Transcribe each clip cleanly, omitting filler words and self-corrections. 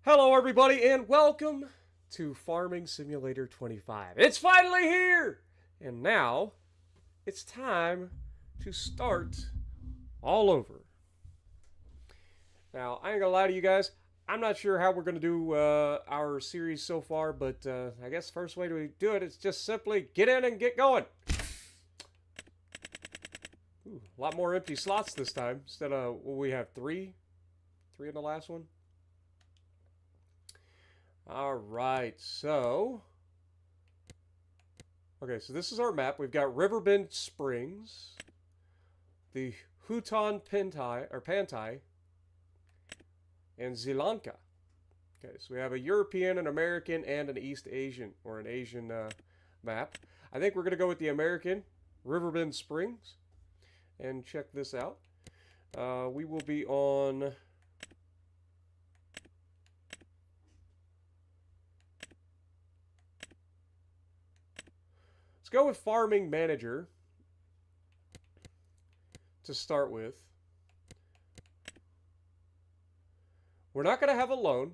Hello, everybody, and welcome to Farming Simulator 25. It's finally here! And now, it's time to start all over. Now, I ain't gonna lie to you guys, I'm not sure how we're gonna do our series so far, but I guess the first way to do it is just simply get in and get going. Ooh, a lot more empty slots this time, instead of, well, we have three in the last one. Alright, so... Okay, so this is our map. We've got Riverbend Springs, the Huton Pantai, and Sri Lanka. Okay, so we have a European, an American, and an East Asian, or an Asian map. I think we're going to go with the American, Riverbend Springs, and check this out. We will be on... Let's go with Farming Manager to start with. We're not going to have a loan.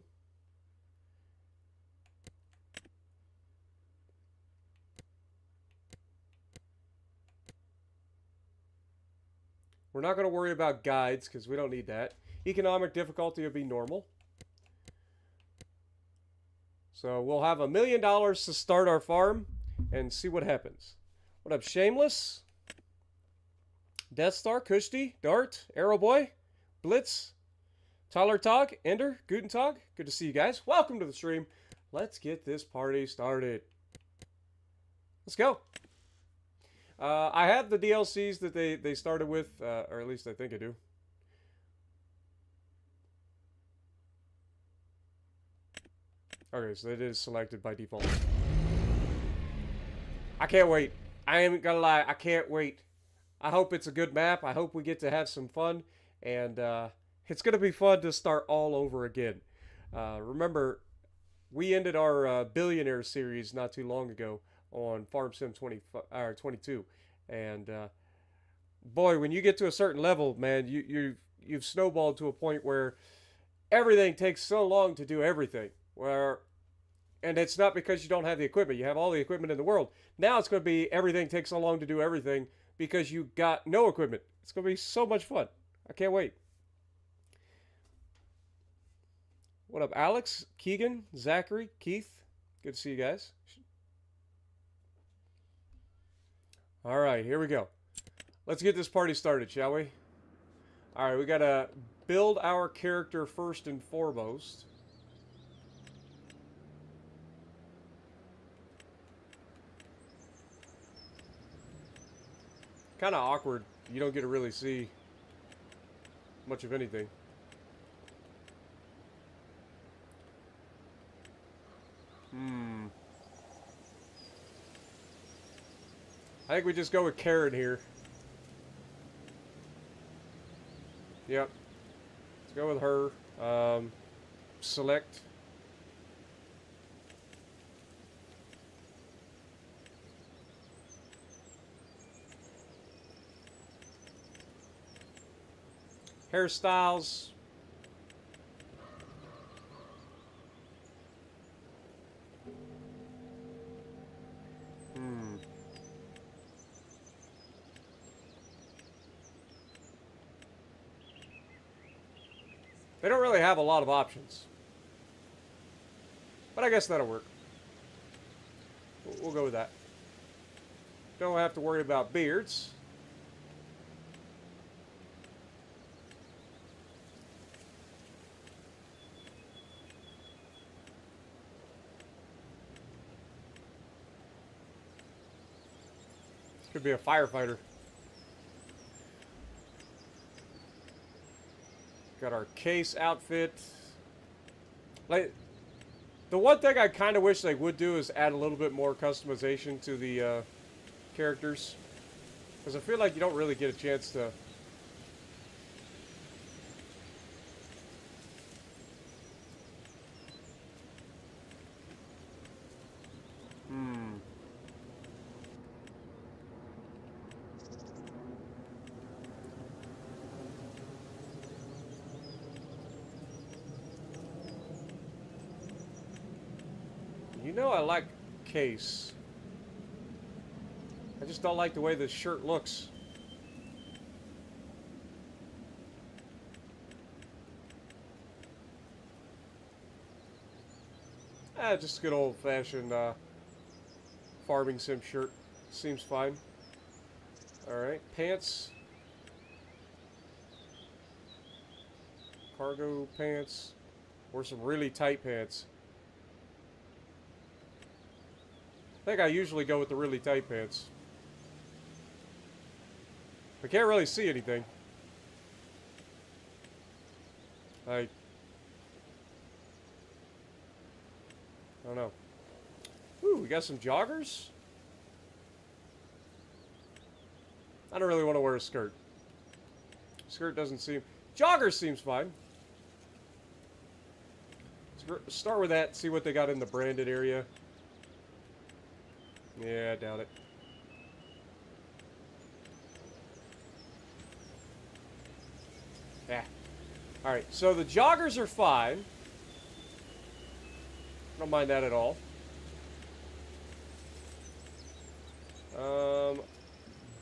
We're not going to worry about guides because we don't need that. Economic difficulty will be normal. So we'll have $1 million to start our farm and see what happens. What up, Shameless? Death Star, Kushti, Dart, Arrow Boy, Blitz, Tyler Tog, Ender, Guten Tag. Good to see you guys. Welcome to the stream. Let's get this party started. Let's go. I have the DLCs that they started with, or at least I think I do. Okay, so it is selected by default. I can't wait. I ain't gonna lie, I can't wait. I hope it's a good map. I hope we get to have some fun. And it's gonna be fun to start all over again. Remember, we ended our Billionaire series not too long ago on Farm Sim 22. And boy, when you get to a certain level, man, you've snowballed to a point where everything takes so long to do everything. And it's not because you don't have the equipment. You have all the equipment in the world. Now it's going to be everything takes so long to do everything because you got no equipment. It's going to be so much fun. I can't wait. What up, Alex, Keegan, Zachary, Keith? Good to see you guys. All right, here we go. Let's get this party started, shall we? All right, we got to build our character first and foremost. Kind of awkward. You don't get to really see much of anything. I think we just go with Karen here. Yep. Let's go with her. Select. Hairstyles. They don't really have a lot of options. But I guess that'll work. We'll go with that. Don't have to worry about beards. Could be a firefighter. Got our case outfit. Like, the one thing I kind of wish they would do is add a little bit more customization to the characters. Because I feel like you don't really get a chance to... You know I like Case. I just don't like the way this shirt looks. Just a good old-fashioned farming sim shirt. Seems fine. Alright, pants. Cargo pants. Or some really tight pants. I think I usually go with the really tight pants. I can't really see anything. I don't know. Ooh, we got some joggers? I don't really want to wear a skirt. Skirt doesn't seem... Joggers seems fine. Let's start with that, see what they got in the branded area. Yeah, I doubt it. Yeah. Alright, so the joggers are fine. Don't mind that at all.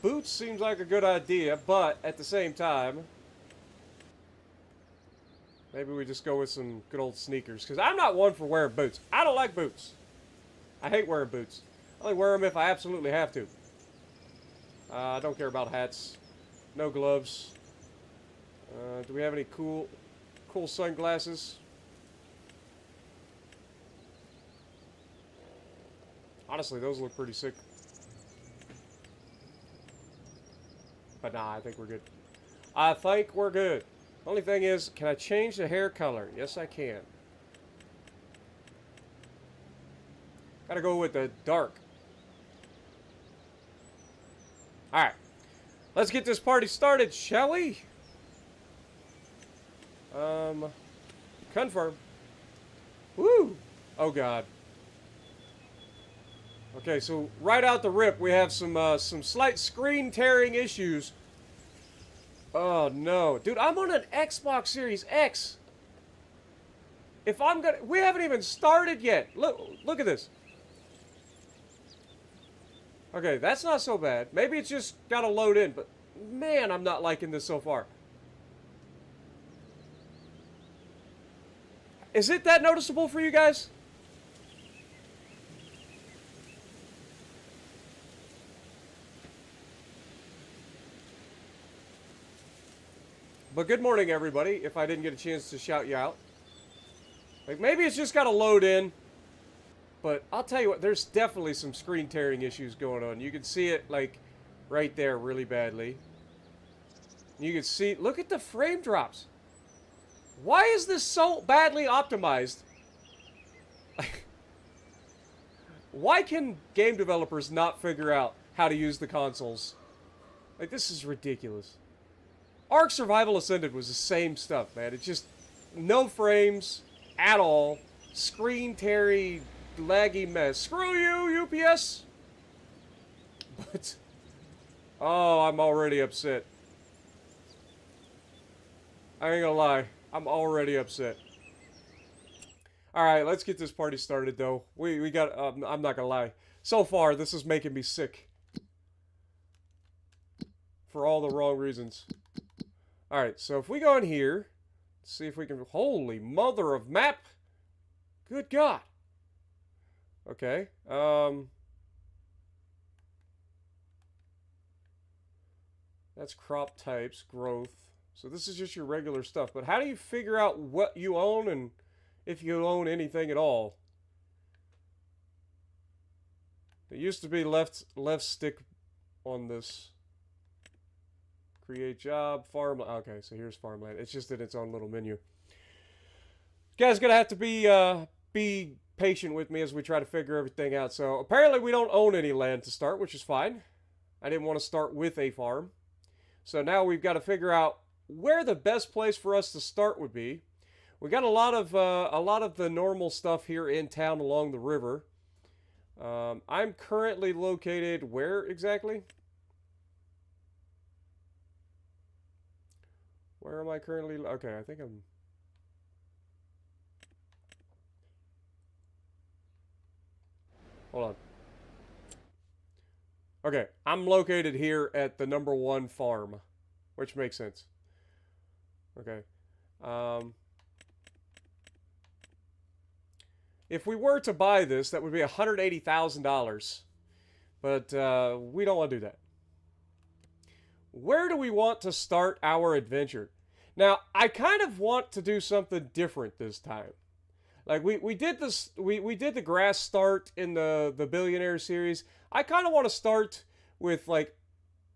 Boots seems like a good idea, but at the same time, maybe we just go with some good old sneakers. Because I'm not one for wearing boots. I don't like boots. I hate wearing boots. I only wear them if I absolutely have to. I don't care about hats. No gloves. Do we have any cool sunglasses? Honestly, those look pretty sick. But nah, I think we're good. I think we're good. Only thing is, can I change the hair color? Yes, I can. Gotta go with the dark. Alright. Let's get this party started, shall we? Confirm. Woo! Oh, God. Okay, so right out the rip, we have some slight screen tearing issues. Oh, no. Dude, I'm on an Xbox Series X. If I'm gonna... We haven't even started yet. Look at this. Okay, that's not so bad. Maybe it's just gotta load in, but... Man, I'm not liking this so far. Is it that noticeable for you guys? But good morning, everybody, if I didn't get a chance to shout you out. Like, maybe it's just got to load in. But I'll tell you what, there's definitely some screen tearing issues going on. You can see it, like, right there really badly. You can see, look at the frame drops. Why is this so badly optimized? Why can game developers not figure out how to use the consoles? Like, this is ridiculous. Ark Survival Ascended was the same stuff, man. It's just no frames at all. Screen teary, laggy mess. Screw you, UPS! But, oh, I'm already upset. I ain't gonna lie. I'm already upset. Alright, let's get this party started, though. We got, I'm not gonna lie. So far, this is making me sick. For all the wrong reasons. Alright, so if we go in here, see if we can... Holy mother of map! Good God! Okay, that's crop types, growth. So this is just your regular stuff. But how do you figure out what you own and if you own anything at all? It used to be left stick on this. Create job, farmland. Okay, so here's farmland. It's just in its own little menu. You guys gonna have to be patient with me as we try to figure everything out. So apparently we don't own any land to start, which is fine. I didn't want to start with a farm. So now we've got to figure out where the best place for us to start would be. We got a lot of the normal stuff here in town along the river. I'm currently located where exactly? Where am I currently? Okay, I think I'm... Hold on. Okay, I'm located here at the #1 farm, which makes sense. Okay. Um, if we were to buy this, that would be $180,000. But we don't want to do that. Where do we want to start our adventure? Now, I kind of want to do something different this time. Like we did this we did the grass start in the billionaire series. I kind of want to start with like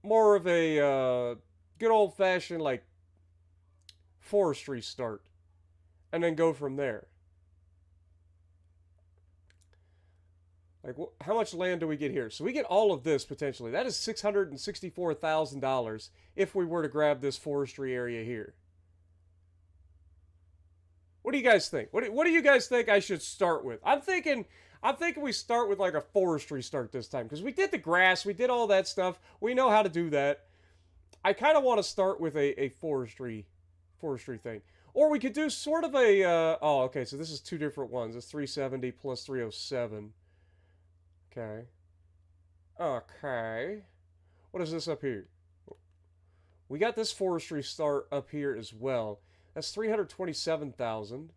more of a good old fashioned like forestry start, and then go from there. Like how much land do we get here? So we get all of this potentially. That is $664,000 if we were to grab this forestry area here. What do you guys think? What do you guys think I should start with? I'm thinking we start with like a forestry start this time because we did the grass, we did all that stuff. We know how to do that. I kind of want to start with a forestry thing. Or we could do sort of a oh, okay, so this is two different ones. It's 370 plus 307. Okay. Okay. What is this up here? We got this forestry start up here as well. That's 327,000.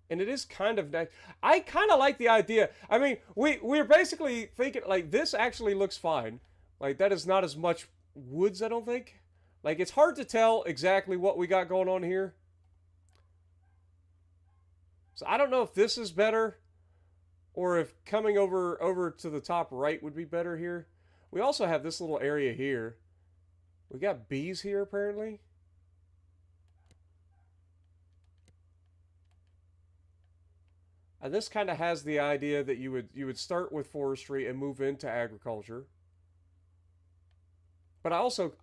And it is kind of nice. I kind of like the idea. I mean, we're basically thinking like this actually looks fine. Like that is not as much woods, I don't think. Like it's hard to tell exactly what we got going on here. So I don't know if this is better or if coming over to the top right would be better here. We also have this little area here. We got bees here apparently. And this kind of has the idea that you would start with forestry and move into agriculture. But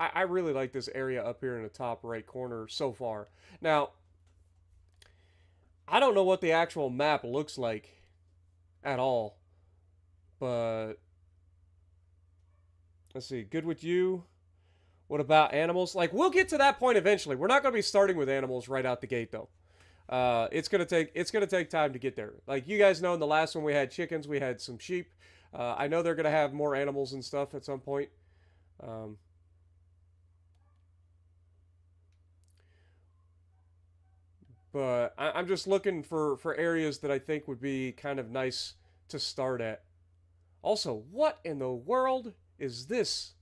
I really like this area up here in the top right corner so far. Now, I don't know what the actual map looks like at all. But let's see. Good with you. What about animals? Like we'll get to that point eventually. We're not going to be starting with animals right out the gate though. It's gonna take time to get there. Like you guys know, in the last one we had chickens, we had some sheep. I know they're gonna have more animals and stuff at some point. Um, but I'm just looking for areas that I think would be kind of nice to start at. Also, what in the world is this?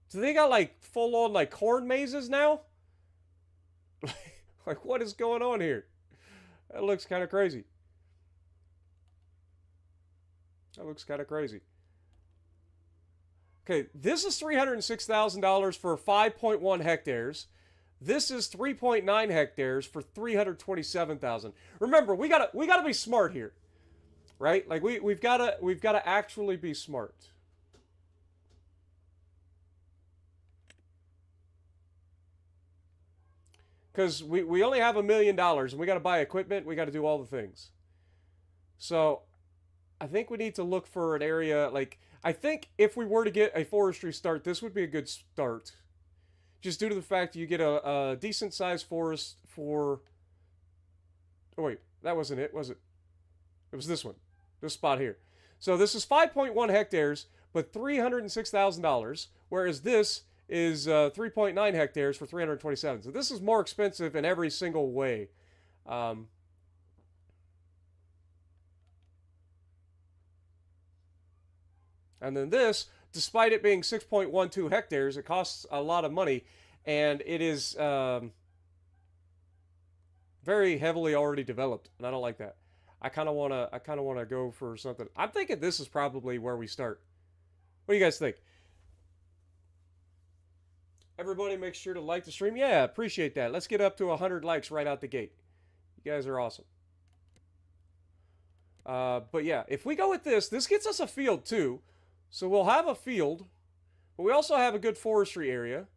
Do they got like full on like corn mazes now? Like what is going on here? That looks kind of crazy. That looks kind of crazy. Okay, this is $306,000 for 5.1 hectares. This is 3.9 hectares for 327,000. Remember, we gotta be smart here, right? Like we've gotta actually be smart. Because we only have $1 million and we got to buy equipment. We got to do all the things. So I think we need to look for an area like I think if we were to get a forestry start, this would be a good start. Just due to the fact you get a decent sized forest for. Oh wait, that wasn't it, was it? It was this one, this spot here. So this is 5.1 hectares, but $306,000, whereas this is 3.9 hectares for 327. So this is more expensive in every single way. Um, and then this, despite it being 6.12 hectares, it costs a lot of money, and it is very heavily already developed, and I don't like that. I kind of wanna go for something. I'm thinking this is probably where we start. What do you guys think? Everybody make sure to like the stream. Yeah, appreciate that. Let's get up to 100 likes right out the gate. You guys are awesome. But yeah, if we go with this gets us a field too. So we'll have a field, but we also have a good forestry area.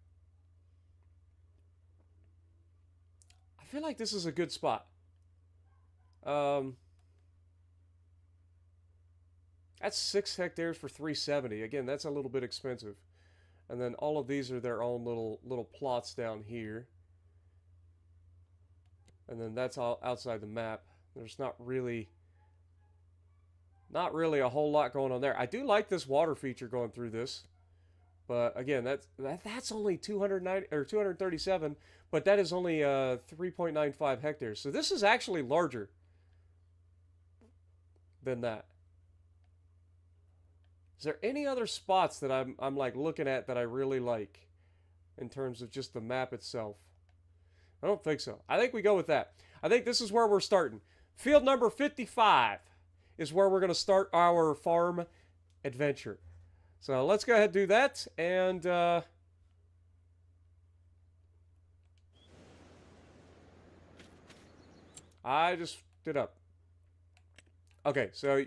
I feel like this is a good spot. Um, that's 6 hectares for 370. Again, that's a little bit expensive. And then all of these are their own little plots down here. And then that's all outside the map. There's Not really a whole lot going on there. I do like this water feature going through this. But again, that's only 290 or 237, but that is only 3.95 hectares. So this is actually larger than that. Is there any other spots that I'm like looking at that I really like in terms of just the map itself? I don't think so. I think we go with that. I think this is where we're starting. Field number 55 is where we're going to start our farm adventure. So let's go ahead and do that, and I just did up. Okay, so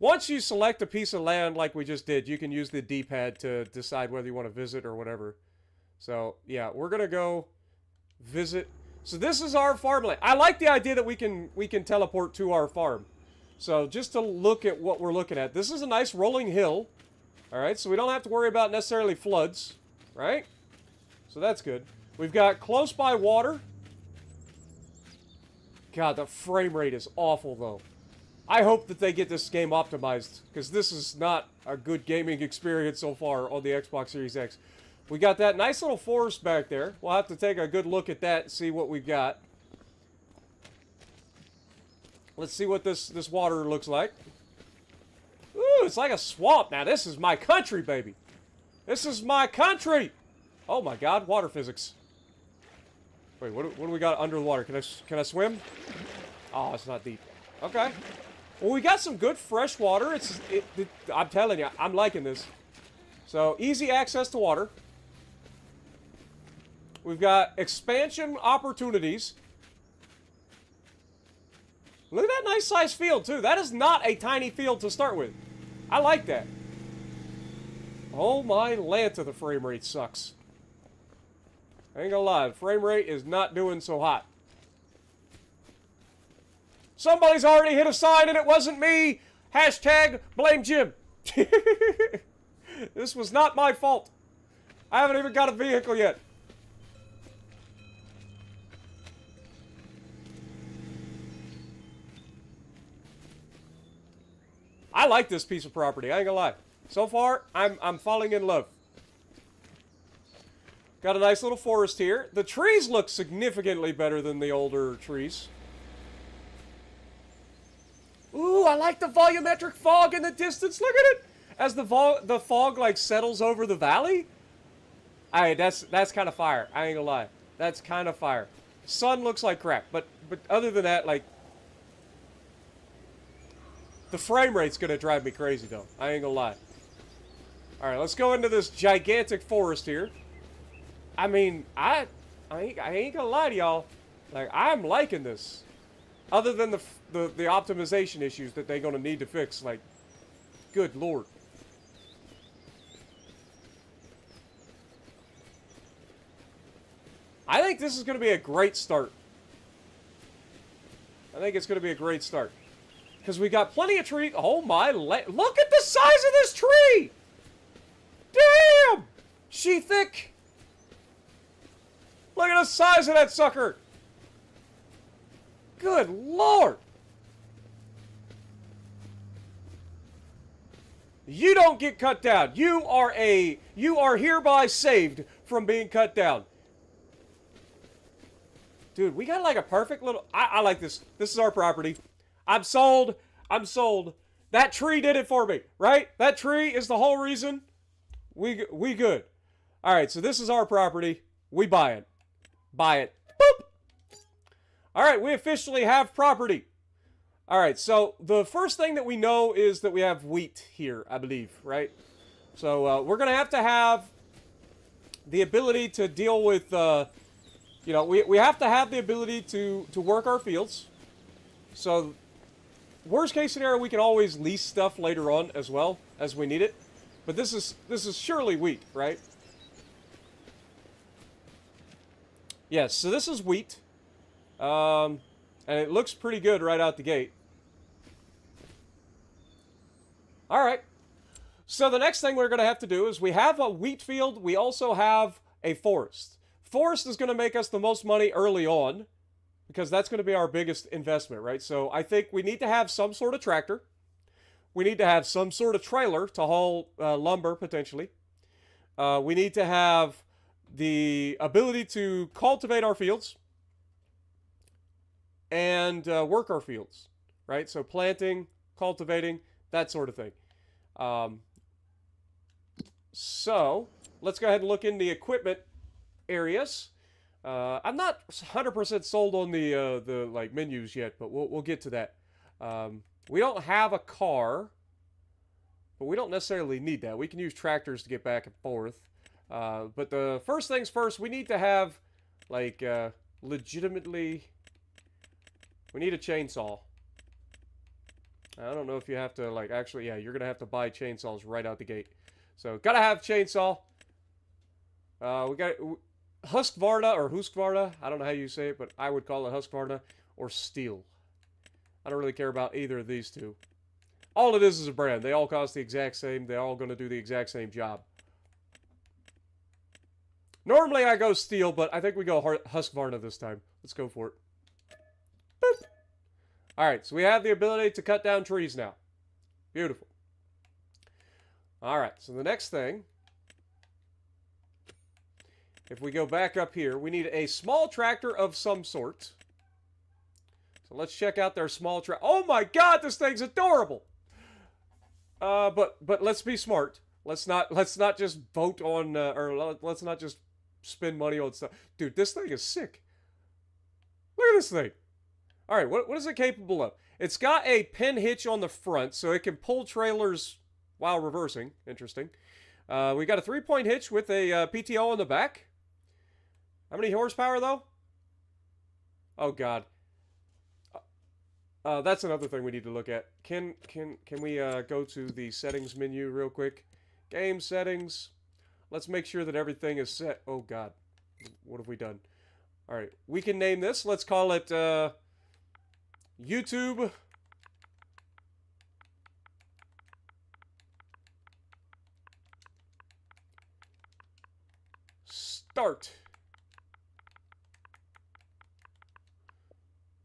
once you select a piece of land like we just did, you can use the D-pad to decide whether you want to visit or whatever. So yeah, we're gonna go visit. So this is our farmland. I like the idea that we can teleport to our farm. So just to look at what we're looking at, this is a nice rolling hill. All right, so we don't have to worry about necessarily floods, right? So that's good. We've got close by water. God, the frame rate is awful, though. I hope that they get this game optimized, because this is not a good gaming experience so far on the Xbox Series X. We got that nice little forest back there. We'll have to take a good look at that and see what we've got. Let's see what this water looks like. Ooh, it's like a swamp. Now, this is my country, baby. This is my country. Oh, my God. Water physics. Wait, what do we got under the water? Can I swim? Oh, it's not deep. Okay. Well, we got some good fresh water. I'm telling you, I'm liking this. So, easy access to water. We've got expansion opportunities. Look at that nice sized field, too. That is not a tiny field to start with. I like that. Oh my Lanta, the frame rate sucks. I ain't gonna lie, the frame rate is not doing so hot. Somebody's already hit a sign and it wasn't me. Hashtag blame Jim. This was not my fault. I haven't even got a vehicle yet. I like this piece of property, I ain't gonna lie. So far, I'm falling in love. Got a nice little forest here. The trees look significantly better than the older trees. Ooh, I like the volumetric fog in the distance. Look at it! As the fog like settles over the valley. That's kind of fire. I ain't gonna lie. That's kind of fire. Sun looks like crap, but other than that, like, the frame rate's gonna drive me crazy, though. I ain't gonna lie. Alright, let's go into this gigantic forest here. I mean, I ain't gonna lie to y'all. Like, I'm liking this. Other than the optimization issues that they're gonna need to fix. Like, good lord. I think this is gonna be a great start. I think it's gonna be a great start. Because we got plenty of trees. Oh my, look at the size of this tree! Damn! She thick! Look at the size of that sucker! Good lord! You don't get cut down. You are hereby saved from being cut down. Dude, we got like a perfect little... I like this. This is our property. I'm sold. I'm sold. That tree did it for me, right? That tree is the whole reason we good. All right, so this is our property. We buy it. Buy it. Boop. All right, we officially have property. All right, so the first thing that we know is that we have wheat here, I believe, right? So we're going to have the ability to deal with, you know, we have to have the ability to work our fields. So worst case scenario, we can always lease stuff later on as well as we need it. But this is surely wheat, right? Yes, so this is wheat. And it looks pretty good right out the gate. All right. So the next thing we're going to have to do is we have a wheat field. We also have a forest. Forest is going to make us the most money early on because that's going to be our biggest investment, right? So I think we need to have some sort of tractor. we need to have some sort of trailer to haul lumber, potentially. We need to have the ability to cultivate our fields and work our fields, right? So planting, cultivating, that sort of thing. Um, so let's go ahead and look in the equipment areas. I'm not 100% sold on the like menus yet, but we'll get to that. We don't have a car, but we don't necessarily need that. We can use tractors to get back and forth. But the first things first, we need to have like legitimately. We need a chainsaw. I don't know if you have to like actually. Yeah, you're gonna have to buy chainsaws right out the gate. So gotta have chainsaw. We got Husqvarna or Husqvarna. I don't know how you say it, but I would call it Husqvarna or Steel. I don't really care about either of these two. All it is a brand. They all cost the exact same. They're all going to do the exact same job. Normally I go Steel, but I think we go Husqvarna this time. Let's go for it. Boop. Alright, so we have the ability to cut down trees now. Beautiful. Alright, so the next thing, if we go back up here, we need a small tractor of some sort. So let's check out their small tractor. Oh my god, this thing's adorable! But let's be smart. Let's not just vote on, or let's not just spend money on stuff. Dude, this thing is sick. Look at this thing. All right, what is it capable of? It's got a pin hitch on the front, so it can pull trailers while reversing. Interesting. We got a 3-point hitch with a PTO on the back. How many horsepower, though? Oh, God. That's another thing we need to look at. Can we go to the settings menu real quick? Game settings. Let's make sure that everything is set. Oh, God. What have we done? All right. We can name this. Let's call it YouTube Start.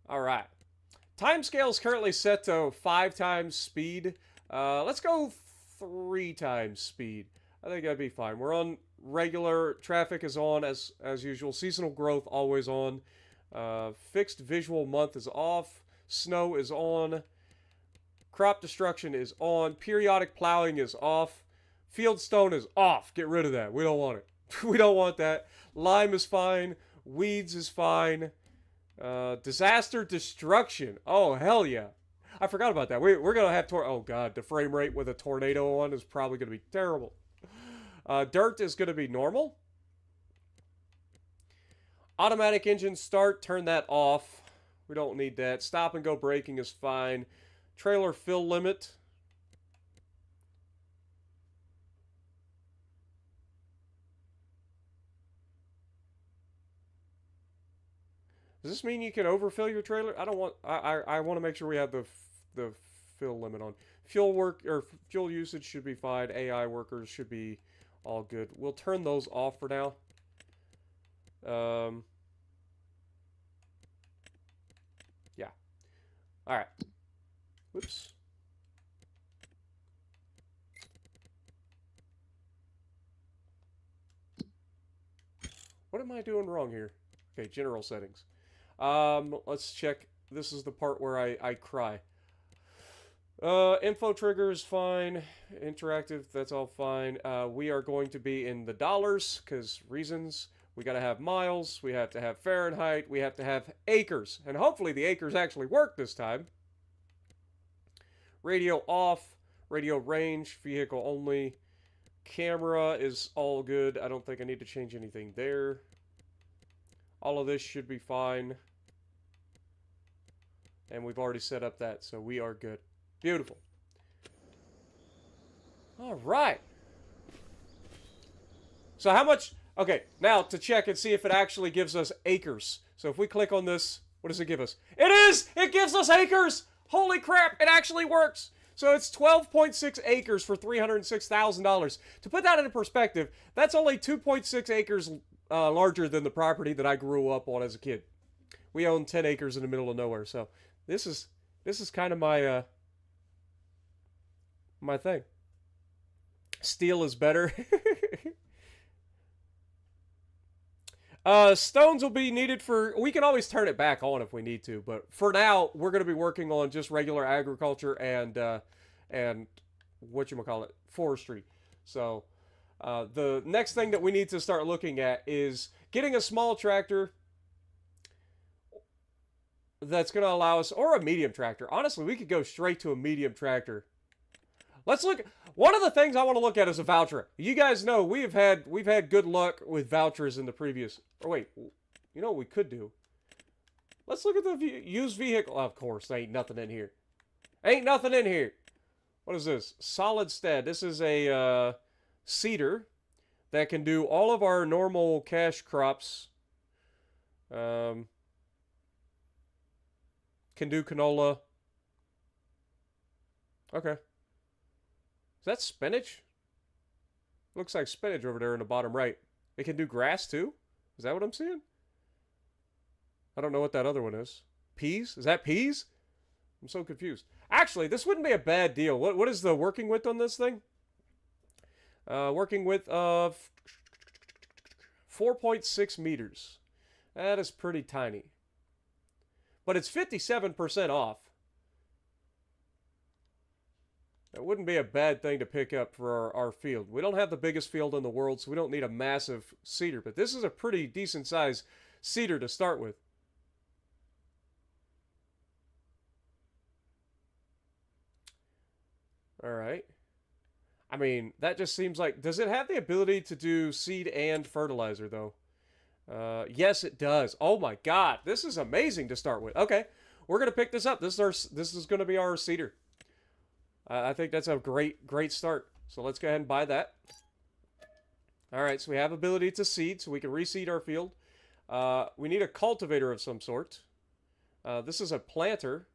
All right. Timescale is currently set to 5 times speed. Let's go 3 times speed. I think that'd be fine. We're on regular. Traffic is on as usual. Seasonal growth always on. Fixed visual month is off. Snow is on. Crop destruction is on. Periodic plowing is off. Fieldstone is off. Get rid of that. We don't want it. We don't want that. Lime is fine. Weeds is fine. Disaster destruction. Oh, hell yeah. I forgot about that. We're going to have... Oh, God. The frame rate with a tornado on is probably going to be terrible. Dirt is going to be normal. Automatic engine start. Turn that off. We don't need that. Stop and go braking is fine. Trailer fill limit. Does this mean you can overfill your trailer? I don't want. I want to make sure we have the fill limit on. Fuel work or fuel usage should be fine. AI workers should be all good. We'll turn those off for now. Yeah. All right. Whoops. What am I doing wrong here? Okay, general settings. Let's check. This is the part where I cry. Info trigger is fine. Interactive, that's all fine. We are going to be in the dollars, because reasons. We got to have miles. We have to have Fahrenheit. We have to have acres. And hopefully the acres actually work this time. Radio off. Radio range. Vehicle only. Camera is all good. I don't think I need to change anything there. All of this should be fine. And we've already set up that, so we are good. Beautiful. All right. So how much... Okay, now to check and see if it actually gives us acres. So if we click on this, what does it give us? It is! It gives us acres! Holy crap, it actually works! So it's 12.6 acres for $306,000. To put that into perspective, that's only 2.6 acres larger than the property that I grew up on as a kid. We own 10 acres in the middle of nowhere, so this is kind of my my thing. Steel is better. Stones will be needed for... We can always turn it back on if we need to, but for now, we're going to be working on just regular agriculture and whatchamacallit, forestry. So, the next thing that we need to start looking at is getting a small tractor that's going to allow us... Or a medium tractor. Honestly, we could go straight to a medium tractor. Let's look... One of the things I want to look at is a voucher. You guys know we've had good luck with vouchers in the previous... Or wait, you know what we could do? Let's look at the used vehicle. Of course, there ain't nothing in here. Ain't nothing in here. What is this? Solid stead. This is a seeder that can do all of our normal cash crops. Can do canola. Okay. Is that spinach? Looks like spinach over there in the bottom right. It can do grass too? Is that what I'm seeing? I don't know what that other one is. Peas? Is that peas? I'm so confused. Actually, this wouldn't be a bad deal. What is the working width on this thing? Working width of 4.6 meters. That is pretty tiny. But it's 57% off. That wouldn't be a bad thing to pick up for our field. We don't have the biggest field in the world, so we don't need a massive seeder. But this is a pretty decent size seeder to start with. Alright. I mean, that just seems like... Does it have the ability to do seed and fertilizer, though? Yes, it does. Oh my god. This is amazing to start with. Okay. We're going to pick this up. This is going to be our seeder. I think that's a great start. So let's go ahead and buy that. Alright, so we have ability to seed, so we can reseed our field. We need a cultivator of some sort. This is a planter.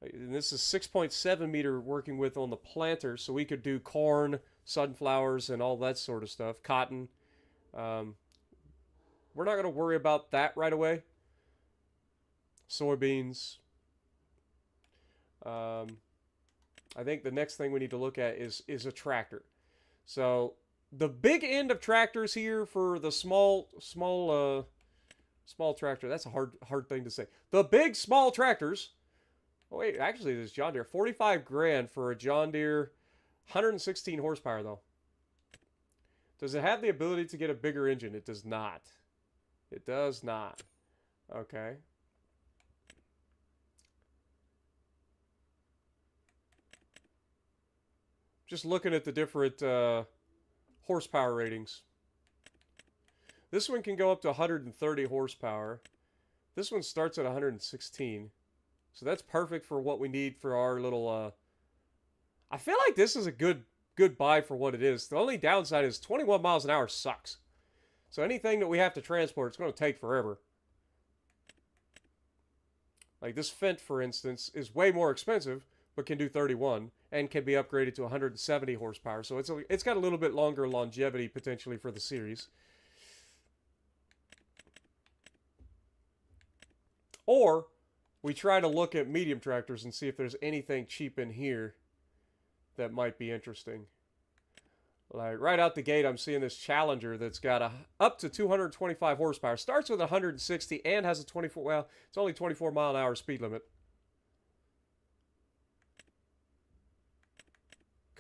And this is 6.7 meter working with on the planter, so we could do corn, sunflowers, and all that sort of stuff. Cotton. We're not going to worry about that right away. Soybeans. I think the next thing we need to look at is a tractor. So the big end of tractors here for the small tractor. That's a hard thing to say. The big small tractors. Oh wait, actually this John Deere 45 grand for a John Deere 116 horsepower though. Does it have the ability to get a bigger engine? It does not. It does not. Okay. Just looking at the different horsepower ratings. This one can go up to 130 horsepower. This one starts at 116. So that's perfect for what we need for our little... I feel like this is a good buy for what it is. The only downside is 21 miles an hour sucks. So anything that we have to transport, it's going to take forever. Like this Fendt, for instance, is way more expensive, but can do 31 and can be upgraded to 170 horsepower. So it's got a little bit longer longevity potentially for the series. Or we try to look at medium tractors and see if there's anything cheap in here that might be interesting. Like right out the gate, I'm seeing this Challenger that's got up to 225 horsepower. Starts with 160 and has a 24. Well, it's only 24 mile an hour speed limit.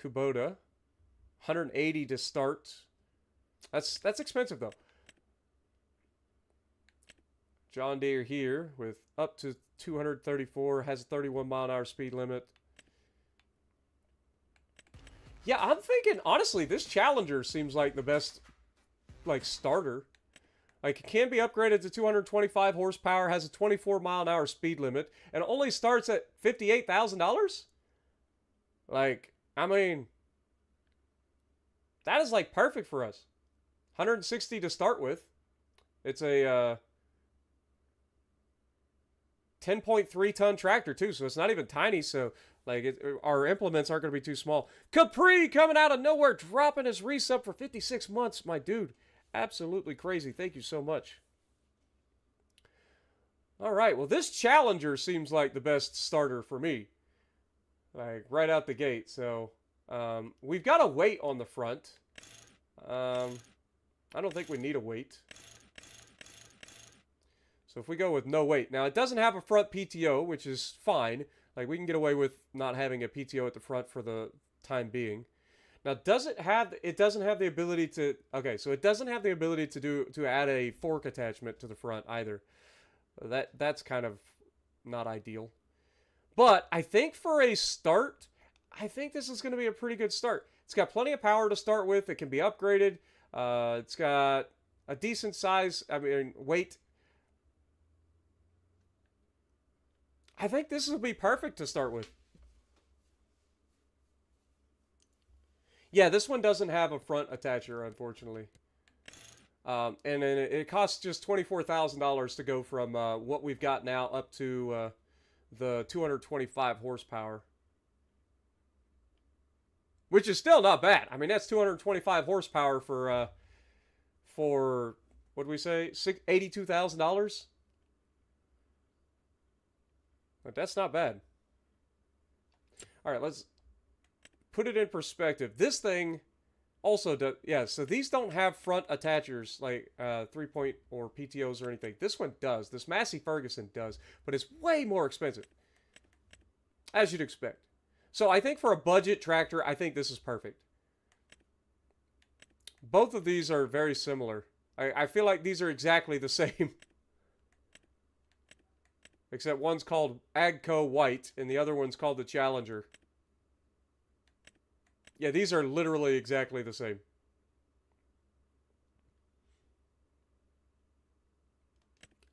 Kubota, 180 to start. That's expensive though. John Deere here with up to 234, has a 31 mile an hour speed limit. Yeah, I'm thinking, honestly, this Challenger seems like the best, like, starter. Like, it can be upgraded to 225 horsepower, has a 24 mile an hour speed limit, and only starts at $58,000? Like, I mean, that is, like, perfect for us. 160 to start with. It's a 10.3 ton tractor, too, so it's not even tiny, so... Like, our implements aren't going to be too small. Capri coming out of nowhere, dropping his resub for 56 months. My dude, absolutely crazy. Thank you so much. All right, well, this Challenger seems like the best starter for me. Like, right out the gate. So, we've got a weight on the front. I don't think we need a weight. So if we go with no weight. Now, it doesn't have a front PTO, which is fine. Like, we can get away with not having a PTO at the front for the time being. Now, it doesn't have the ability to, okay, so it doesn't have the ability to add a fork attachment to the front either. That's kind of not ideal. But I think for a start, I think this is going to be a pretty good start. It's got plenty of power to start with. It can be upgraded. It's got a decent size, weight. I think this will be perfect to start with. Yeah, this one doesn't have a front attacher, unfortunately. And it costs just $24,000 to go from what we've got now up to the 225 horsepower. Which is still not bad. I mean, that's 225 horsepower for what do we say, $82,000? But that's not bad. All right, let's put it in perspective. This thing also does, yeah, so these don't have front attachers like 3-point or PTOs or anything. This one does. This Massey Ferguson does, but it's way more expensive, as you'd expect. So I think for a budget tractor, I think this is perfect. Both of these are very similar. I feel like these are exactly the same. Except one's called Agco White and the other one's called the Challenger. Yeah, these are literally exactly the same.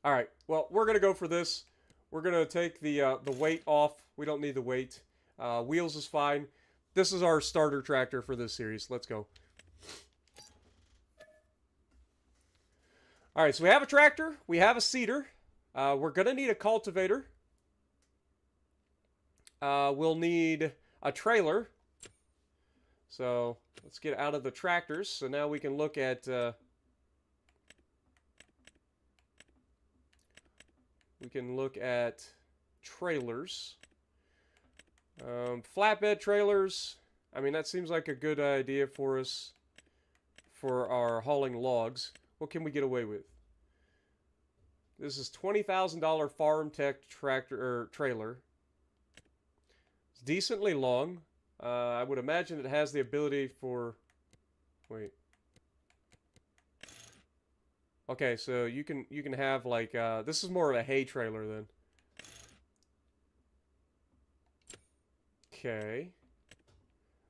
All right, well, we're going to go for this. We're going to take the weight off. We don't need the weight. Wheels is fine. This is our starter tractor for this series. Let's go. All right, so we have a tractor. We have a seeder. We're going to need a cultivator. We'll need a trailer. So let's get out of the tractors. So now we can look at trailers. Flatbed trailers. I mean, that seems like a good idea for us for our hauling logs. What can we get away with? This is $20,000 Farm Tech tractor or trailer. It's decently long. I would imagine it has the ability for... Wait. Okay, so you can have like this is more of a hay trailer then. Okay.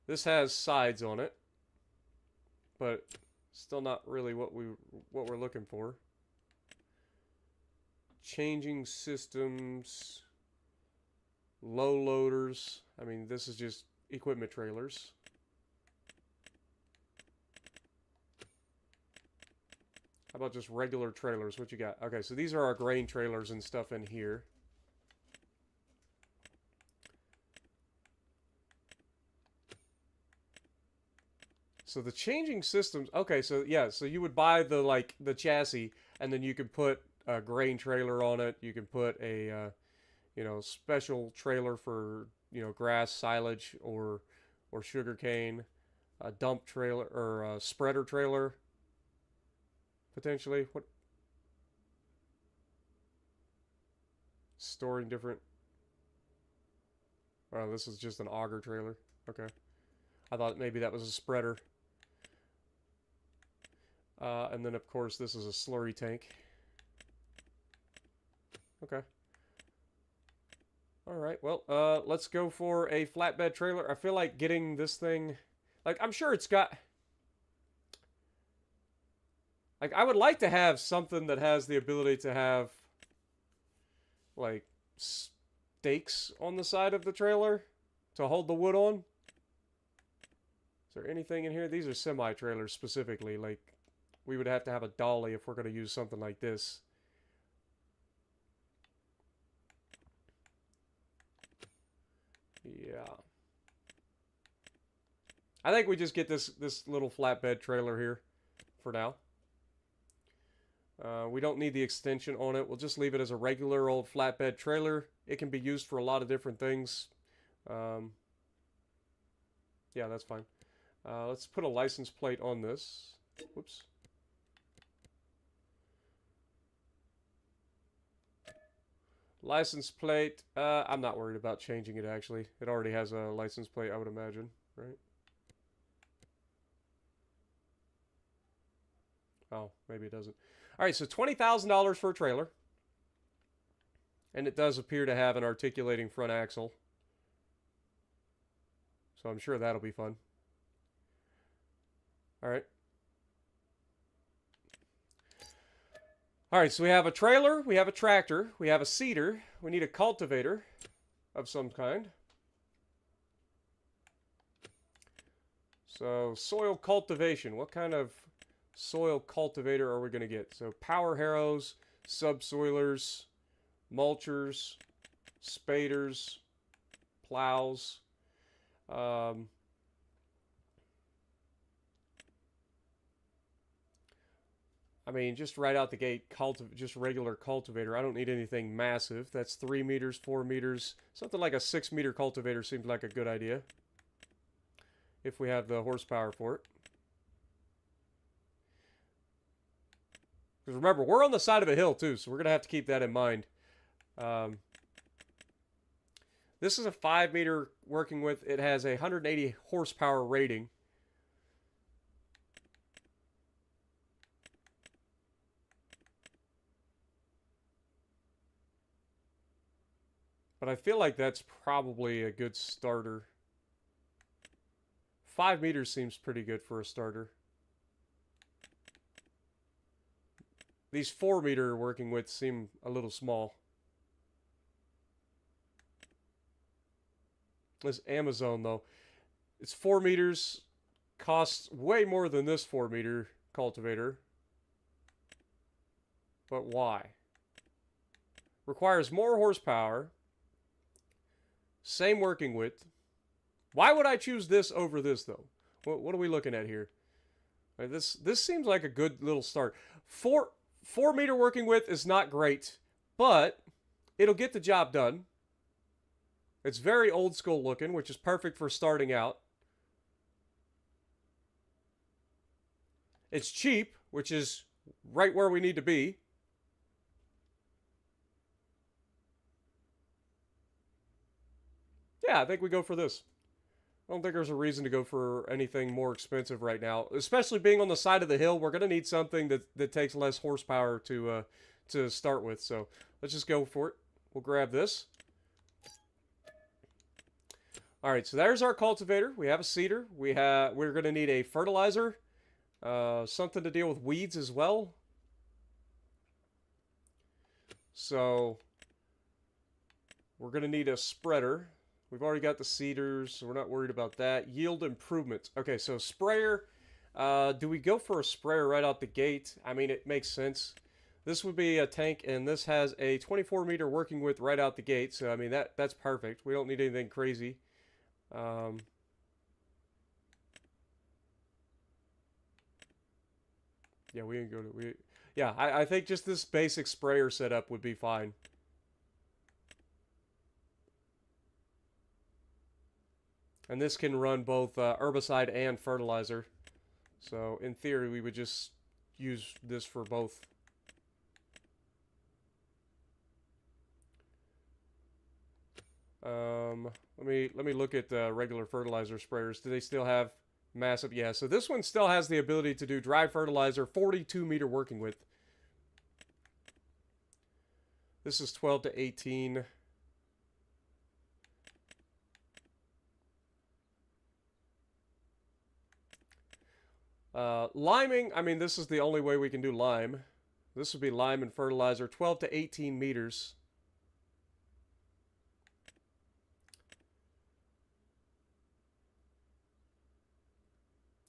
This has sides on it, but still not really what we're looking for. Changing systems, low loaders. I mean, this is just equipment trailers. How about just regular trailers? What you got? Okay, so these are our grain trailers and stuff in here. So the changing systems, okay, so yeah, so you would buy the chassis and then you could put a grain trailer on it. You can put a special trailer for, grass, silage or sugarcane, a dump trailer or a spreader trailer potentially. What? Storing different. Oh, this is just an auger trailer. Okay. I thought maybe that was a spreader. And then, of course, this is a slurry tank. Okay. All right, well, let's go for a flatbed trailer. I feel like getting this thing... Like, I'm sure it's got... Like, I would like to have something that has the ability to have, like, stakes on the side of the trailer to hold the wood on. Is there anything in here? These are semi-trailers specifically. Like, we would have to have a dolly if we're going to use something like this. Yeah. I think we just get this little flatbed trailer here for now. We don't need the extension on it. We'll just leave it as a regular old flatbed trailer. It can be used for a lot of different things. Yeah, that's fine. Let's put a license plate on this. Whoops. License plate. I'm not worried about changing it, actually. It already has a license plate, I would imagine, right? Oh, maybe it doesn't. All right, so $20,000 for a trailer. And it does appear to have an articulating front axle. So I'm sure that'll be fun. All right. All right, so we have a trailer, we have a tractor, we have a seeder, we need a cultivator of some kind. So soil cultivation, what kind of soil cultivator are we going to get? So power harrows, subsoilers, mulchers, spaders, plows. I mean, just right out the gate, just regular cultivator. I don't need anything massive. That's 3 meters, 4 meters. Something like a 6-meter cultivator seems like a good idea. If we have the horsepower for it. Because remember, we're on the side of a hill too, so we're going to have to keep that in mind. This is a 5-meter working with. It has a 180 horsepower rating. But I feel like that's probably a good starter. 5 meters seems pretty good for a starter. These 4-meter working with seem a little small. This Amazon, though, it's 4 meters, costs way more than this 4-meter cultivator. But why? Requires more horsepower. Same working width. Why would I choose this over this, though? What are we looking at here? Right, this seems like a good little start. 4-meter working width is not great, but it'll get the job done. It's very old school looking, which is perfect for starting out. It's cheap, which is right where we need to be. Yeah, I think we go for this. I don't think there's a reason to go for anything more expensive right now. Especially being on the side of the hill, we're going to need something that takes less horsepower to start with. So let's just go for it. We'll grab this. All right, so there's our cultivator. We have a seeder. We're going to need a fertilizer, something to deal with weeds as well. So we're going to need a spreader. We've already got the seeders, so we're not worried about that. Yield improvements. Okay, so sprayer. Do we go for a sprayer right out the gate? I mean, it makes sense. This would be a tank, and this has a 24-meter working width right out the gate. So, I mean, that's perfect. We don't need anything crazy. Yeah, we can go to... Yeah, I think just this basic sprayer setup would be fine. And this can run both herbicide and fertilizer. So, in theory, we would just use this for both. Let me look at regular fertilizer sprayers. Do they still have massive? Yeah, so this one still has the ability to do dry fertilizer, 42-meter working width. This is 12 to 18. Liming, I mean, this is the only way we can do lime. This would be lime and fertilizer, 12 to 18 meters.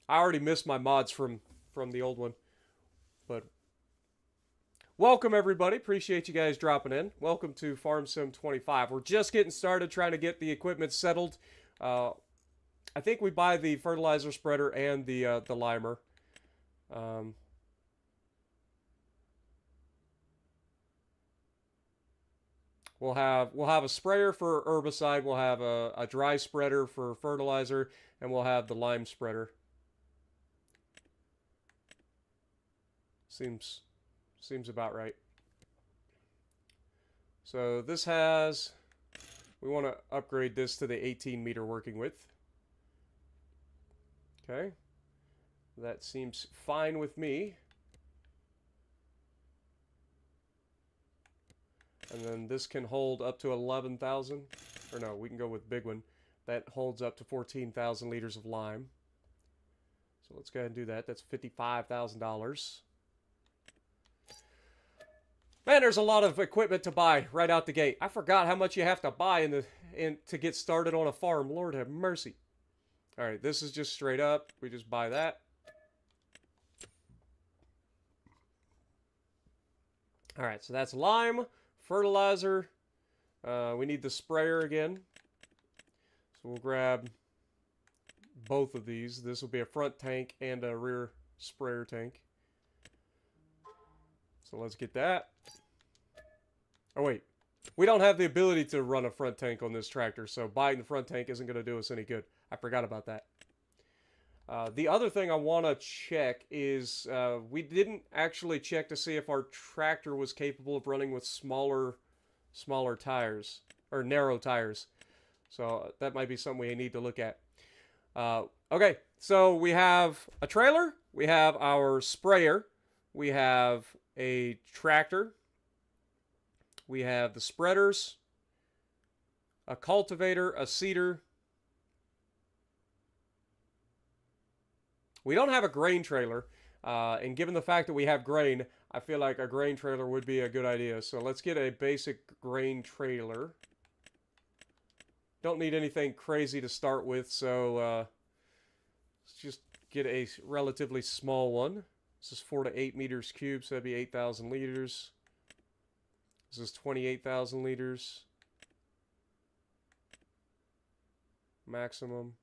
I already missed my mods from the old one. But welcome, everybody. Appreciate you guys dropping in. Welcome to Farm Sim 25. We're just getting started trying to get the equipment settled. I think we buy the fertilizer spreader and the limer. We'll have a sprayer for herbicide. We'll have a dry spreader for fertilizer, and we'll have the lime spreader. Seems about right. So this has, we want to upgrade this to the 18 meter working width. Okay. That seems fine with me. And then this can hold up to 11,000. Or no, we can go with big one. That holds up to 14,000 liters of lime. So let's go ahead and do that. That's $55,000. Man, there's a lot of equipment to buy right out the gate. I forgot how much you have to buy to get started on a farm. Lord have mercy. All right, this is just straight up. We just buy that. All right, so that's lime, fertilizer. We need the sprayer again. So we'll grab both of these. This will be a front tank and a rear sprayer tank. So let's get that. Oh, wait. We don't have the ability to run a front tank on this tractor, so buying the front tank isn't going to do us any good. I forgot about that. The other thing I want to check is we didn't actually check to see if our tractor was capable of running with smaller tires, or narrow tires. So that might be something we need to look at. Okay, so we have a trailer, we have our sprayer, we have a tractor, we have the spreaders, a cultivator, a seeder. We don't have a grain trailer, and given the fact that we have grain, I feel like a grain trailer would be a good idea. So let's get a basic grain trailer. Don't need anything crazy to start with, so let's just get a relatively small one. This is 4 to 8 meters cubed, so that'd be 8,000 liters. This is 28,000 liters. Maximum.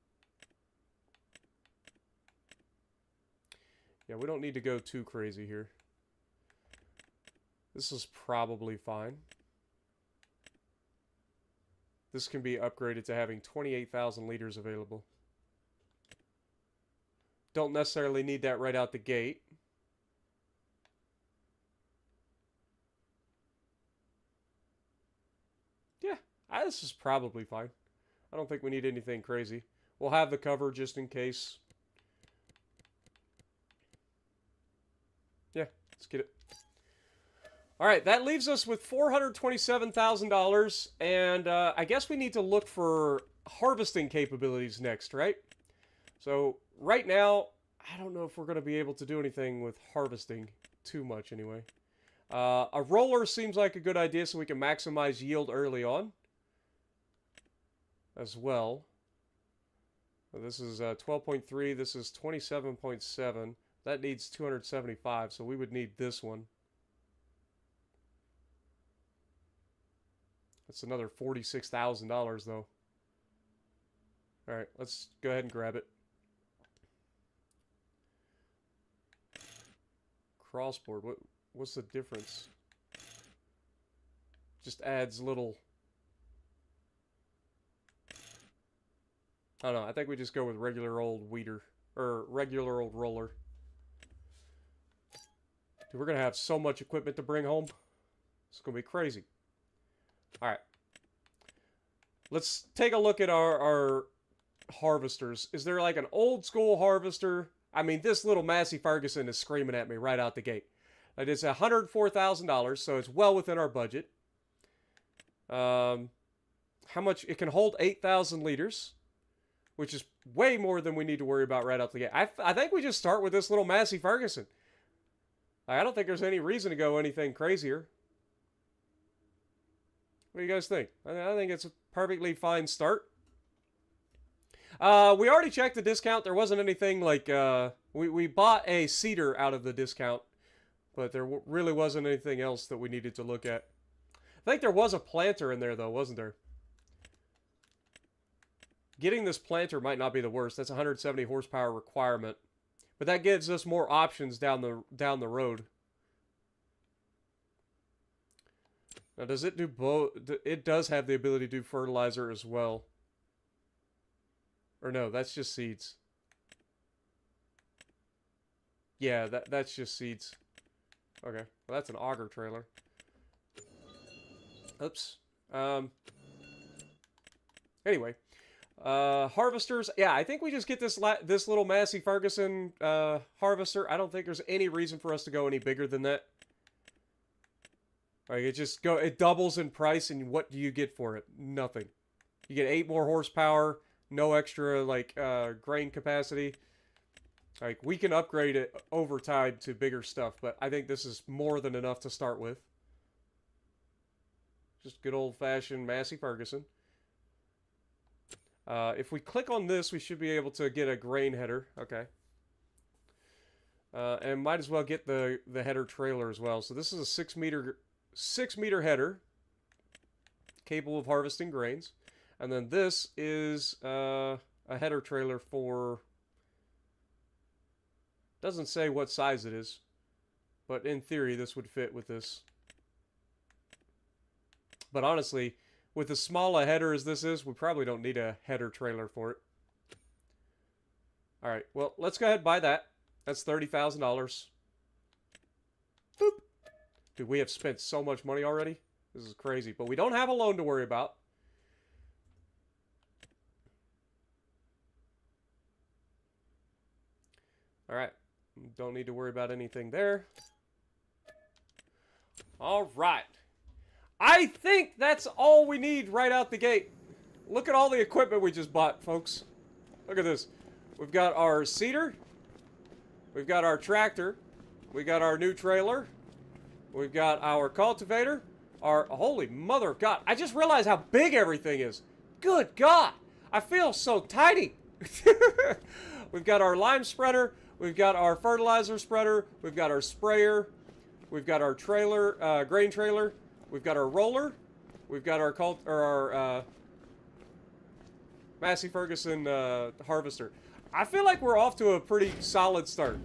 Yeah, we don't need to go too crazy here. This is probably fine. This can be upgraded to having 28,000 liters available. Don't necessarily need that right out the gate. Yeah, this is probably fine. I don't think we need anything crazy. We'll have the cover just in case. Yeah, let's get it. All right, that leaves us with $427,000, and I guess we need to look for harvesting capabilities next, right? So right now, I don't know if we're going to be able to do anything with harvesting too much anyway. A roller seems like a good idea so we can maximize yield early on as well. So this is 12.3, this is 27.7. That needs 275, so we would need this one. That's another $46,000 though. Alright, let's go ahead and grab it. Crossboard, what's the difference? Just adds little... I don't know, I think we just go with regular old weeder. Or regular old roller. Dude, we're going to have so much equipment to bring home. It's going to be crazy. Alright. Let's take a look at our harvesters. Is there like an old school harvester? I mean, this little Massey Ferguson is screaming at me right out the gate. Like, it's $104,000, so it's well within our budget. How much? It can hold 8,000 liters, which is way more than we need to worry about right out the gate. I think we just start with this little Massey Ferguson. I don't think there's any reason to go anything crazier. What do you guys think? I think it's a perfectly fine start. We already checked the discount. There wasn't anything like... we bought a seeder out of the discount, but there really wasn't anything else that we needed to look at. I think there was a planter in there, though, wasn't there? Getting this planter might not be the worst. That's a 170 horsepower requirement. But that gives us more options down the road. Now, does it do both? It does have the ability to do fertilizer as well. Or no, that's just seeds. Yeah, that's just seeds. Okay, well, that's an auger trailer. Oops. Anyway, harvesters. Yeah, I think we just get this little Massey Ferguson harvester. I don't think there's any reason for us to go any bigger than that. Like, it doubles in price, and what do you get for it? Nothing. You get 8 more horsepower, no extra, like, grain capacity. Like, we can upgrade it over time to bigger stuff, but I think this is more than enough to start with. Just good old-fashioned Massey Ferguson. If we click on this, we should be able to get a grain header. Okay. And might as well get the header trailer as well. So this is a 6 meter header, capable of harvesting grains. And then this is a header trailer for... Doesn't say what size it is, but in theory this would fit with this. But honestly, with as small a header as this is, we probably don't need a header trailer for it. Alright, well, let's go ahead and buy that. That's $30,000. Boop. Dude, we have spent so much money already. This is crazy. But we don't have a loan to worry about. Alright. Don't need to worry about anything there. Alright. I think that's all we need right out the gate. Look at all the equipment we just bought, folks. Look at this. We've got our seeder. We've got our tractor. We got our new trailer. We've got our cultivator. Our... Holy mother of God. I just realized how big everything is. Good God. I feel so tiny. We've got our lime spreader. We've got our fertilizer spreader. We've got our sprayer. We've got our trailer, grain trailer. We've got our roller. We've got our Massey Ferguson harvester. I feel like we're off to a pretty solid start.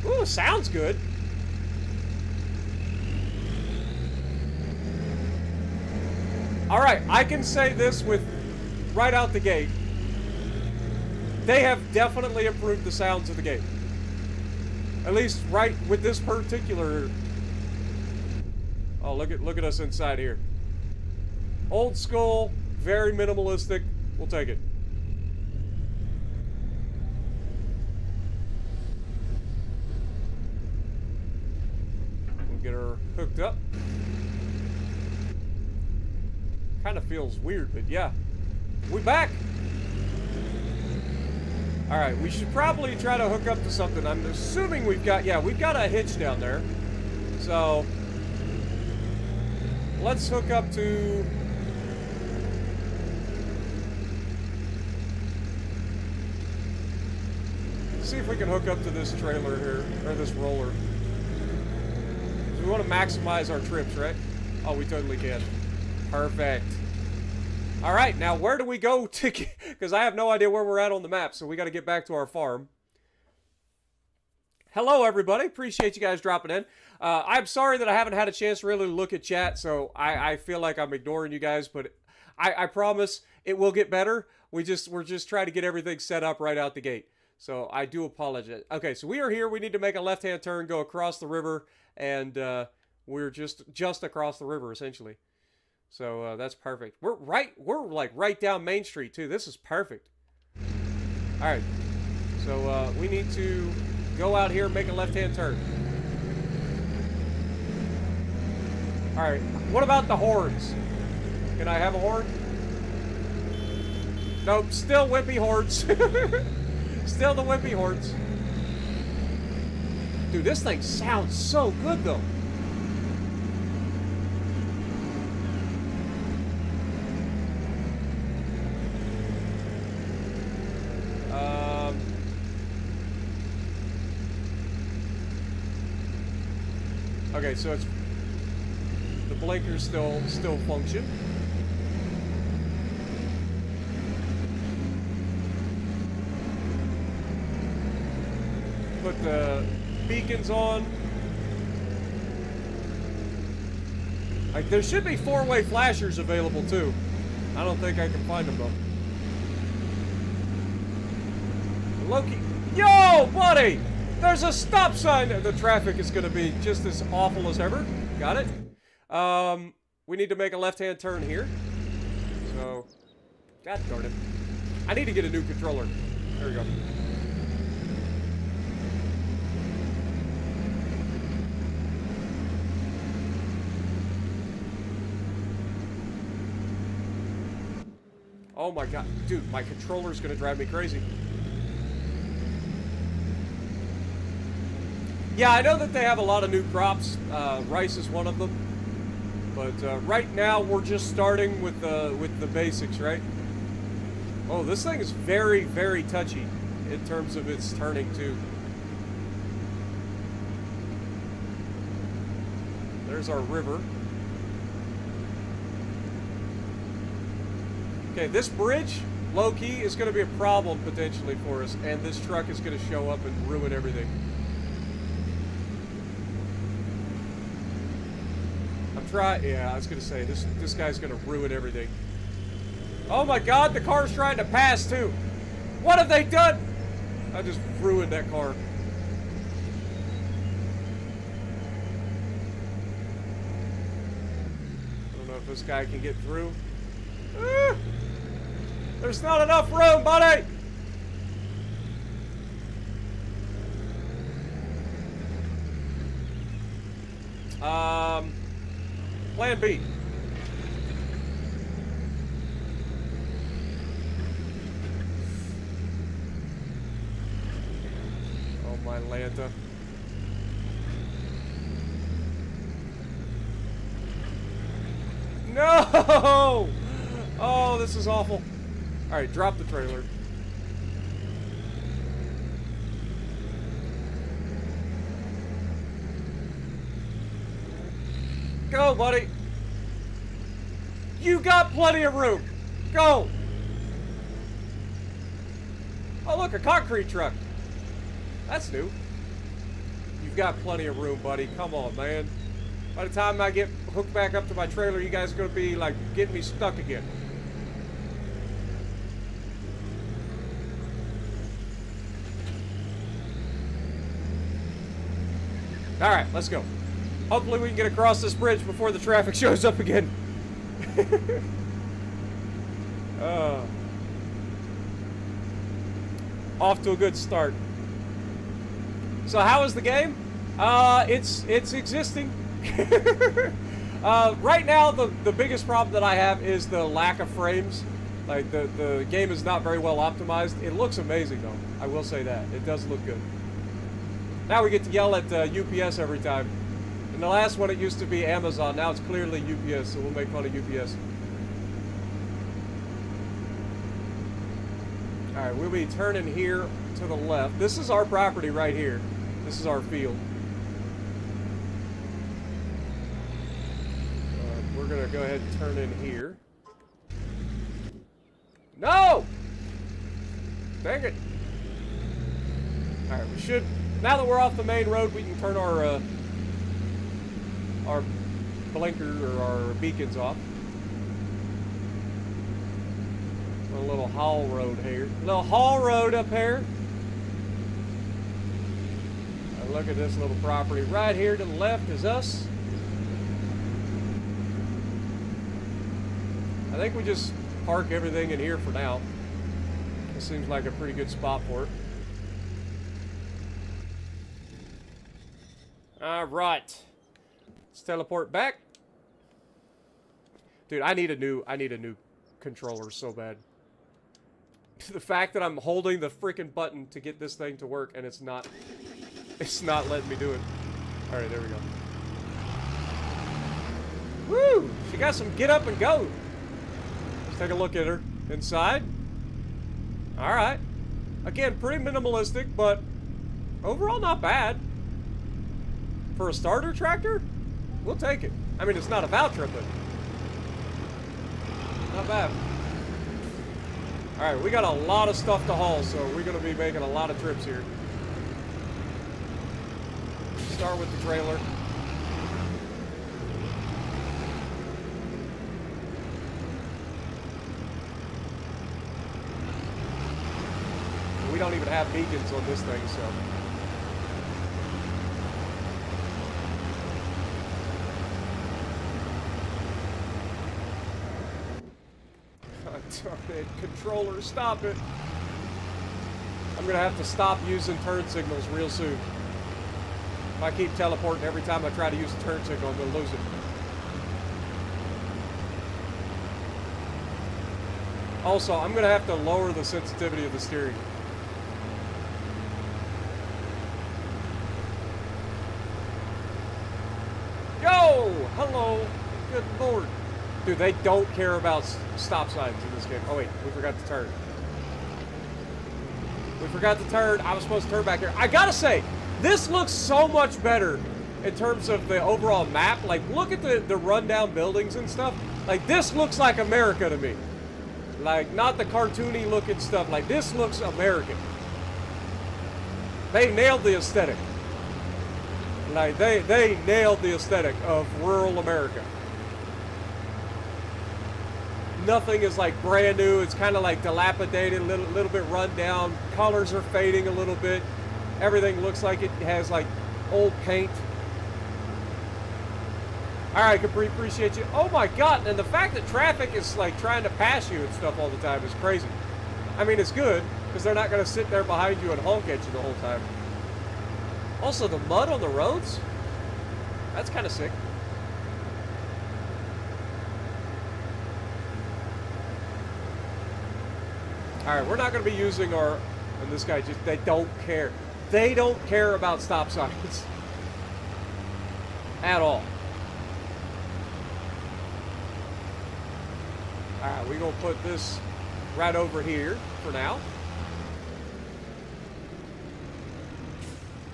Ooh, sounds good. Alright, I can say this with right out the gate. They have definitely improved the sounds of the game. At least right with this particular... Oh, look at us inside here. Old school, very minimalistic. We'll take it. We'll get her hooked up. Kind of feels weird, but yeah. We back! Alright, we should probably try to hook up to something. I'm assuming we've got... Yeah, we've got a hitch down there. So... let's hook up to... see if we can hook up to this trailer here. Or this roller. So we want to maximize our trips, right? Oh, we totally can. Perfect. Alright, now where do we go to get... because I have no idea where we're at on the map, so we got to get back to our farm. Hello, everybody. Appreciate you guys dropping in. I'm sorry that I haven't had a chance to really look at chat, so I feel like I'm ignoring you guys, but I promise it will get better. We're just trying to get everything set up right out the gate. So I do apologize. Okay, so we are here. We need to make a left-hand turn, go across the river, and we're just across the river, essentially. So that's perfect. We're like right down Main Street too. This is perfect. All right. So we need to go out here and make a left-hand turn. All right. What about the horns? Can I have a horn? Nope. Still wimpy horns. Still the wimpy horns. Dude, this thing sounds so good though. Okay, so it's the blinkers still function. Put the beacons on. Like, there should be four-way flashers available, too. I don't think I can find them, though. Loki. Yo, buddy! There's a stop sign. The traffic is going to be just as awful as ever. Got it. We need to make a left-hand turn here. So, god darn it. I need to get a new controller. There we go. Oh my god. Dude, my controller's going to drive me crazy. Yeah, I know that they have a lot of new crops. Rice is one of them. But right now, we're just starting with the basics, right? Oh, this thing is very, very touchy in terms of its turning, too. There's our river. Okay, this bridge, low-key, is going to be a problem, potentially, for us. And this truck is going to show up and ruin everything. Yeah, I was gonna say this guy's gonna ruin everything. Oh my god, the car's trying to pass too. What have they done? I just ruined that car. I don't know if this guy can get through. There's not enough room, buddy. Plan B. Oh, my Lanta. No! Oh, this is awful. Alright, drop the trailer. Go, buddy. You got plenty of room. Go. Oh, look, a concrete truck. That's new. You've got plenty of room, buddy. Come on, man. By the time I get hooked back up to my trailer, you guys are going to be, like, getting me stuck again. Alright, let's go. Hopefully we can get across this bridge before the traffic shows up again. Off to a good start. So how is the game? It's existing. Right now the biggest problem that I have is the lack of frames. Like the game is not very well optimized. It looks amazing though. I will say that. It does look good. Now we get to yell at UPS every time. In the last one, it used to be Amazon. Now it's clearly UPS, so we'll make fun of UPS. Alright, we'll be turning here to the left. This is our property right here. This is our field. We're going to go ahead and turn in here. No! Dang it. Alright, we should... Now that we're off the main road, we can turn our blinker or our beacons off. A little haul road here. A little haul road up here. And look at this little property. Right here to the left is us. I think we just park everything in here for now. This seems like a pretty good spot for it. Alright. Let's teleport back. Dude, I need a new controller so bad. The fact that I'm holding the freaking button to get this thing to work and it's not letting me do it. Alright, there we go. Woo! She got some get up and go. Let's take a look at her. Inside. Alright. Again, pretty minimalistic, but overall not bad. For a starter tractor, we'll take it. I mean, it's not a Valtra, but not bad. Alright, we got a lot of stuff to haul, so we're going to be making a lot of trips here. start with the trailer. We don't even have beacons on this thing, so. God darn it, controller, stop it. I'm gonna have to stop using turn signals real soon. If I keep teleporting every time I try to use a turn signal, I'm gonna lose it. Also, I'm gonna have to lower the sensitivity of the steering. Yo! Hello! Good lord. Dude, they don't care about stop signs in this game. Oh wait, we forgot to turn. We forgot to turn. I was supposed to turn back here. I gotta say, this looks so much better in terms of the overall map. Like, look at the rundown buildings and stuff. Like, this looks like America to me. Like, not the cartoony looking stuff. Like, this looks American. They nailed the aesthetic. Like, they nailed the aesthetic of rural America. Nothing is like brand new. It's kind of like dilapidated, little bit run down. Colors are fading a little bit. Everything looks like it has like old paint. All right, Capri, appreciate you. Oh my God, and the fact that traffic is like trying to pass you and stuff all the time is crazy. I mean, it's good because they're not going to sit there behind you and honk at you the whole time. Also, the mud on the roads, that's kind of sick. All right, we're not going to be using our, and this guy just, they don't care. They don't care about stop signs at all. All right, we're going to put this right over here for now.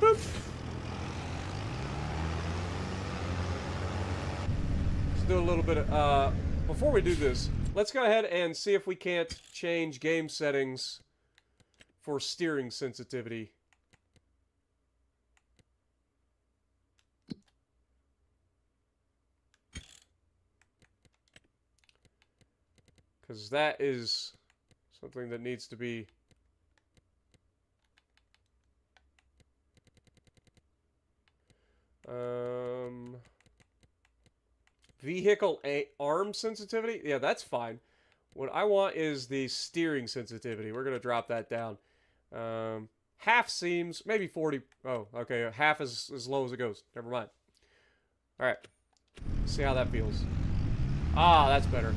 Boop. Let's do a little bit of, before we do this, let's go ahead and see if we can't change game settings for steering sensitivity. Because that is something that needs to be... Vehicle arm sensitivity? Yeah, that's fine. What I want is the steering sensitivity. We're going to drop that down. Half seems, maybe 40. Oh, okay. Half is as low as it goes. Never mind. All right. See how that feels. Ah, that's better.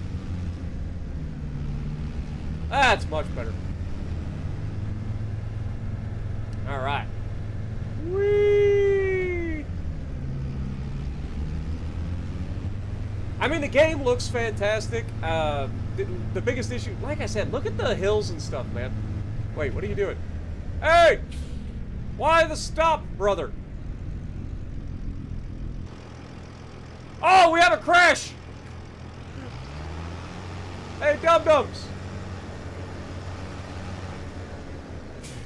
That's much better. All right. Whee! I mean, the game looks fantastic. The biggest issue, like I said, look at the hills and stuff, man. Wait, what are you doing? Hey! Why the stop, brother? Oh, we have a crash! Hey, dum-dums!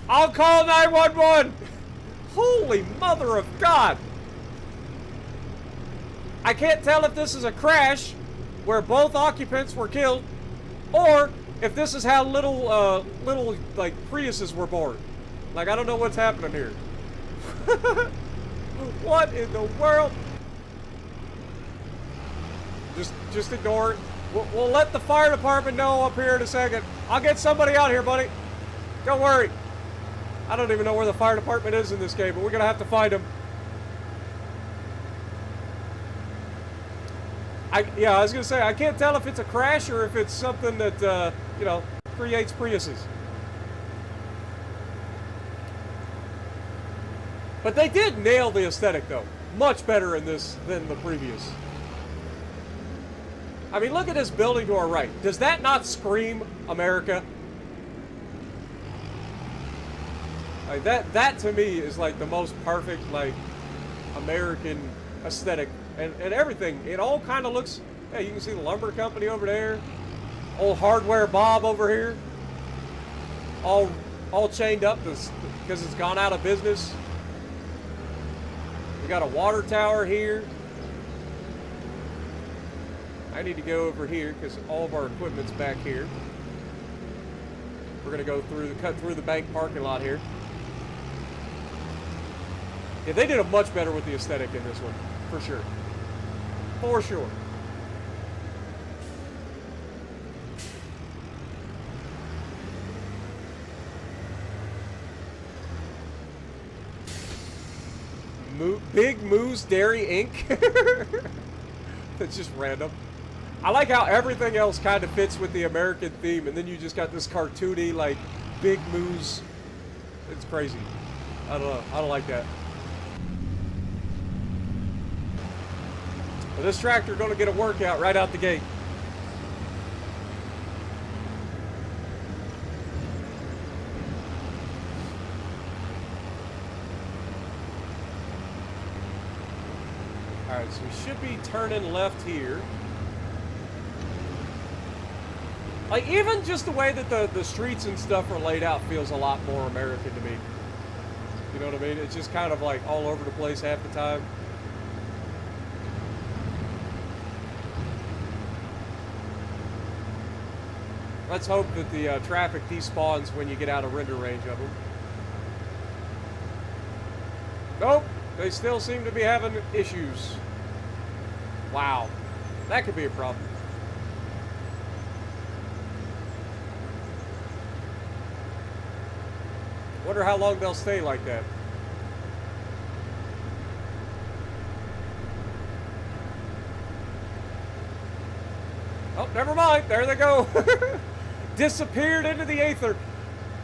I'll call 911! Holy mother of God! I can't tell if this is a crash where both occupants were killed, or if this is how little like Priuses were born. Like, I don't know what's happening here. What in the world? Just ignore it. We'll let the fire department know up here in a second. I'll get somebody out here, buddy. Don't worry. I don't even know where the fire department is in this game, but we're gonna have to find them. Yeah, I was gonna say, I can't tell if it's a crash or if it's something that, you know, creates Priuses. But they did nail the aesthetic, though. Much better in this than the previous. I mean, look at this building to our right. Does that not scream America? Like, that to me is like the most perfect, like, American aesthetic. And everything, it all kind of looks, yeah, you can see the lumber company over there. Old Hardware Bob over here. All chained up because it's gone out of business. We got a water tower here. I need to go over here because all of our equipment's back here. We're gonna go through, cut through the bank parking lot here. Yeah, they did a much better with the aesthetic in this one, for sure. For sure. Big Moose Dairy Inc. That's just random. I like how everything else kind of fits with the American theme, and then you just got this cartoony, like, Big Moose. It's crazy. I don't know. I don't like that. But this tractor going to get a workout right out the gate. Alright, so we should be turning left here. Like, even just the way that the streets and stuff are laid out feels a lot more American to me. You know what I mean? It's just kind of like all over the place half the time. Let's hope that the traffic despawns when you get out of render range of them. Nope, they still seem to be having issues. Wow, that could be a problem. Wonder how long they'll stay like that. Oh, never mind. There they go. Disappeared into the aether.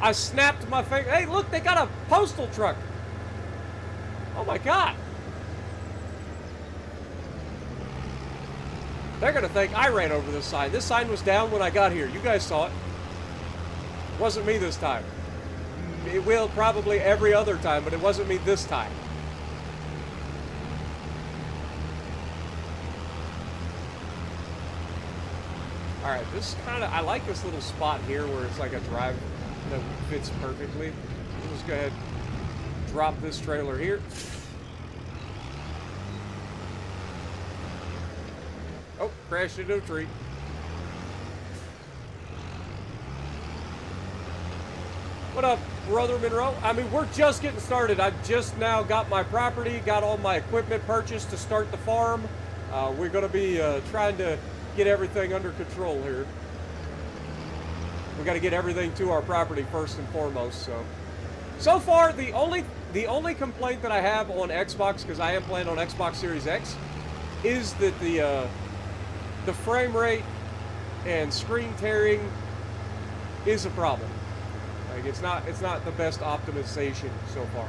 I snapped my finger. Hey, look, they got a postal truck. Oh my God. They're going to think I ran over this sign. This sign was down when I got here. You guys saw it. It wasn't me this time. It will probably every other time, but it wasn't me this time. Alright, this kind of, I like this little spot here where it's like a drive that fits perfectly. We'll just go ahead and drop this trailer here. Oh, crashed into a tree. What up, Brother Monroe? I mean, we're just getting started. I just now got my property, got all my equipment purchased to start the farm. We're going to be trying to get everything under control here. We got to get everything to our property first and foremost. So far, the only complaint that I have on Xbox, because I am playing on Xbox Series X, is that the frame rate and screen tearing is a problem. Like it's not the best optimization so far,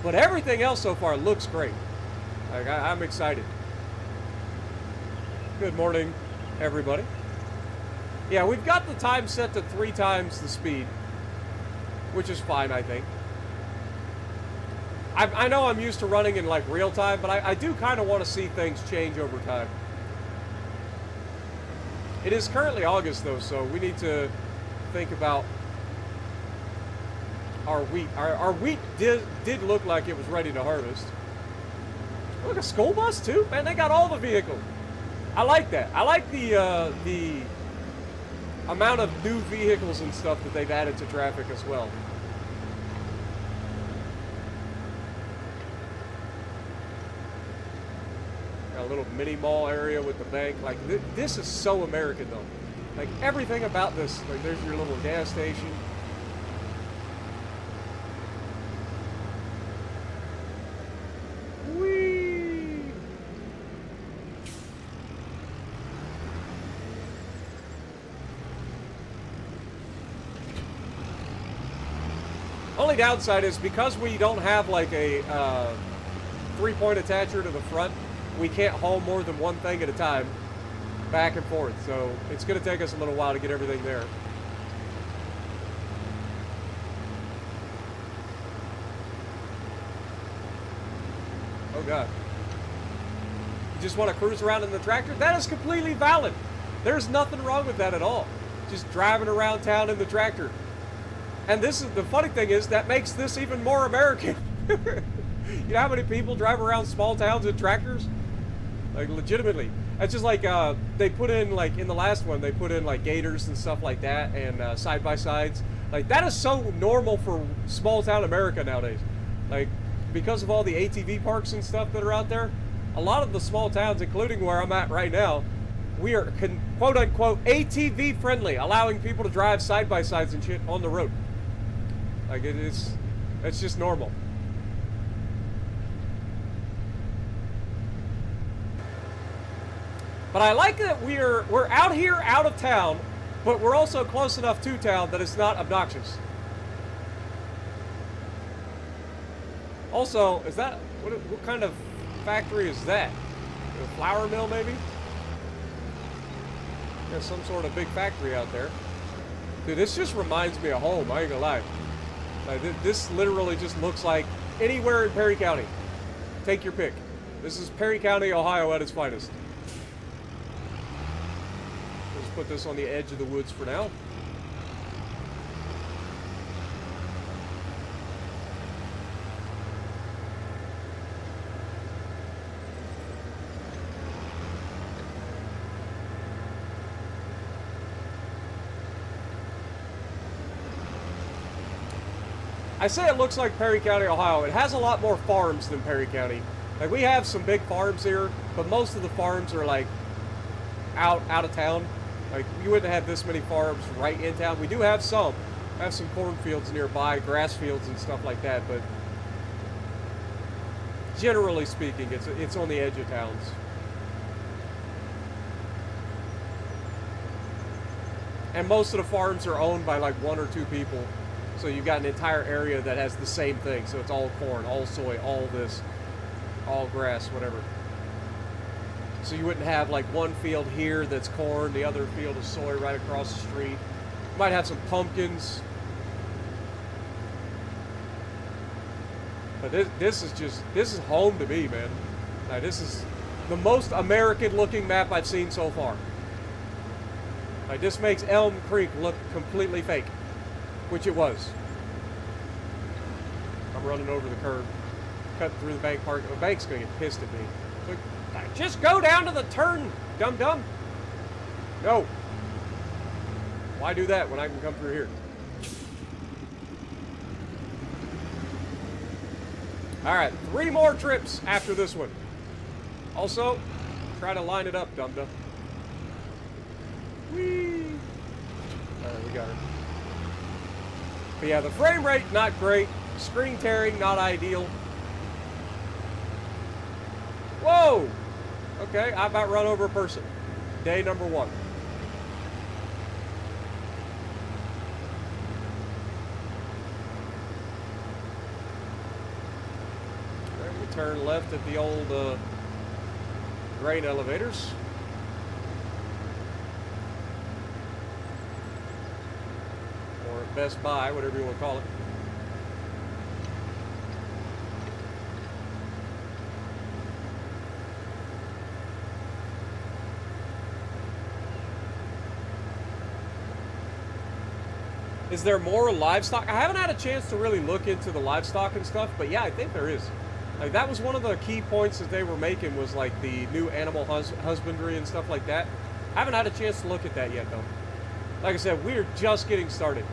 but everything else so far looks great. Like I'm excited. Good morning, everybody. Yeah, we've got the time set to 3 times the speed, which is fine, I think. I know I'm used to running in like real time, but I do kind of want to see things change over time. It is currently August though, so we need to think about our wheat. Our wheat did look like it was ready to harvest. Look, a school bus too? Man, they got all the vehicles. I like that. I like the amount of new vehicles and stuff that they've added to traffic as well. Got a little mini mall area with the bank. Like this is so American though. Like everything about this. Like there's your little gas station. Only downside is because we don't have like a 3-point attacher to the front, we can't haul more than one thing at a time back and forth. So it's going to take us a little while to get everything there. Oh God. You just want to cruise around in the tractor? That is completely valid. There's nothing wrong with that at all. Just driving around town in the tractor. And this is the funny thing is that makes this even more American. You know how many people drive around small towns in tractors? Like, legitimately. It's just like, they put in, like, in the last one, they put in, like, gators and stuff like that, and side-by-sides. Like, that is so normal for small-town America nowadays. Like, because of all the ATV parks and stuff that are out there, a lot of the small towns, including where I'm at right now, we are, quote-unquote, ATV-friendly, allowing people to drive side-by-sides and shit on the road. Like, it's just normal. But I like that we're out here, out of town, but we're also close enough to town that it's not obnoxious. Also, is that, what kind of factory is that? A flour mill, maybe? There's some sort of big factory out there. Dude, this just reminds me of home, I ain't gonna lie. Like, this literally just looks like anywhere in Perry County. Take your pick. This is Perry County, Ohio at its finest. Let's put this on the edge of the woods for now. I say it looks like Perry County, Ohio. It has a lot more farms than Perry County. Like, we have some big farms here, but most of the farms are, like, out of town. Like, you wouldn't have this many farms right in town. We do have some. We have some cornfields nearby, grass fields and stuff like that, but generally speaking, it's on the edge of towns. And most of the farms are owned by, like, 1 or 2 people. So you've got an entire area that has the same thing. So it's all corn, all soy, all this, all grass, whatever. So you wouldn't have like one field here that's corn, the other field is soy right across the street. You might have some pumpkins. But this is home to me, man. Now, this is the most American looking map I've seen so far. Like, this makes Elm Creek look completely fake. Which it was. I'm running over the curb, cutting through the bank park. The bank's gonna get pissed at me. Like, just go down to the turn, dum-dum. No. Why do that when I can come through here? Alright, 3 more trips after this one. Also, try to line it up, dum-dum. Whee! Alright, we got her. But yeah, the frame rate, not great. Screen tearing, not ideal. Whoa! Okay, I about run over a person. Day number 1. Alright, we turn left at the old grain elevators. Best Buy, whatever you want to call it. Is there more livestock? I haven't had a chance to really look into the livestock and stuff, but yeah, I think there is. Like, that was one of the key points that they were making, was like the new animal husbandry and stuff like that. I haven't had a chance to look at that yet, though. Like I said, we're just getting started.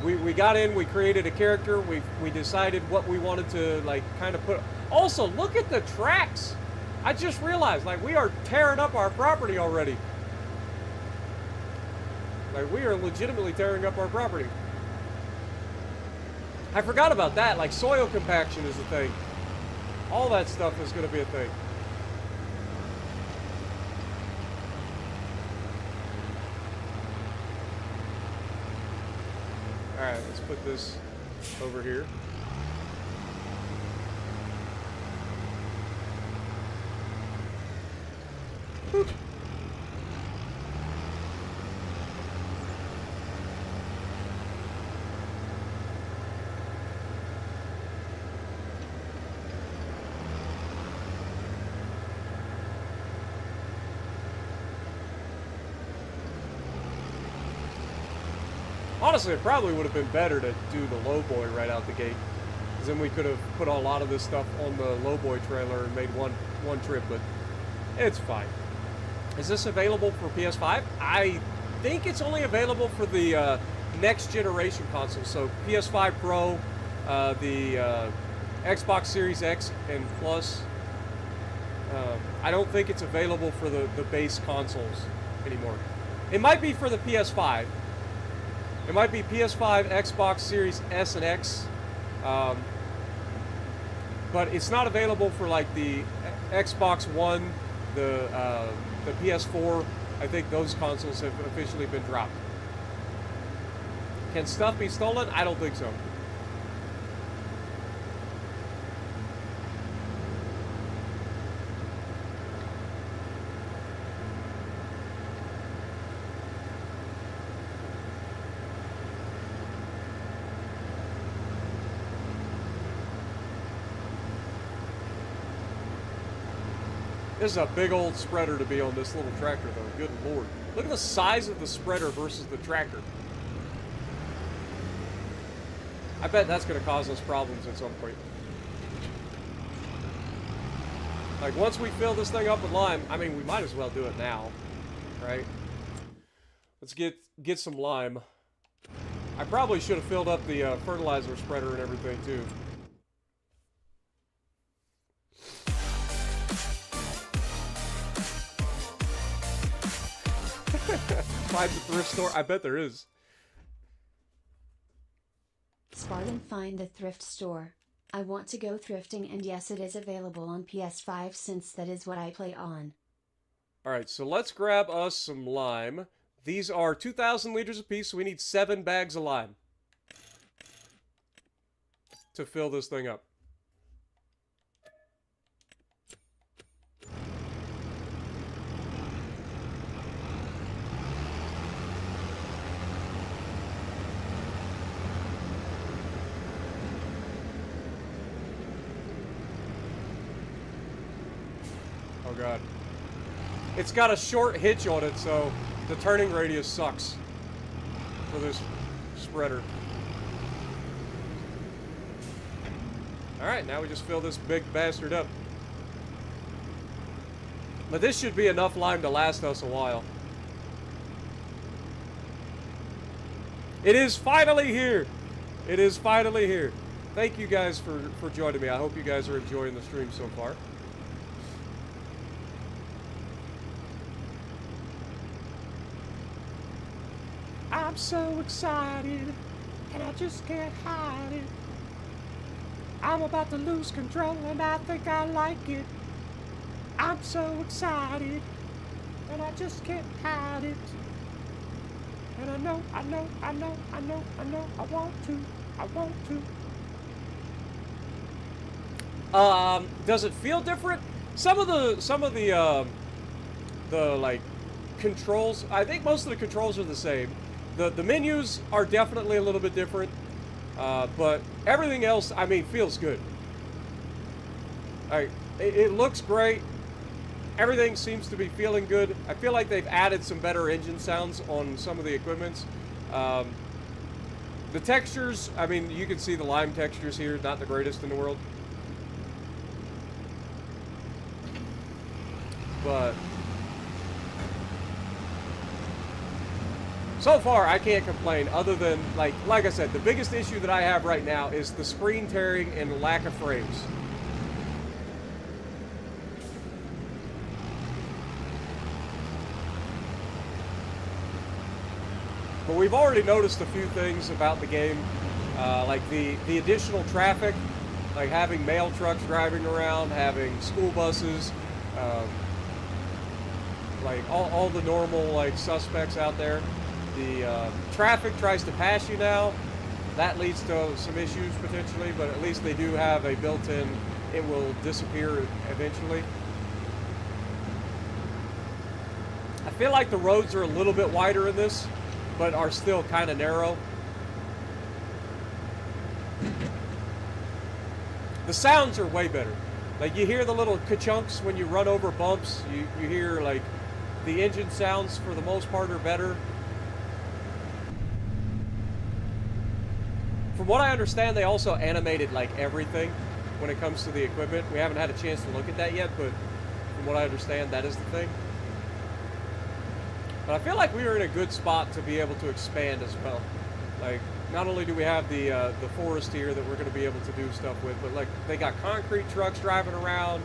We got in, we created a character, we decided what we wanted to, like, kind of put. Also, look at the tracks. I just realized, like, we are tearing up our property already. Like, we are legitimately tearing up our property. I forgot about that. Like, soil compaction is a thing. All that stuff is going to be a thing. Alright, let's put this over here. Boop. Honestly, it probably would have been better to do the low boy right out the gate. Because then we could have put a lot of this stuff on the lowboy trailer and made one trip, but it's fine. Is this available for PS5? I think it's only available for the next generation console. So PS5 Pro, the Xbox Series X and Plus. I don't think it's available for the base consoles anymore. It might be for the PS5. It might be PS5, Xbox Series S and X. But it's not available for like the Xbox One, the PS4. I think those consoles have officially been dropped. Can stuff be stolen? I don't think so. This is a big old spreader to be on this little tractor, though. Good lord. Look at the size of the spreader versus the tractor. I bet that's going to cause us problems at some point. Like, once we fill this thing up with lime, I mean, we might as well do it now, right? Let's get some lime. I probably should have filled up the fertilizer spreader and everything, too. Find the thrift store? I bet there is. Spartan, find the thrift store. I want to go thrifting, and yes, it is available on PS5 since that is what I play on. Alright, so let's grab us some lime. These are 2,000 liters apiece, so we need 7 bags of lime to fill this thing up. Oh god. It's got a short hitch on it, so the turning radius sucks for this spreader. Alright, now we just fill this big bastard up. But this should be enough lime to last us a while. It is finally here! It is finally here. Thank you guys for joining me. I hope you guys are enjoying the stream so far. I'm so excited, and I just can't hide it. I'm about to lose control, and I think I like it. I'm so excited, and I just can't hide it. And I know, I want to. Does it feel different? Some of the like controls, I think most of the controls are the same. The menus are definitely a little bit different, but everything else, I mean, feels good. It looks great. Everything seems to be feeling good. I feel like they've added some better engine sounds on some of the equipments. The textures, I mean, you can see the lime textures here, not the greatest in the world. But so far, I can't complain, other than, like I said, the biggest issue that I have right now is the screen tearing and lack of frames. But we've already noticed a few things about the game, like the additional traffic, like having mail trucks driving around, having school buses, like all the normal like suspects out there. The traffic tries to pass you now. That leads to some issues potentially, but at least they do have a built-in, it will disappear eventually. I feel like the roads are a little bit wider in this, but are still kind of narrow. The sounds are way better. Like, you hear the little ka-chunks when you run over bumps. You hear, like, the engine sounds for the most part are better. From what I understand, they also animated like everything when it comes to the equipment. We haven't had a chance to look at that yet, but from what I understand, that is the thing. But I feel like we are in a good spot to be able to expand as well. Like, not only do we have the forest here that we're going to be able to do stuff with, but like they got concrete trucks driving around.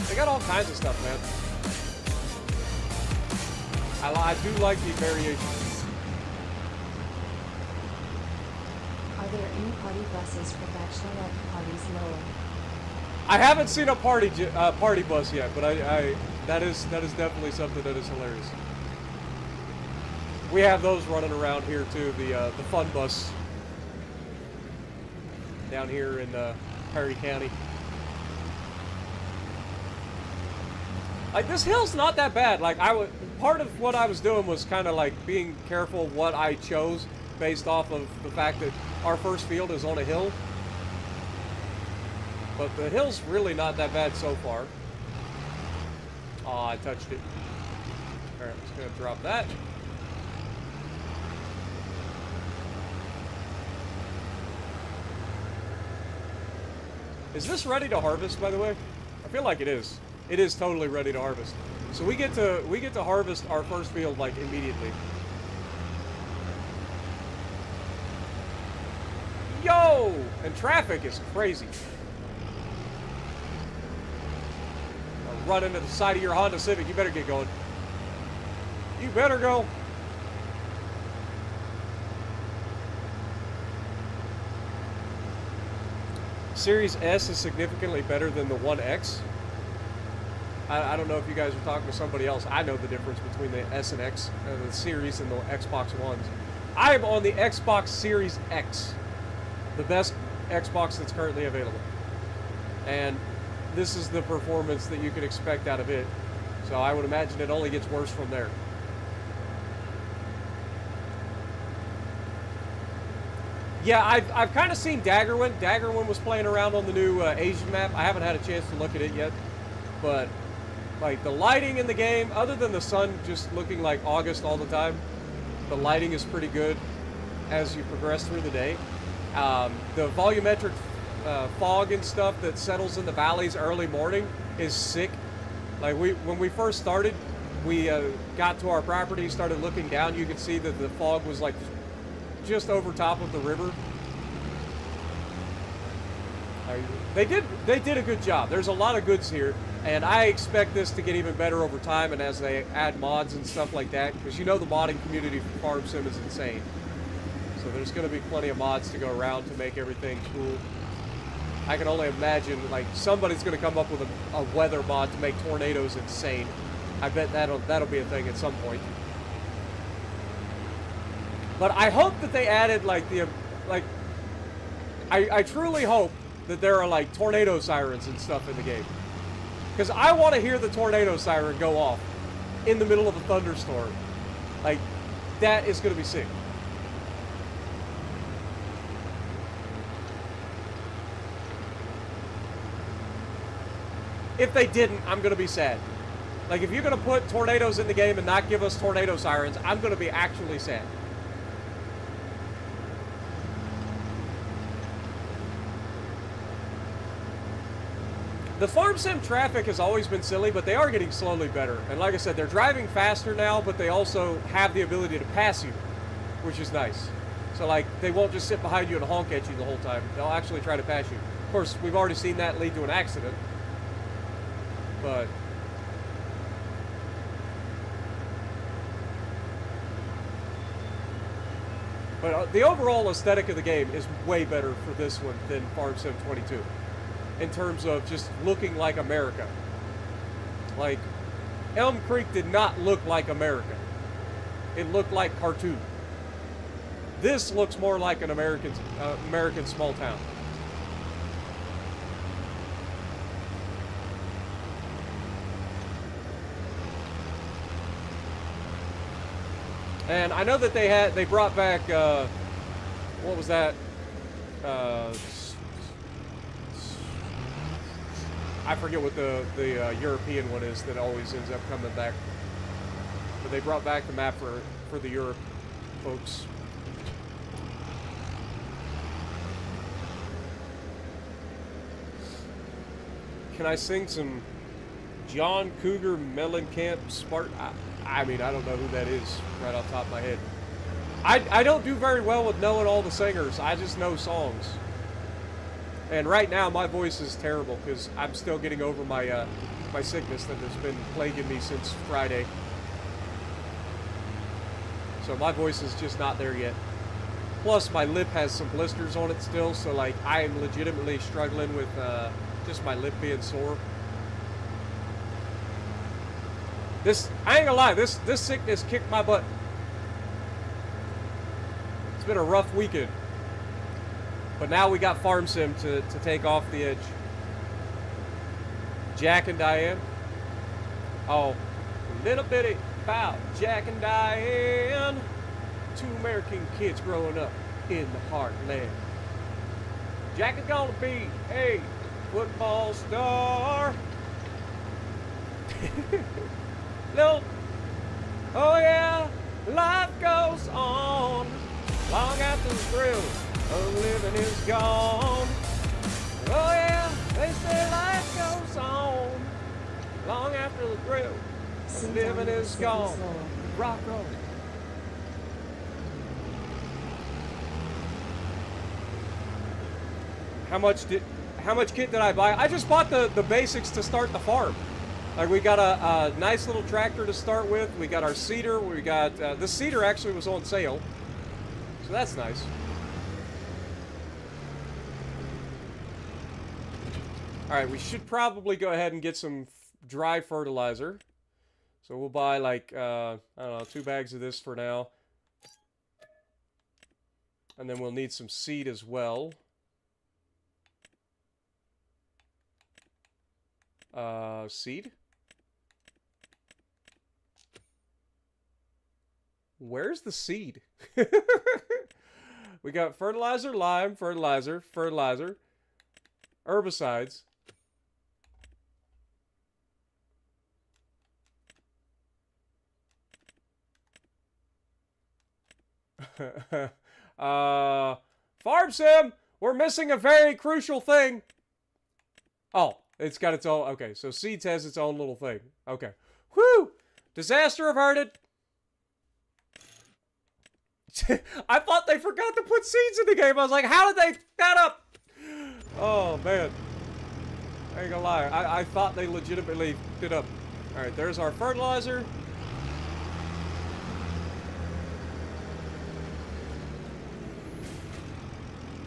They got all kinds of stuff, man. I do like the variation. Are there any party buses for bachelorette parties lower? I haven't seen a party bus yet, but that is definitely something that is hilarious. We have those running around here too. The fun bus down here in Perry County. Like, this hill's not that bad. Like, part of what I was doing was kind of like being careful what I chose based off of the fact that our first field is on a hill. But the hill's really not that bad so far. Oh, I touched it. Alright, I'm just gonna drop that. Is this ready to harvest, by the way? I feel like it is. It is totally ready to harvest. So we get to harvest our first field like immediately. Yo! And traffic is crazy. I'll run into the side of your Honda Civic. You better get going. You better go. Series S is significantly better than the 1X. I don't know if you guys are talking to somebody else. I know the difference between the S and X, the Series and the Xbox Ones. I am on the Xbox Series X, the best Xbox that's currently available. And this is the performance that you can expect out of it. So I would imagine it only gets worse from there. Yeah, I've kind of seen Daggerwin. Daggerwin was playing around on the new Asian map. I haven't had a chance to look at it yet. But, like, the lighting in the game, other than the sun just looking like August all the time, the lighting is pretty good as you progress through the day. The volumetric fog and stuff that settles in the valleys early morning is sick. Like, when we first started, we got to our property, started looking down, you could see that the fog was like just over top of the river. They did a good job. There's a lot of goods here, and I expect this to get even better over time and as they add mods and stuff like that, because you know the modding community for Farm Sim is insane. So there's going to be plenty of mods to go around to make everything cool. I can only imagine, like, somebody's going to come up with a weather mod to make tornadoes insane. I bet that'll be a thing at some point. But I hope that they added, like, I truly hope that there are, like, tornado sirens and stuff in the game. Because I want to hear the tornado siren go off in the middle of a thunderstorm. Like, that is going to be sick. If they didn't, I'm going to be sad. Like, if you're going to put tornadoes in the game and not give us tornado sirens, I'm going to be actually sad. The Farm Sim traffic has always been silly, but they are getting slowly better. And like I said, they're driving faster now, but they also have the ability to pass you, which is nice. So, like, they won't just sit behind you and honk at you the whole time. They'll actually try to pass you. Of course, we've already seen that lead to an accident. But the overall aesthetic of the game is way better for this one than Farm Sim 22. In terms of just looking like America. Like, Elm Creek did not look like America. It looked like cartoon. This looks more like an American small town. And I know that they brought back, what was that? I forget what the European one is that always ends up coming back. But they brought back the map for the Europe folks. Can I sing some John Cougar Mellencamp Spartan? I mean, I don't know who that is right off the top of my head. I don't do very well with knowing all the singers. I just know songs. And right now, my voice is terrible because I'm still getting over my my sickness that has been plaguing me since Friday. So my voice is just not there yet. Plus, my lip has some blisters on it still, so like I am legitimately struggling with just my lip being sore. I ain't gonna lie, this sickness kicked my butt. It's been a rough weekend. But now we got Farm Sim to take off the edge. Jack and Diane. Oh, a little bitty about Jack and Diane. Two American kids growing up in the heartland. Jack is gonna be a football star. No, oh yeah, life goes on long after the thrill of living is gone. Oh yeah, they say life goes on long after the thrill of living is gone. Rock on. How much kit did I buy? I just bought the basics to start the farm. Like we got a nice little tractor to start with. We got our seeder. We got the seeder actually was on sale, so that's nice. All right, we should probably go ahead and get some dry fertilizer. So we'll buy like I don't know, 2 bags of this for now, and then we'll need some seed as well. Seed? Where's the seed? We got fertilizer, lime, fertilizer, herbicides. Farm Sim, we're missing a very crucial thing. Oh, it's got its own. Okay, so Seeds has its own little thing. Okay. Whew! Disaster averted. I thought they forgot to put seeds in the game. I was like, how did they f that up? Oh, man. I ain't gonna lie. I thought they legitimately did up. Alright, there's our fertilizer.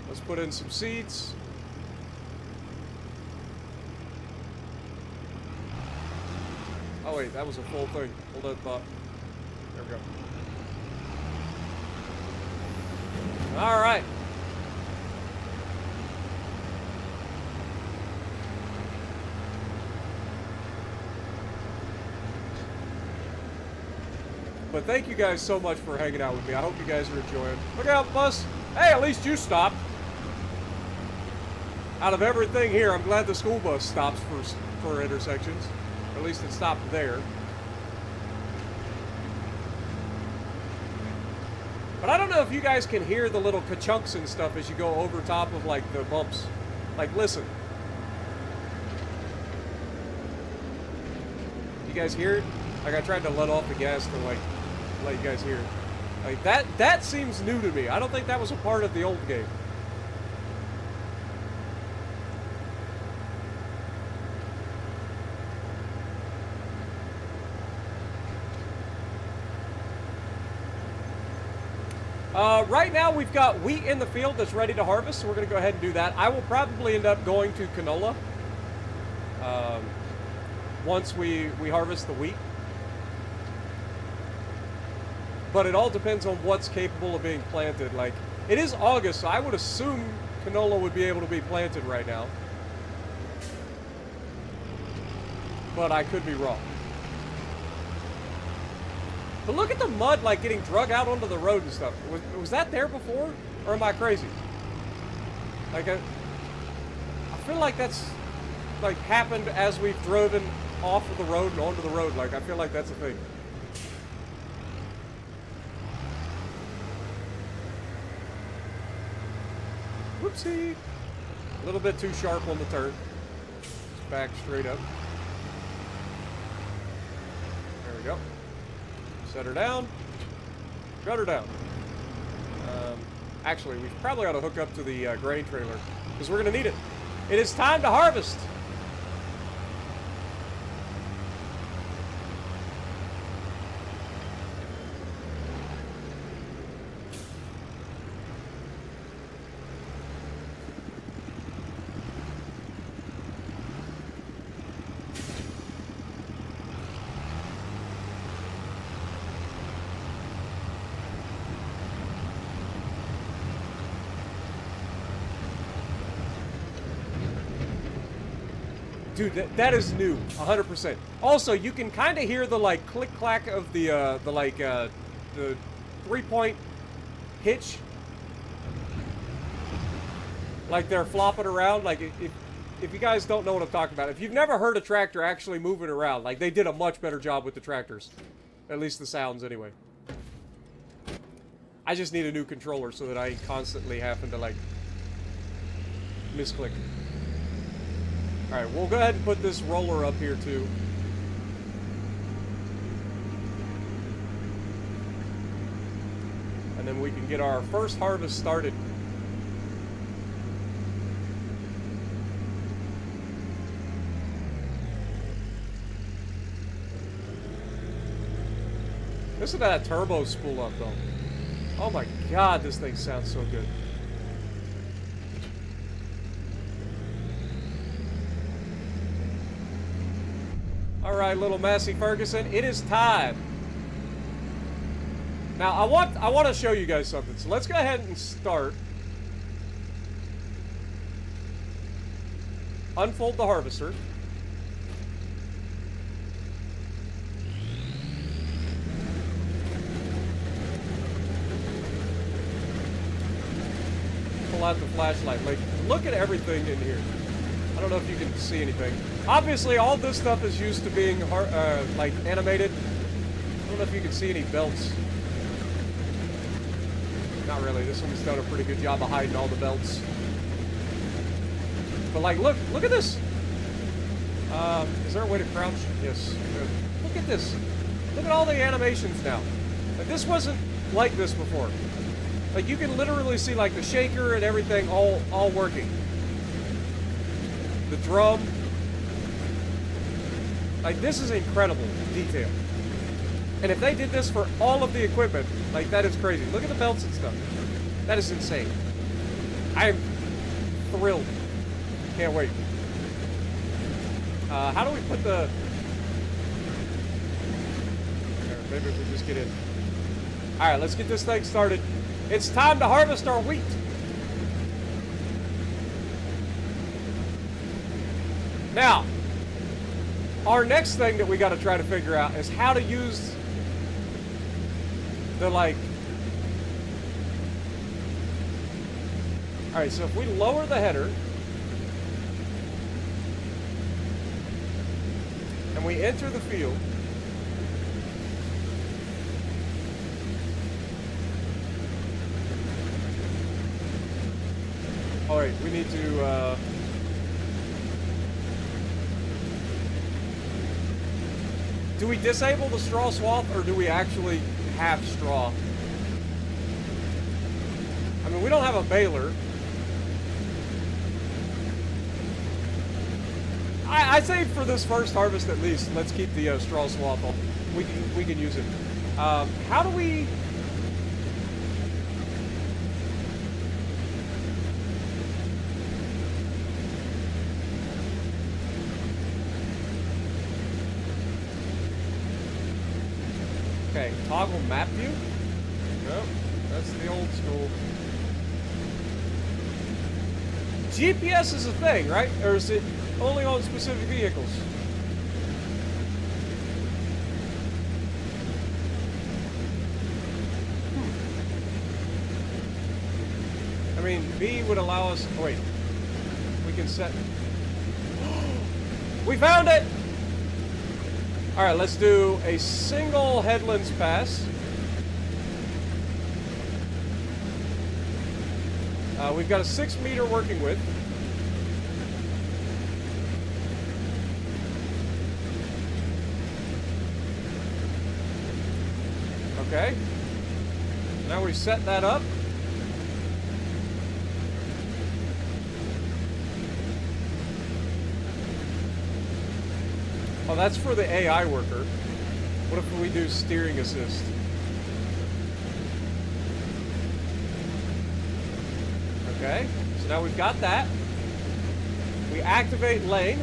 Let's put in some seeds. Oh wait, that was a full thing. Hold that thought. There we go. Alright. But thank you guys so much for hanging out with me. I hope you guys are enjoying. Look out, bus. Hey, at least you stopped. Out of everything here, I'm glad the school bus stops for intersections. At least it stopped there. But I don't know if you guys can hear the little ka-chunks and stuff as you go over top of, like, the bumps. Like, listen. You guys hear it? Like, I tried to let off the gas to, like, let you guys hear it. Like, that seems new to me. I don't think that was a part of the old game. Right now we've got wheat in the field that's ready to harvest, so we're going to go ahead and do that. I will probably end up going to canola once we harvest the wheat. But it all depends on what's capable of being planted. Like, it is August, so I would assume canola would be able to be planted right now. But I could be wrong. But look at the mud, like, getting drug out onto the road and stuff. Was that there before? Or am I crazy? Like, I feel like that's, like, happened as we've driven off of the road and onto the road. Like, I feel like that's a thing. Whoopsie. A little bit too sharp on the turn. back straight up. There we go. Set her down. Shut her down. Actually, we probably ought to hook up to the grain trailer because we're going to need it. It is time to harvest. Dude, that is new, 100%. Also, you can kind of hear the like click clack of the 3-point hitch, like they're flopping around. Like if you guys don't know what I'm talking about, if you've never heard a tractor actually moving around, like they did a much better job with the tractors, at least the sounds anyway. I just need a new controller so that I ain't constantly having to like misclick. Alright, we'll go ahead and put this roller up here too. And then we can get our first harvest started. Listen to that turbo spool up though. Oh my god, this thing sounds so good. Alright, little Massey Ferguson, it is time. Now, I want to show you guys something. So let's go ahead and start. Unfold the harvester. Pull out the flashlight. Like, look at everything in here. I don't know if you can see anything. Obviously, all this stuff is used to being like animated. I don't know if you can see any belts. Not really. This one's done a pretty good job of hiding all the belts. But like, look at this. Is there a way to crouch? Yes. Good. Look at this. Look at all the animations now. Like, this wasn't like this before. Like, you can literally see like the shaker and everything all working. The drum. Like, this is incredible detail. And if they did this for all of the equipment, like, that is crazy. Look at the belts and stuff. That is insane. I am thrilled. Can't wait. How do we put the... Maybe if we just get in. Alright, let's get this thing started. It's time to harvest our wheat. Now, our next thing that we got to try to figure out is how to use the, like... Alright, so if we lower the header, and we enter the field, alright, we need to, do we disable the straw swath, or do we actually have straw? I mean, we don't have a baler. I say for this first harvest at least, let's keep the straw swath on. We can use it. How do we... Okay, toggle map view? Nope, that's the old school. GPS is a thing, right? Or is it only on specific vehicles? I mean, B would allow us... Oh, wait. We can set... We found it! Alright, let's do a single headlands pass. We've got a 6 meter working width. Okay. Now we set that up. Oh, that's for the AI worker. What if we do steering assist? Okay, so now we've got that. We activate lane.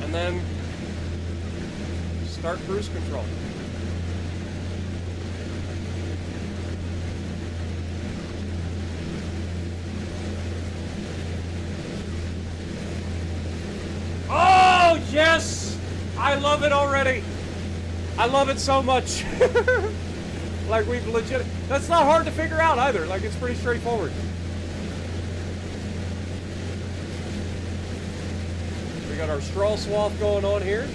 And then start cruise control. Oh, yes! I love it already. I love it so much. Like, we've legit... That's not hard to figure out either. Like, it's pretty straightforward. We got our straw swath going on here.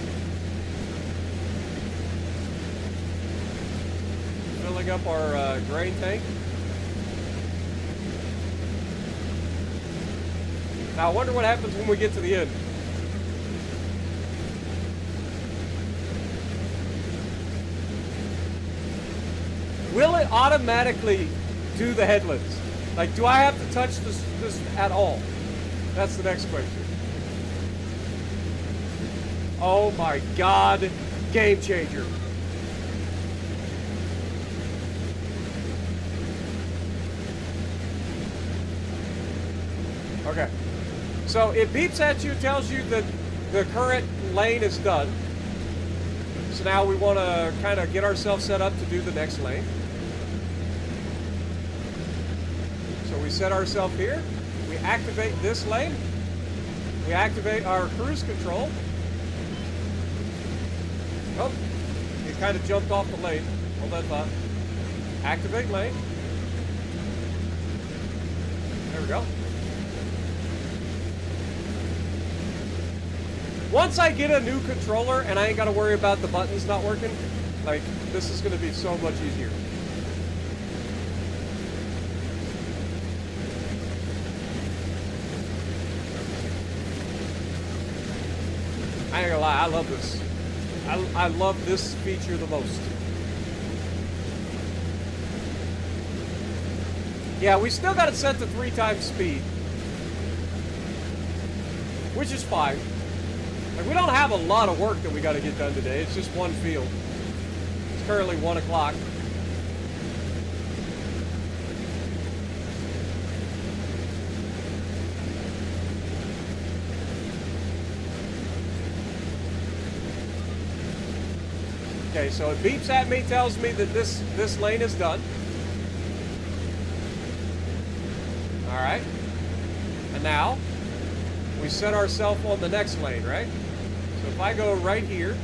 Filling up our grain tank. Now, I wonder what happens when we get to the end. Will it automatically do the headlands? Like, do I have to touch this at all? That's the next question. Oh my God, game changer. Okay, so it beeps at you, tells you that the current lane is done. So now we want to kind of get ourselves set up to do the next lane. So we set ourselves here. We activate this lane. We activate our cruise control. Oh, it kind of jumped off the lane. Hold that thought. Activate lane. There we go. Once I get a new controller and I ain't got to worry about the buttons not working, like, this is going to be so much easier. I ain't gonna lie, I love this. I love this feature the most. Yeah, we still got it set to 3 times speed, which is fine. Like, we don't have a lot of work that we got to get done today. It's just one field. It's currently 1 o'clock. Okay, so it beeps at me, tells me that this lane is done. All right. And now we set ourselves on the next lane, right? So if I go right here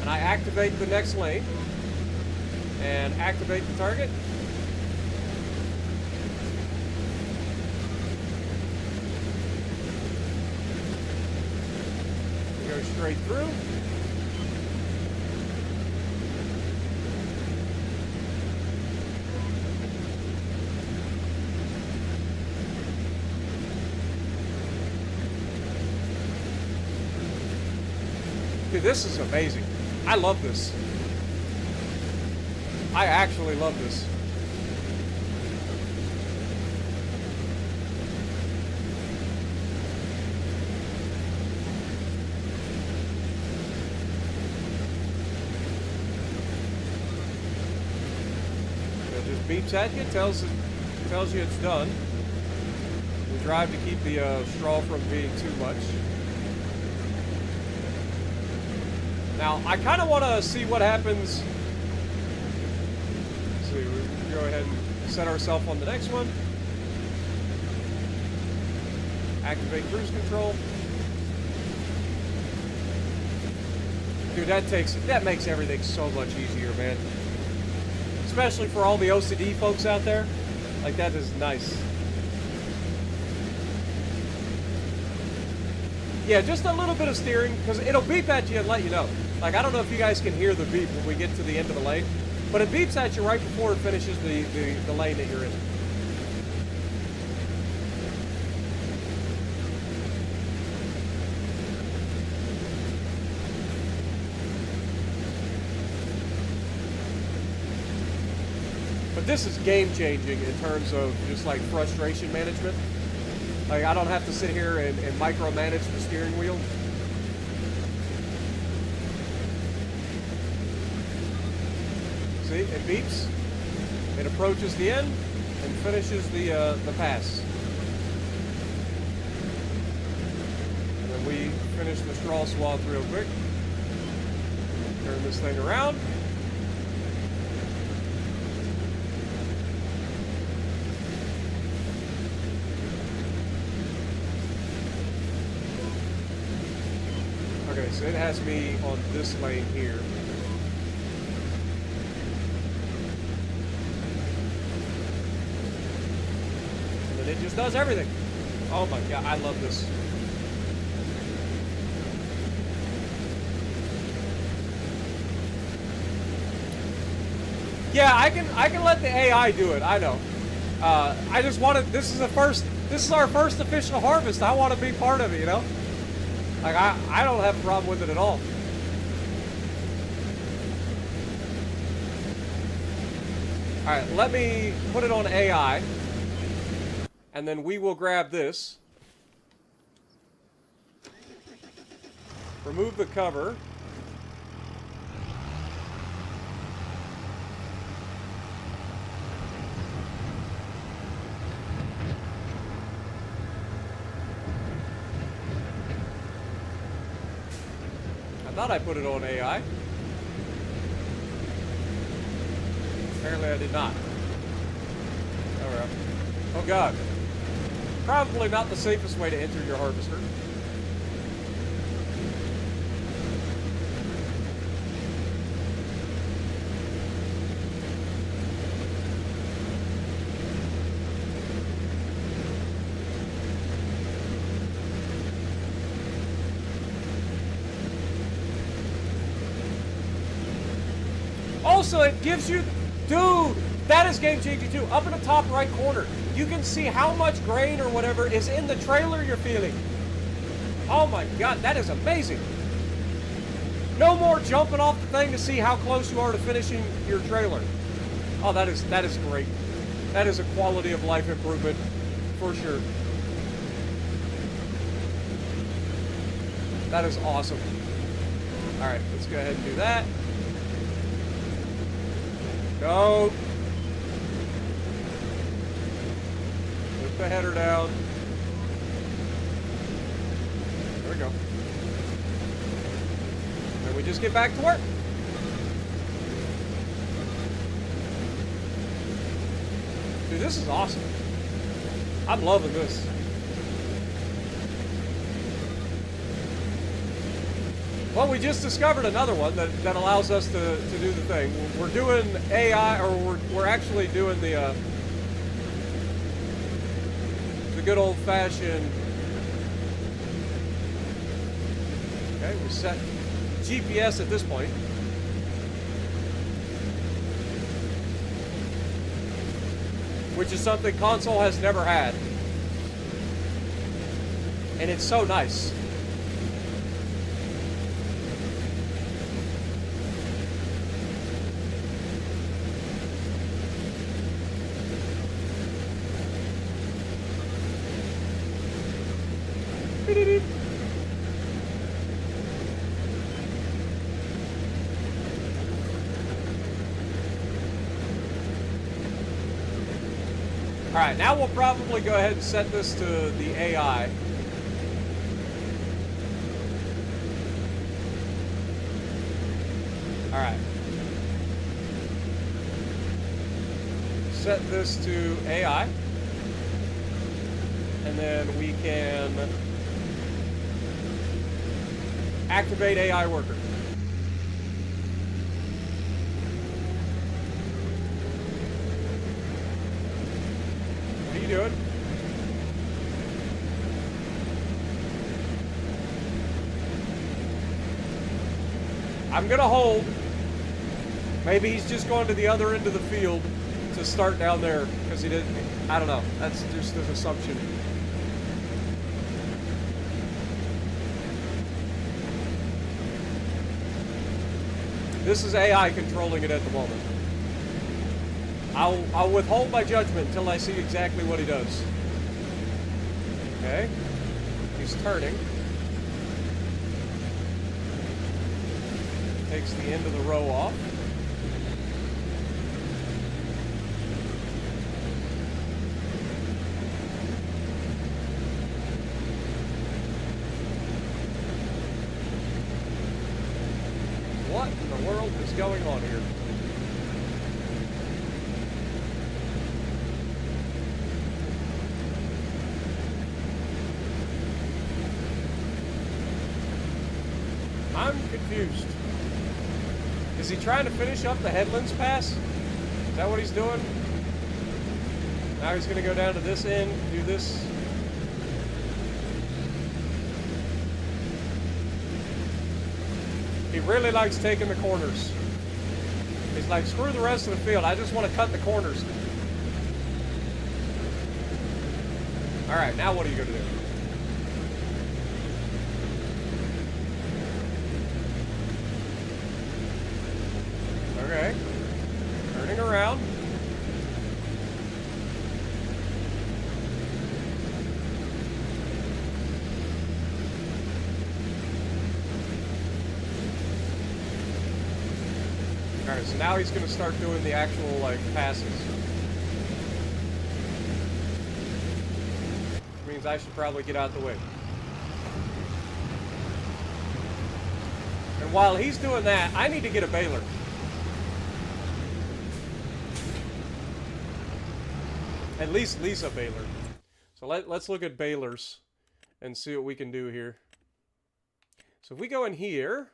and I activate the next lane and activate the target, we go straight through. Dude, this is amazing. I love this. I actually love this. It just beeps at you, tells you it's done. We drive to keep the straw from being too much. Now, I kind of want to see what happens. Let's see, we go ahead and set ourselves on the next one. Activate cruise control. Dude, that makes everything so much easier, man. Especially for all the OCD folks out there. Like, that is nice. Yeah, just a little bit of steering, because it'll beep at you and let you know. Like, I don't know if you guys can hear the beep when we get to the end of the lane, but it beeps at you right before it finishes the lane that you're in. this is game changing in terms of just like frustration management. Like I don't have to sit here and micromanage the steering wheel. See, it beeps. It approaches the end and finishes the pass. And then we finish the straw swath real quick. Turn this thing around. Okay, so it has me on this lane here. And then it just does everything. Oh my god, I love this. Yeah, I can let the AI do it. I know. I just wanted. This is our first official harvest. I want to be part of it. You know. Like I don't have a problem with it at all. All right, let me put it on AI, and then we will grab this. Remove the cover. I thought I put it on AI. Apparently I did not. Oh well. Oh god. Probably not the safest way to enter your harvester. Also, it gives you, dude, that is game changing too. Up in the top right corner, you can see how much grain or whatever is in the trailer you're feeding. Oh my god, that is amazing. No more jumping off the thing to see how close you are to finishing your trailer. Oh, that is great. That is a quality of life improvement for sure. That is awesome. All right, let's go ahead and do that. Go. Put the header down. There we go. And we just get back to work. Dude, this is awesome. I'm loving this. Well, we just discovered another one that allows us to do the thing. We're doing AI, or we're actually doing the good old-fashioned. Okay, we set GPS at this point. Which is something console has never had. And it's so nice. Alright, now we'll probably go ahead and set this to the AI. Alright. Set this to AI. And then we can activate AI worker. What are you doing? I'm gonna hold. Maybe he's just going to the other end of the field to start down there because he didn't. I don't know. That's just an assumption. This is AI controlling it at the moment. I'll withhold my judgment until I see exactly what he does. Okay. He's turning. Takes the end of the row off. What in the world is going on here? I'm confused. Is he trying to finish up the Headlands Pass? Is that what he's doing? Now he's going to go down to this end, do this. He really likes taking the corners. He's like, screw the rest of the field. I just want to cut the corners. All right, now what are you going to do? Okay. Turning around. Alright, so now he's going to start doing the actual, like, passes. Which means I should probably get out the way. And while he's doing that, I need to get a baler. At least Lisa baler. So let's look at balers and see what we can do here. So if we go in here,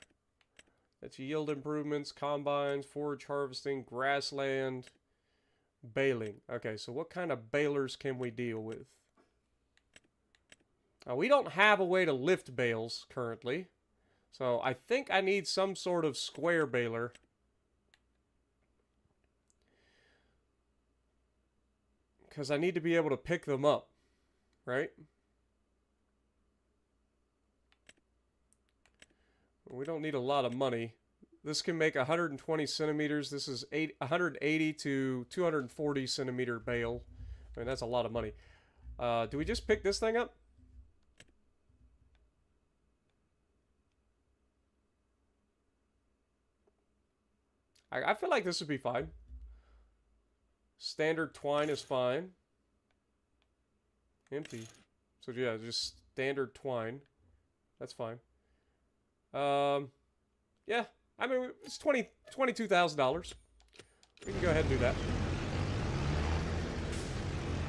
that's yield improvements, combines, forage harvesting, grassland, baling. Okay, so what kind of balers can we deal with? We don't have a way to lift bales currently. So I think I need some sort of square baler. Because I need to be able to pick them up, right? We don't need a lot of money. This can make 120 centimeters. This is 180 to 240 centimeter bale. I mean, that's a lot of money. Do we just pick this thing up? I feel like this would be fine. Standard twine is fine. Empty. So yeah, just standard twine. That's fine. Yeah. I mean, it's $22,000. We can go ahead and do that.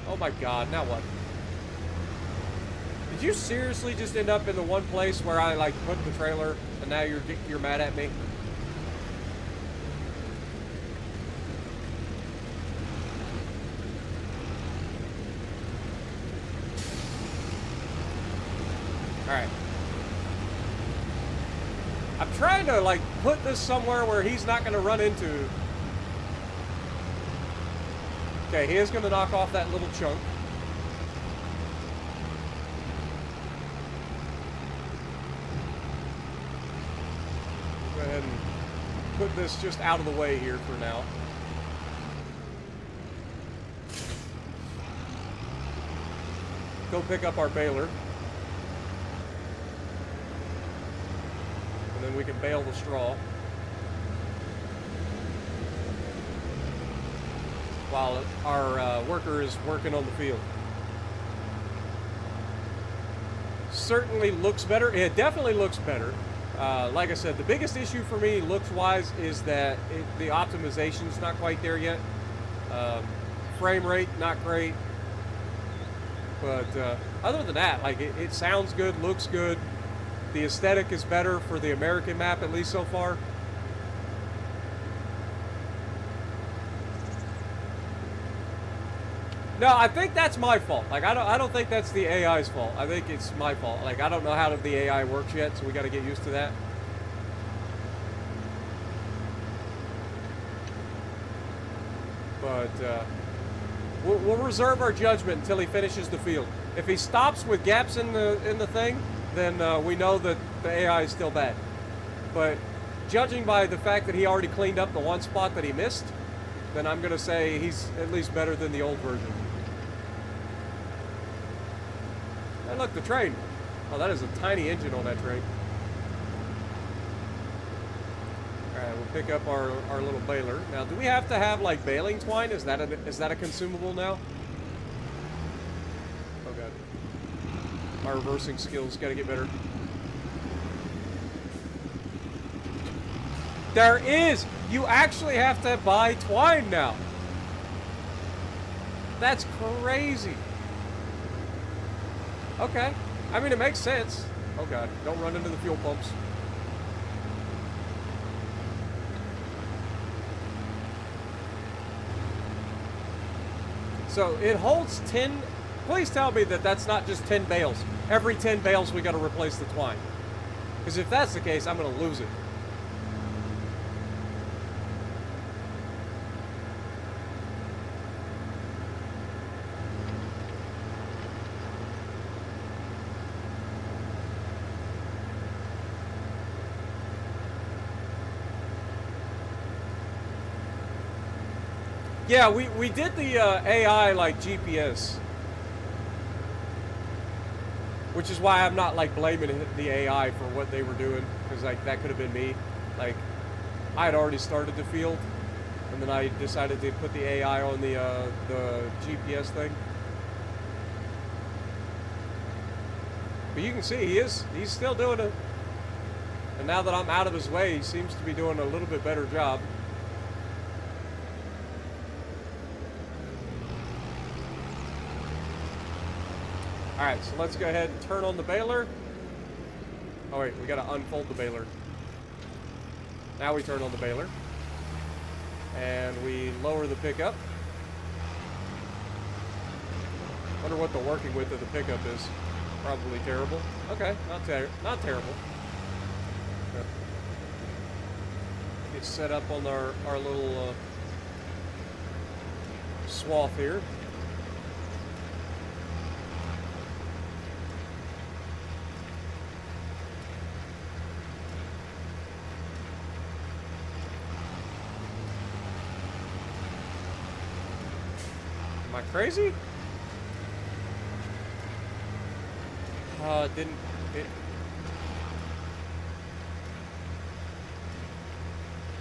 Oh my god, now what? Did you seriously just end up in the one place where I, like, put the trailer and now you're mad at me? Alright. I'm trying to, like, put this somewhere where he's not going to run into... Okay, he is going to knock off that little chunk. Go ahead and put this just out of the way here for now. Go pick up our baler. And then we can bale the straw. While our worker is working on the field. Certainly looks better. It definitely looks better. Like I said, the biggest issue for me, looks-wise, is that the optimization's not quite there yet. Frame rate, not great. But other than that, like it sounds good, looks good. The aesthetic is better for the American map, at least so far. No, I think that's my fault. Like I don't think that's the AI's fault. I think it's my fault. Like I don't know how the AI works yet, so we got to get used to that. But we'll reserve our judgment until he finishes the field. If he stops with gaps in the thing, then we know that the AI is still bad. But judging by the fact that he already cleaned up the one spot that he missed, then I'm gonna say he's at least better than the old version. Hey, look, the train. Oh, that is a tiny engine on that train. Alright, we'll pick up our little baler. Now, do we have to have, like, baling twine? Is that a consumable now? Oh, God. My reversing skills gotta get better. There is! You actually have to buy twine now! That's crazy! Okay. I mean, it makes sense. Oh, God. Don't run into the fuel pumps. So, it holds 10... Please tell me that that's not just 10 bales. Every 10 bales, we gotta replace the twine. Because if that's the case, I'm gonna lose it. Yeah, we did the AI like GPS, which is why I'm not like blaming the AI for what they were doing, because like that could have been me. Like I had already started the field, and then I decided to put the AI on the GPS thing. But you can see he's still doing it, and now that I'm out of his way, he seems to be doing a little bit better job. Alright, so let's go ahead and turn on the baler. Oh wait, we gotta unfold the baler. Now we turn on the baler. And we lower the pickup. Wonder what the working width of the pickup is. Probably terrible. Okay, not terrible. Yep. Get set up on our little swath here. Am I crazy? Didn't it?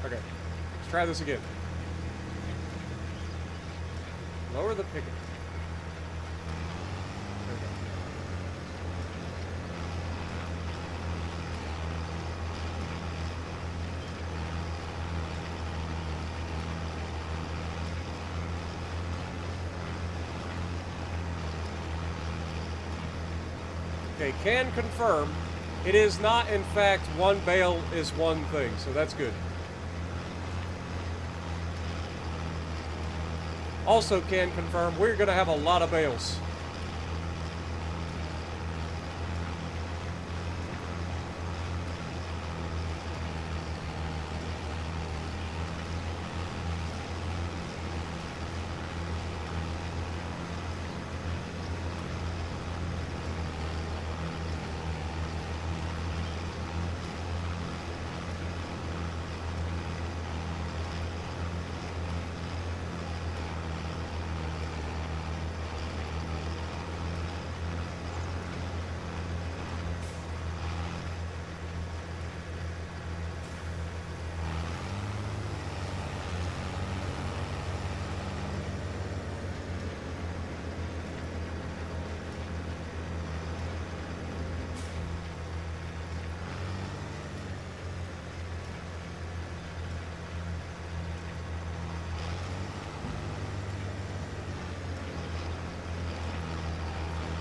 Okay, let's try this again. Lower the pickup. There we go. Okay, can confirm it is not, in fact, one bale is one thing, so that's good. Also can confirm we're going to have a lot of bales.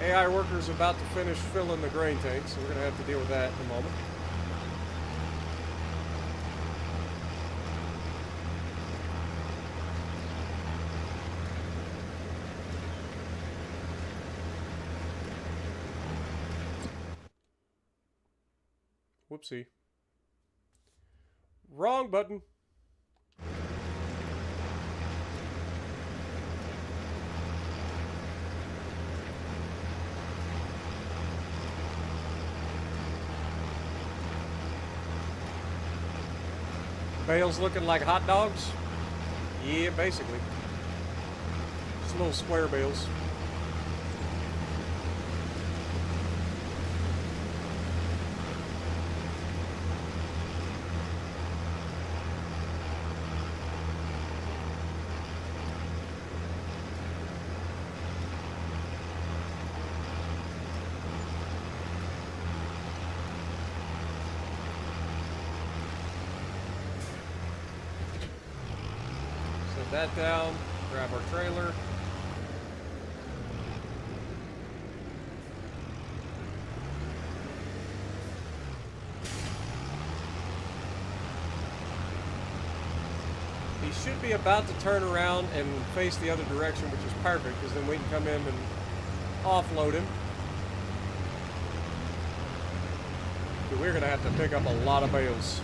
AI worker's about to finish filling the grain tank, so we're going to have to deal with that in a moment. Whoopsie. Wrong button. Bales looking like hot dogs. Yeah, basically. Just little square bales. Set that down. Grab our trailer. He should be about to turn around and face the other direction, which is perfect, because then we can come in and offload him. But we're going to have to pick up a lot of bales.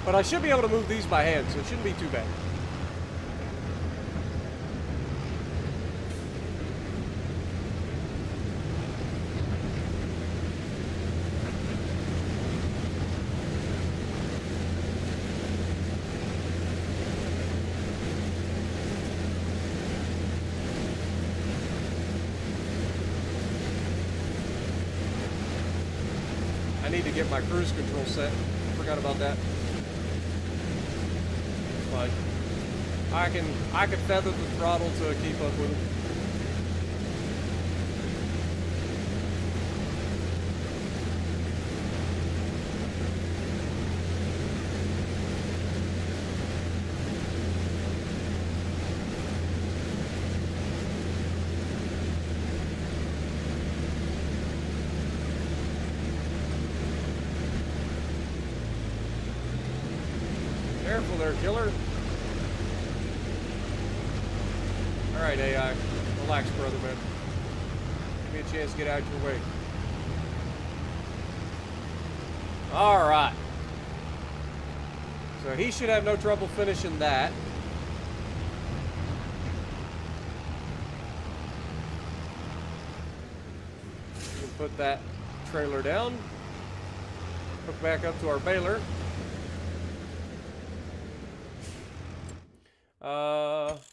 But I should be able to move these by hand, so it shouldn't be too bad. I need to get my cruise control set. Forgot about that. But I can feather the throttle to keep up with it. Careful there, killer. Alright, AI. Relax, brother, man. Give me a chance to get out your way. Alright. So he should have no trouble finishing that. We'll put that trailer down. Hook back up to our baler.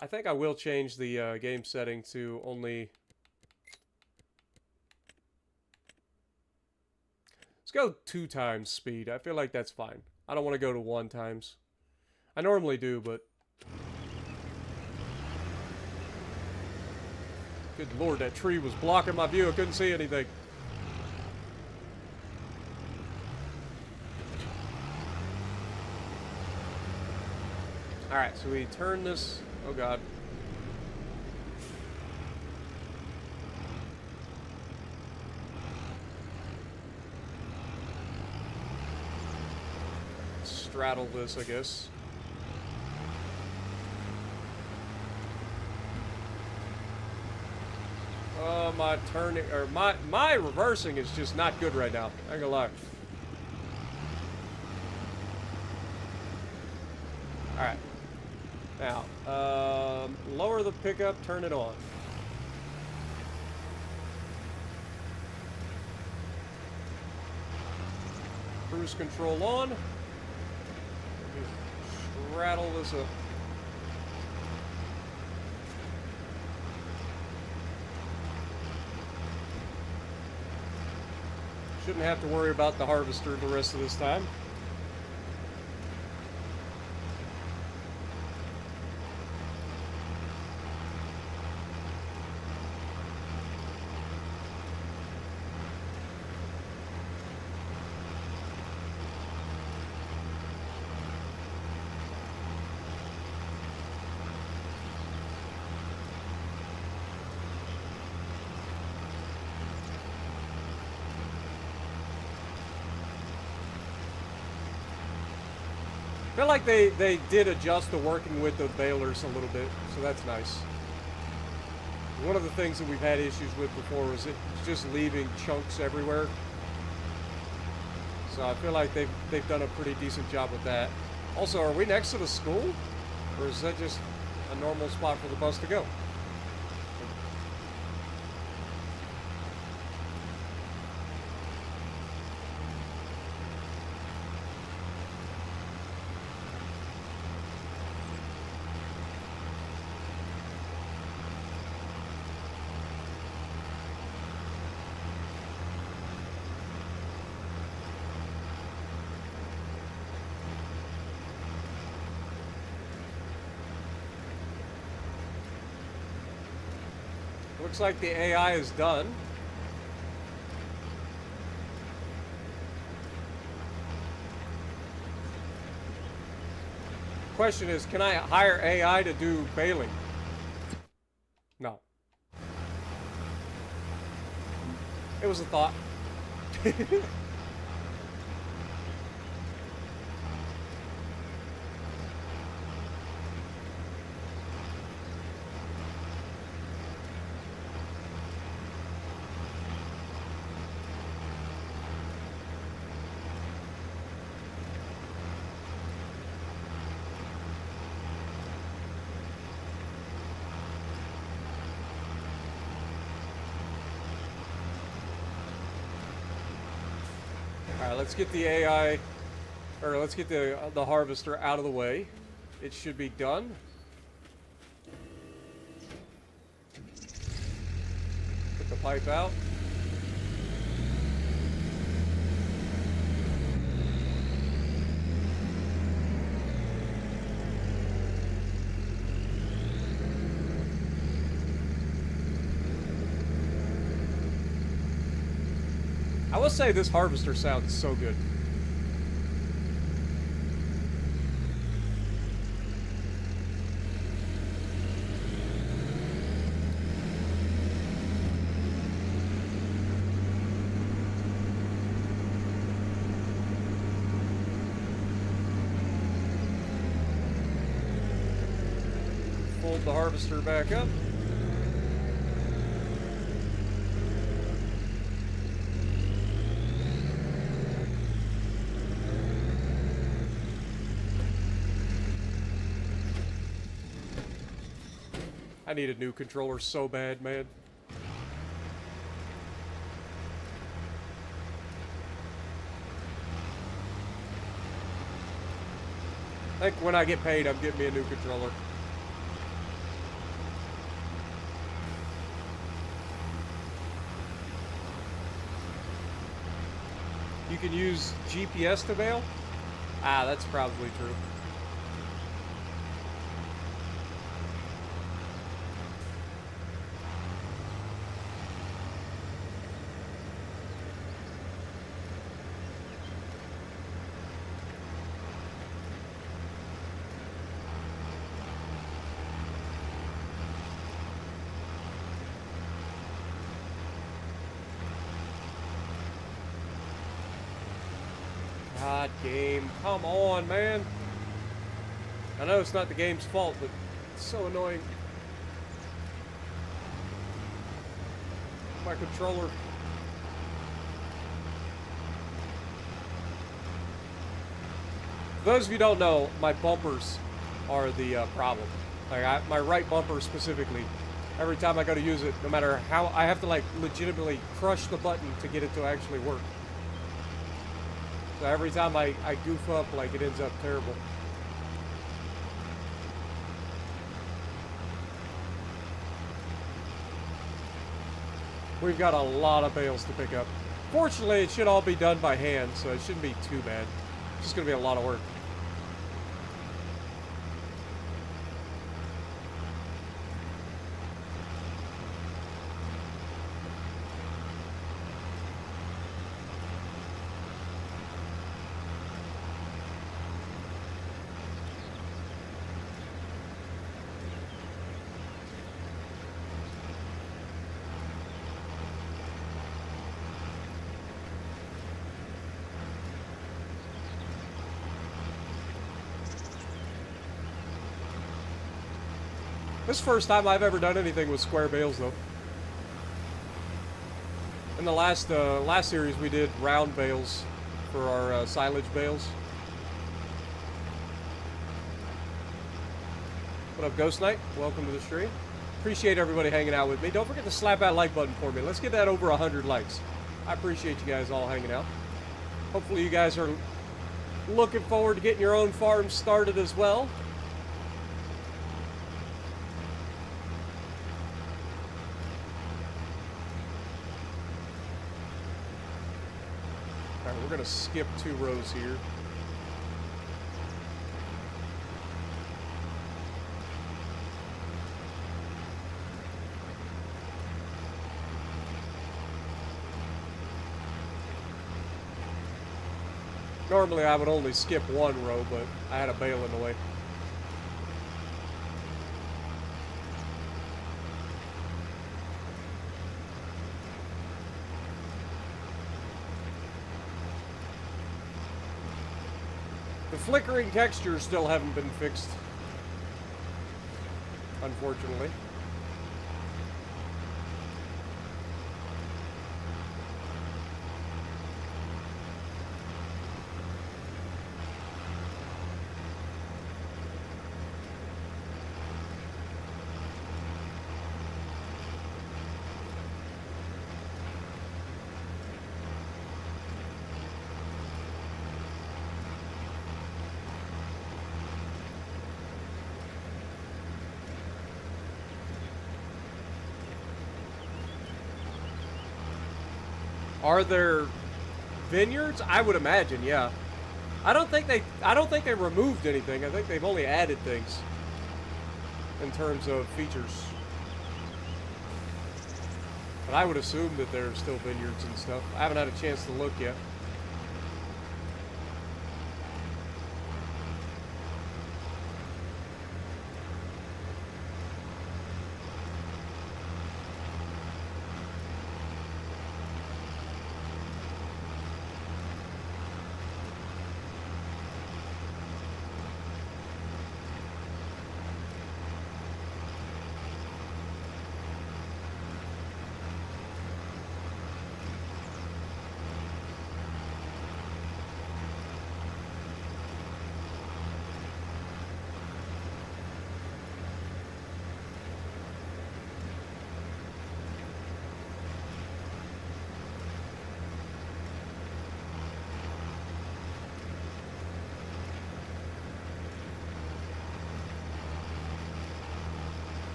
I think I will change the game setting to only... Let's go 2 times speed. I feel like that's fine. I don't want to go to 1 times. I normally do, but... Good lord, that tree was blocking my view. I couldn't see anything. Alright, so we turn this... Oh god. Straddle this, I guess. My turning... Or my reversing is just not good right now. I ain't gonna lie. Alright. Now, lower the pickup, turn it on. Cruise control on. Let me straddle this up. Shouldn't have to worry about the harvester the rest of this time. I feel like they did adjust to working with the balers a little bit, so that's nice. One of the things that we've had issues with before was it just leaving chunks everywhere. So I feel like they've done a pretty decent job with that. Also, are we next to the school? Or is that just a normal spot for the bus to go? Looks like the AI is done. Question is, can I hire AI to do baling? No. It was a thought. All right, let's get the AI, or let's get the harvester out of the way. It should be done. Put the pipe out. I will say this harvester sounds so good. Fold the harvester back up. I need a new controller so bad, man. I think when I get paid, I'm getting me a new controller. You can use GPS to bail? Ah, that's probably true. God, game. Come on, man. I know it's not the game's fault, but it's so annoying. My controller. For those of you who don't know, my bumpers are the problem. Like, my right bumper specifically, every time I go to use it, no matter how, I have to, like, legitimately crush the button to get it to actually work. So every time I goof up, like, it ends up terrible. We've got a lot of bales to pick up. Fortunately, it should all be done by hand, so it shouldn't be too bad. It's just going to be a lot of work. This is the first time I've ever done anything with square bales, though. In the last series, we did round bales for our silage bales. What up, Ghost Knight? Welcome to the stream. Appreciate everybody hanging out with me. Don't forget to slap that like button for me. Let's get that over 100 likes. I appreciate you guys all hanging out. Hopefully you guys are looking forward to getting your own farm started as well. Alright, we're going to skip 2 rows here. Normally I would only skip one row, but I had a bale in the way. The flickering textures still haven't been fixed, unfortunately. Are there vineyards? I would imagine, yeah. I don't think they removed anything. I think they've only added things in terms of features. But I would assume that there are still vineyards and stuff. I haven't had a chance to look yet.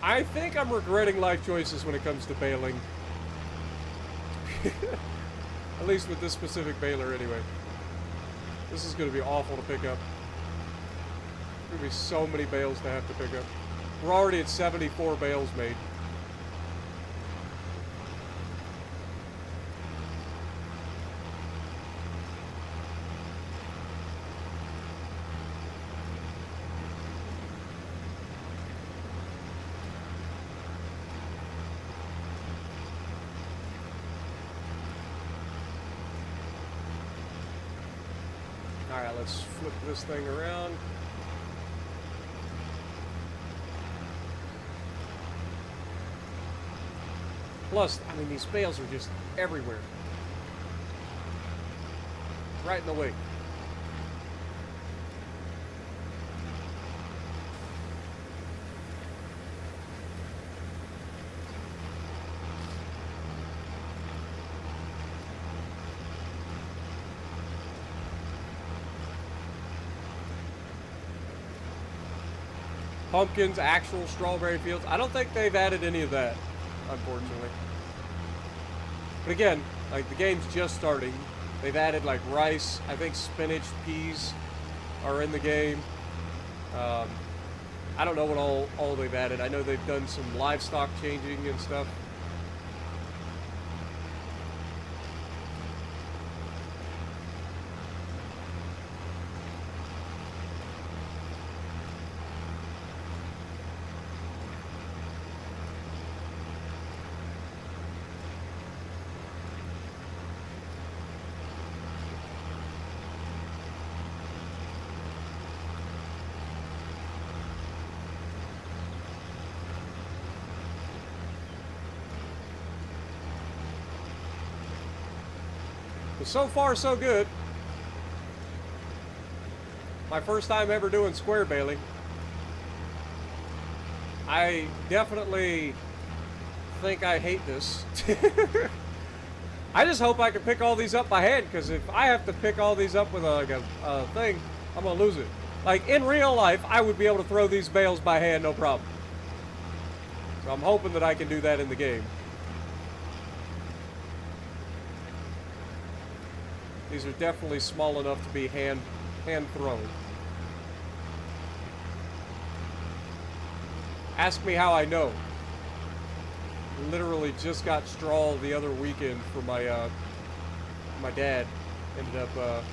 I think I'm regretting life choices when it comes to baling. At least with this specific baler anyway. This is going to be awful to pick up. There's going to be so many bales to have to pick up. We're already at 74 bales made. Alright, let's flip this thing around. Plus, I mean, these bales are just everywhere. Right in the way. Pumpkins, actual strawberry fields. I don't think they've added any of that, unfortunately. But again, like, the game's just starting. They've added like rice, I think spinach, peas are in the game. I don't know what all they've added. I know they've done some livestock changing and stuff. But so far, so good. My first time ever doing square baling. I definitely think I hate this. I just hope I can pick all these up by hand, because if I have to pick all these up with a thing, I'm going to lose it. Like, in real life, I would be able to throw these bales by hand, no problem. So I'm hoping that I can do that in the game. These are definitely small enough to be hand thrown. Ask me how I know. literally just got straw the other weekend for my dad. Ended up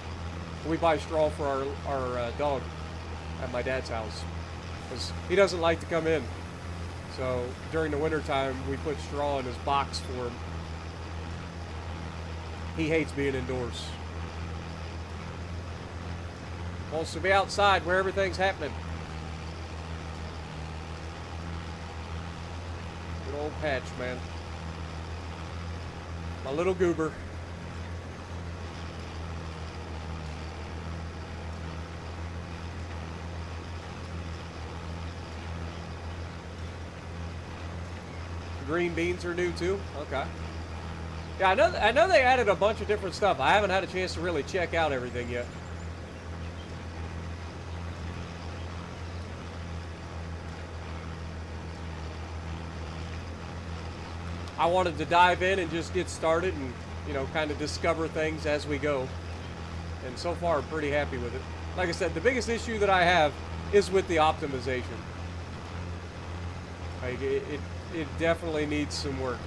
we buy straw for our dog at my dad's house because he doesn't like to come in. So during the wintertime, we put straw in his box for him. He hates being indoors. Wants to be outside where everything's happening. Good old Patch, man. My little goober. Green beans are new too? Okay. Yeah, I know they added a bunch of different stuff. I haven't had a chance to really check out everything yet. I wanted to dive in and just get started and, you know, kind of discover things as we go. And so far, I'm pretty happy with it. Like I said, the biggest issue that I have is with the optimization. Like, it definitely needs some work.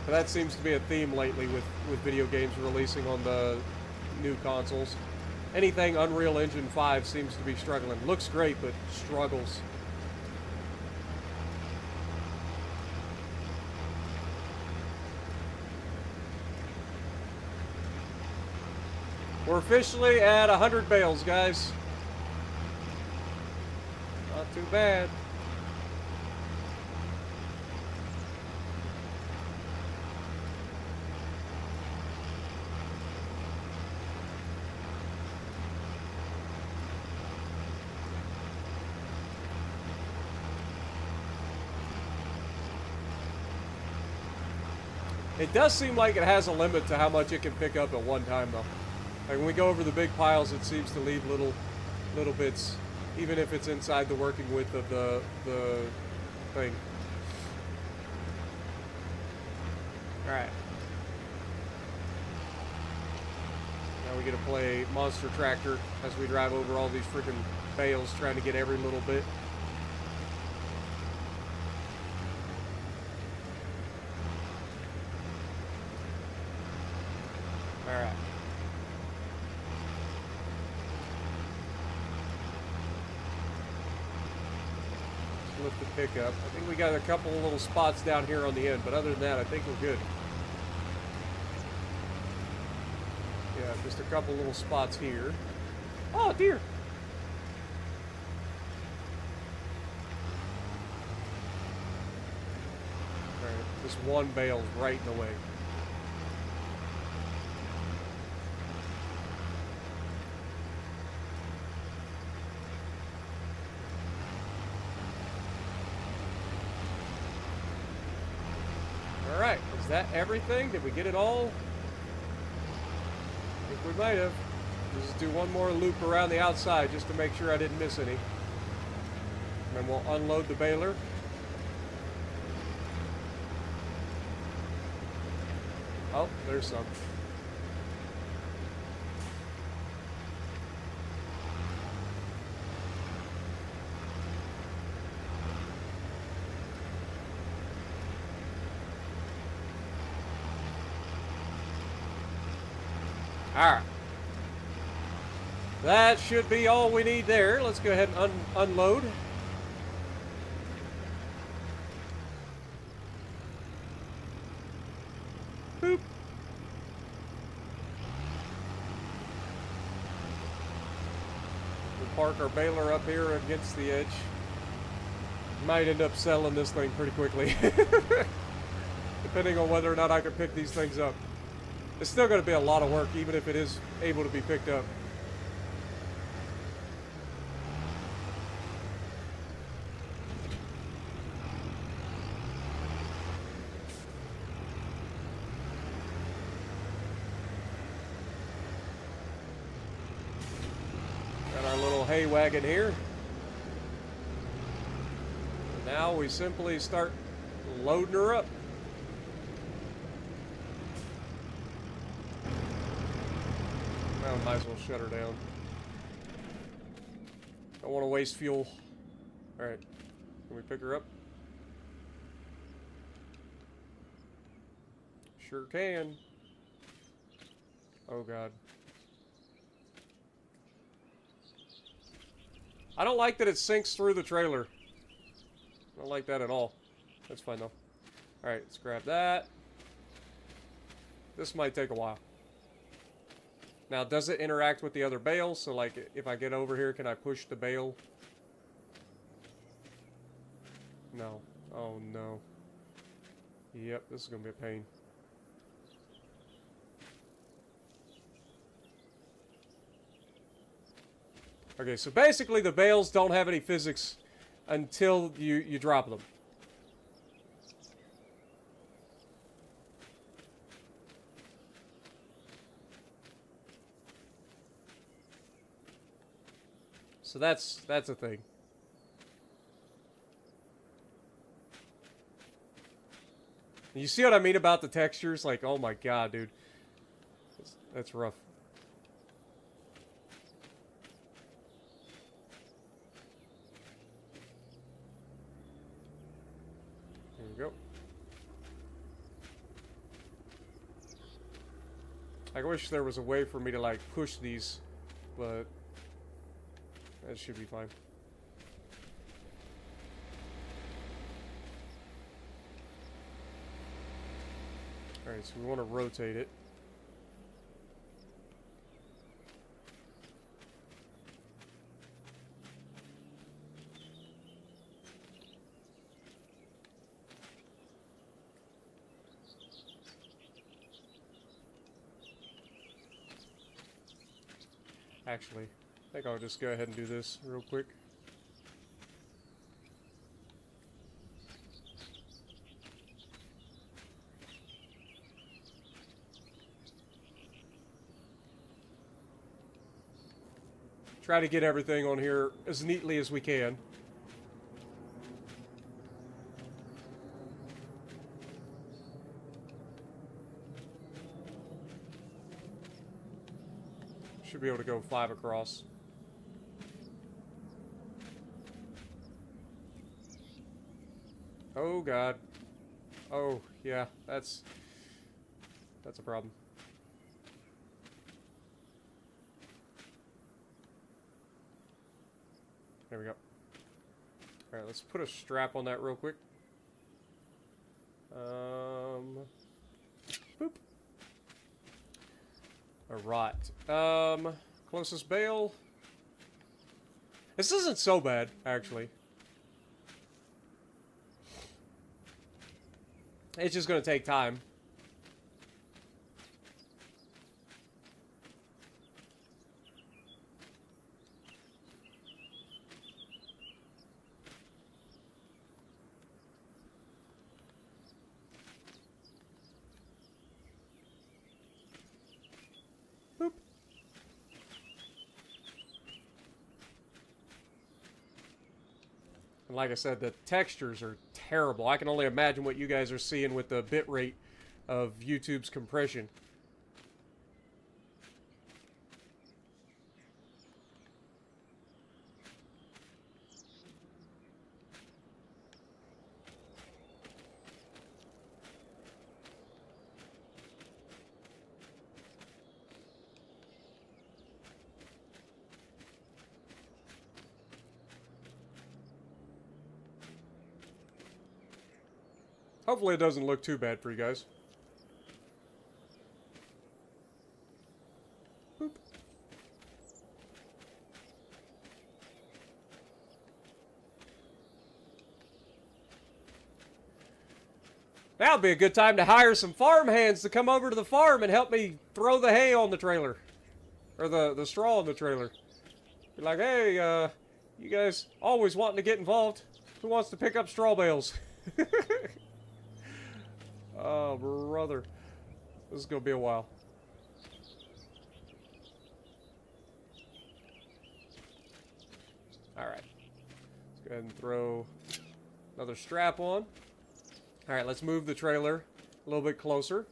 But that seems to be a theme lately with video games releasing on the new consoles. Anything Unreal Engine 5 seems to be struggling. Looks great, but struggles. We're officially at 100 bales, guys. Not too bad. It does seem like it has a limit to how much it can pick up at one time, though. Like when we go over the big piles, it seems to leave little bits, even if it's inside the working width of the thing. All right. Now we get to play Monster Tractor as we drive over all these freaking bales, trying to get every little bit. All right. Lift the pickup. I think we got a couple of little spots down here on the end, but other than that, I think we're good. Yeah, just a couple little spots here. Oh, dear. All right, this one bale's right in the way. Alright, is that everything? Did we get it all? I think we might have. Just do one more loop around the outside just to make sure I didn't miss any. And then we'll unload the baler. Oh, there's some. Alright. That should be all we need there. Let's go ahead and unload. Boop. We'll park our baler up here against the edge. Might end up selling this thing pretty quickly. Depending on whether or not I can pick these things up. It's still going to be a lot of work, even if it is able to be picked up. Got our little hay wagon here. And now we simply start loading her up. I might as well shut her down. Don't want to waste fuel. Alright. Can we pick her up? Sure can. Oh god. I don't like that it sinks through the trailer. I don't like that at all. That's fine though. Alright, let's grab that. This might take a while. Now, does it interact with the other bales? So, like, if I get over here, can I push the bale? No. Oh, no. Yep, this is going to be a pain. Okay, so basically the bales don't have any physics until you drop them. So that's a thing. You see what I mean about the textures? Like, oh my god, dude. That's rough. There we go. I wish there was a way for me to, like, push these, but that should be fine. Alright, so we want to rotate it. Actually, I think I'll just go ahead and do this real quick. Try to get everything on here as neatly as we can. Should be able to go 5 across. Oh god. Oh, yeah, that's a problem. There we go. Alright, let's put a strap on that real quick. Boop. Alright. Closest bale. This isn't so bad, actually. It's just gonna take time. Boop. And like I said, the textures are terrible. I can only imagine what you guys are seeing with the bit rate of YouTube's compression. Hopefully it doesn't look too bad for you guys. Boop. Now would be a good time to hire some farm hands to come over to the farm and help me throw the hay on the trailer. Or the straw on the trailer. Be like, hey, you guys always wanting to get involved. Who wants to pick up straw bales? Oh, brother. This is going to be a while. Alright. Let's go ahead and throw another strap on. Alright, let's move the trailer a little bit closer.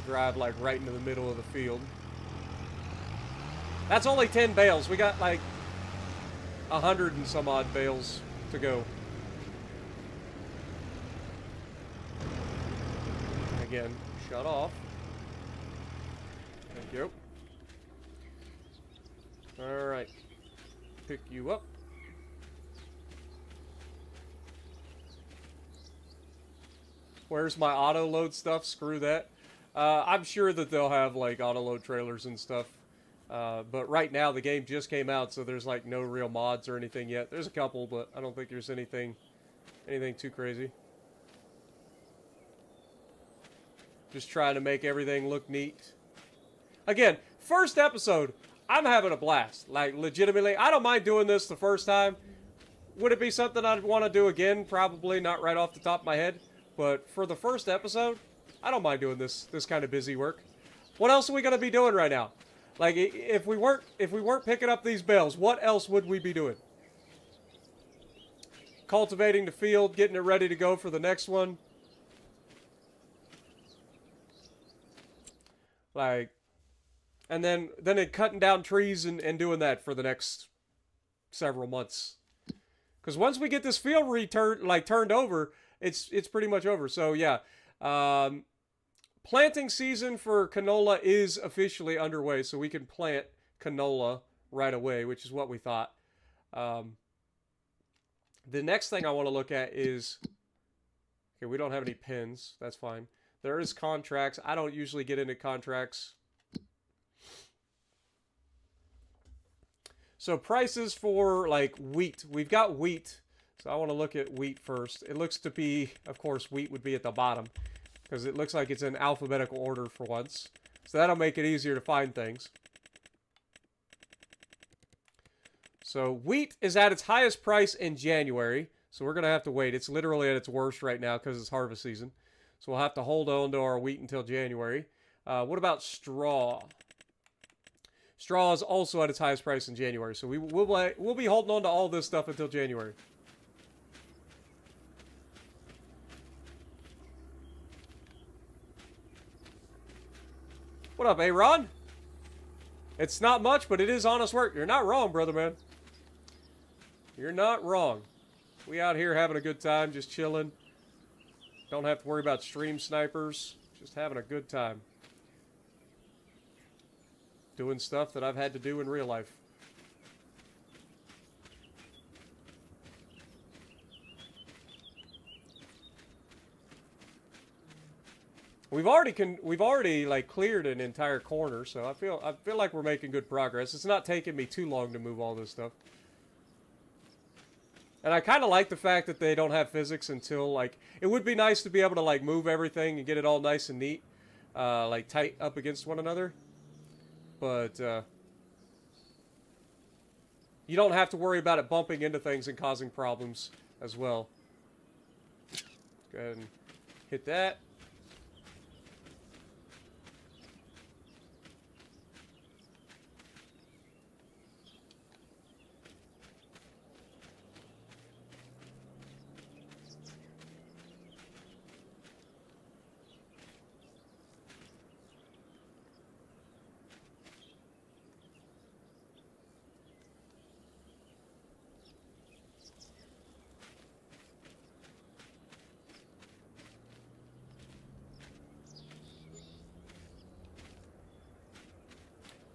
drive like right into the middle of the field. That's only 10 bales. We got like 100 and some odd bales to go. Again, shut off. Thank you. Alright. Pick you up. Where's my auto load stuff? Screw that. I'm sure that they'll have like auto load trailers and stuff. But right now the game just came out, so there's like no real mods or anything yet. There's a couple, but I don't think there's anything too crazy. Just trying to make everything look neat. Again, first episode, I'm having a blast. Like, legitimately, I don't mind doing this the first time. Would it be something I'd want to do again? Probably not right off the top of my head. But for the first episode, I don't mind doing this kind of busy work. What else are we going to be doing right now? Like, if we weren't picking up these bales, what else would we be doing? Cultivating the field, getting it ready to go for the next one. Like, and then cutting down trees and doing that for the next several months. Because once we get this field turned over, it's pretty much over. So yeah, planting season for canola is officially underway, so we can plant canola right away, which is what we thought. The next thing I want to look at is, okay, we don't have any pins. That's fine. There is contracts. I don't usually get into contracts. So prices for like wheat. We've got wheat. So I want to look at wheat first. It looks to be, of course, wheat would be at the bottom because it looks like it's in alphabetical order for once. So that'll make it easier to find things. So wheat is at its highest price in January. So we're going to have to wait. It's literally at its worst right now because it's harvest season. So we'll have to hold on to our wheat until January. What about straw? Straw is also at its highest price in January. So we'll be holding on to all this stuff until January. What up, A-Ron? It's not much, but it is honest work. You're not wrong, brother man. You're not wrong. We out here having a good time, just chilling. Don't have to worry about stream snipers. Just having a good time. Doing stuff that I've had to do in real life. We've already like cleared an entire corner, so I feel like we're making good progress. It's not taking me too long to move all this stuff. And I kind of like the fact that they don't have physics until, like, it would be nice to be able to, like, move everything and get it all nice and neat, like, tight up against one another. But, you don't have to worry about it bumping into things and causing problems as well. Go ahead and hit that.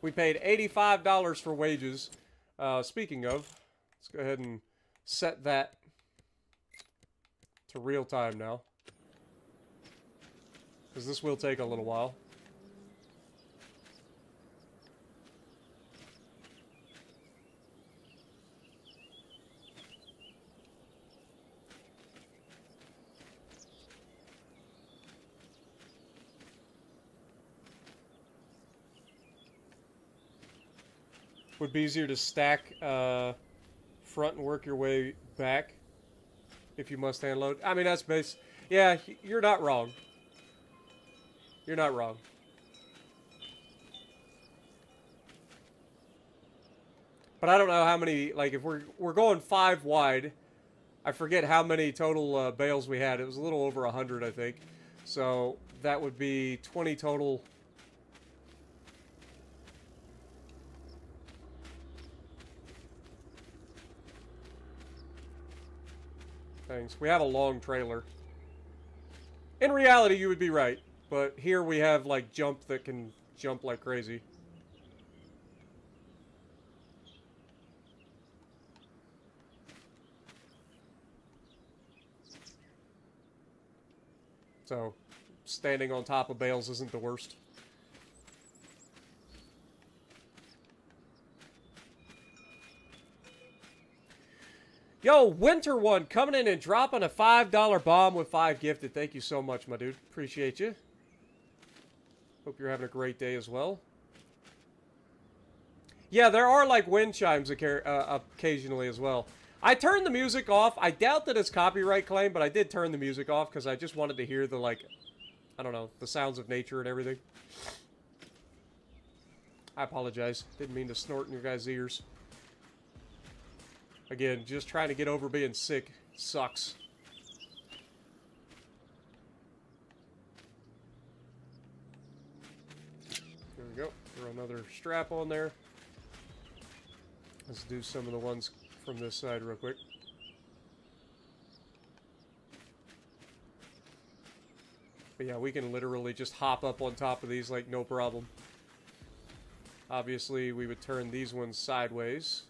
We paid $85 for wages. Speaking of, let's go ahead and set that to real time now. Because this will take a little while. Would be easier to stack front and work your way back if you must hand load. I mean, that's base. Yeah, you're not wrong. You're not wrong. But I don't know how many, like, if we're going 5 wide, I forget how many total bales we had. It was a little over 100, I think. So that would be 20 total. Things. We have a long trailer. In reality, you would be right. But here we have, like, jump that can jump like crazy. So, standing on top of bales isn't the worst. Yo, Winter One coming in and dropping a $5 bomb with 5 gifted. Thank you so much, my dude. Appreciate you. Hope you're having a great day as well. Yeah, there are like wind chimes occasionally as well. I turned the music off. I doubt that it's copyright claim, but I did turn the music off because I just wanted to hear the, like, I don't know, the sounds of nature and everything. I apologize. Didn't mean to snort in your guys' ears. Again, just trying to get over being sick sucks. There we go. Throw another strap on there. Let's do some of the ones from this side real quick. But yeah, we can literally just hop up on top of these like no problem. Obviously, we would turn these ones sideways.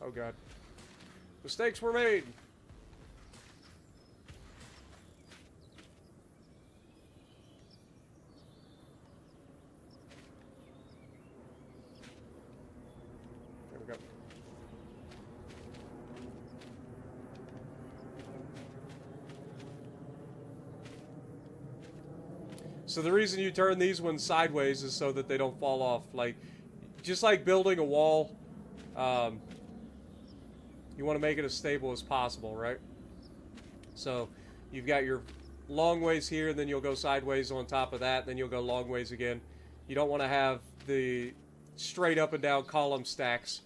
Oh god. Mistakes were made! There we go. So the reason you turn these ones sideways is so that they don't fall off. Like, just like building a wall, you want to make it as stable as possible, right? So you've got your long ways here, and then you'll go sideways on top of that, then you'll go long ways again. You don't want to have the straight up and down column stacks.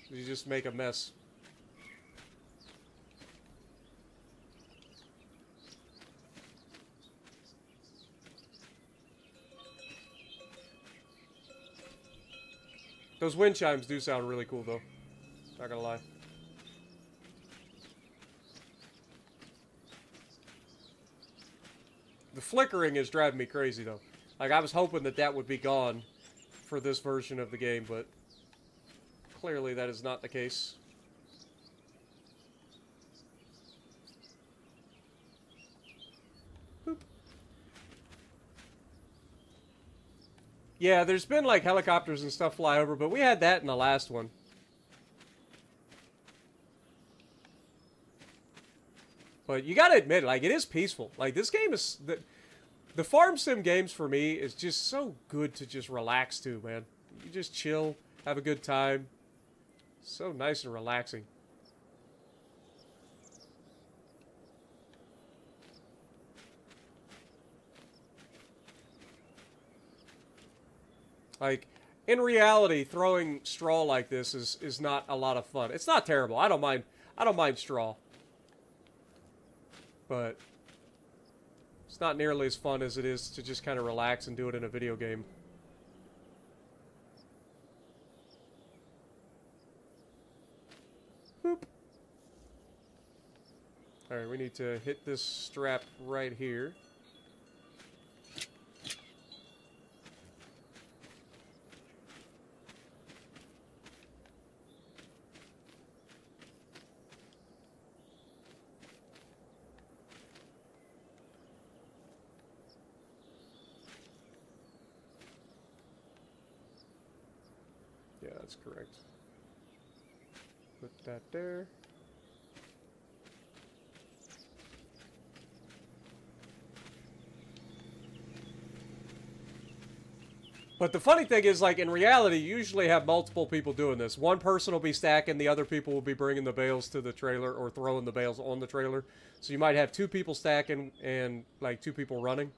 You just make a mess. Those wind chimes do sound really cool, though. Not gonna lie. The flickering is driving me crazy, though. Like, I was hoping that that would be gone for this version of the game, but clearly that is not the case. Boop. Yeah, there's been, like, helicopters and stuff fly over, but we had that in the last one. But you gotta admit, like, it is peaceful. Like, this game is... The farm sim games, for me, is just so good to just relax to, man. You just chill, have a good time. So nice and relaxing. Like, in reality, throwing straw like this is not a lot of fun. It's not terrible. I don't mind straw. But it's not nearly as fun as it is to just kind of relax and do it in a video game. Boop. Alright, we need to hit this strap right here. Yeah, that's correct. Put that there. But the funny thing is, like, in reality, you usually have multiple people doing this. One person will be stacking, the other people will be bringing the bales to the trailer or throwing the bales on the trailer. So you might have 2 people stacking and, like, 2 people running.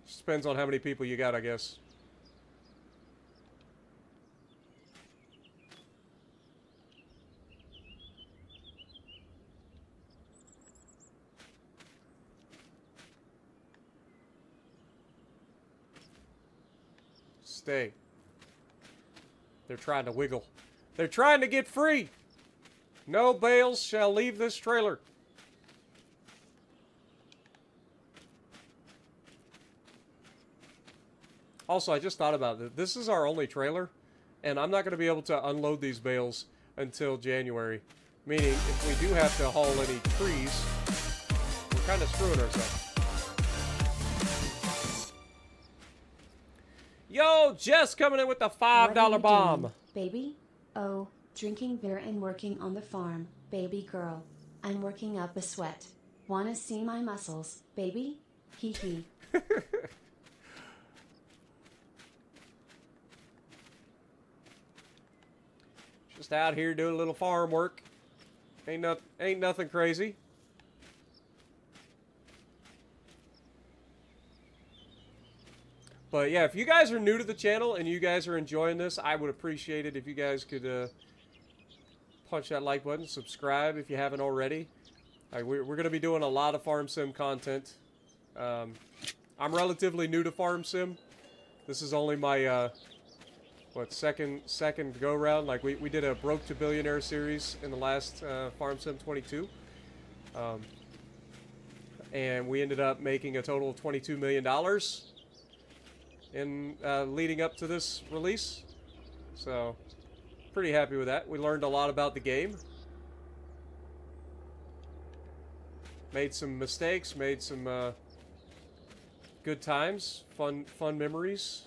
Just depends on how many people you got, I guess. day. They're trying to wiggle. They're trying to get free. No bales shall leave this trailer. Also, I just thought about it. This is our only trailer, and I'm not going to be able to unload these bales until January. Meaning, if we do have to haul any trees, we're kind of screwing ourselves. Yo, Jess coming in with the $5 bomb. Doing, baby? Oh, drinking beer and working on the farm, baby girl. I'm working up a sweat. Wanna see my muscles, baby? Hee hee. Just out here doing a little farm work. Ain't nothing crazy. But yeah, if you guys are new to the channel and you guys are enjoying this, I would appreciate it if you guys could punch that like button, subscribe if you haven't already. We're going to be doing a lot of Farm Sim content. I'm relatively new to Farm Sim. This is only my second go round. Like we did a Broke to Billionaire series in the last Farm Sim 22. And we ended up making a total of $22 million in leading up to this release. So pretty happy with that. We learned a lot about the game. Made some mistakes, made some good times, fun memories.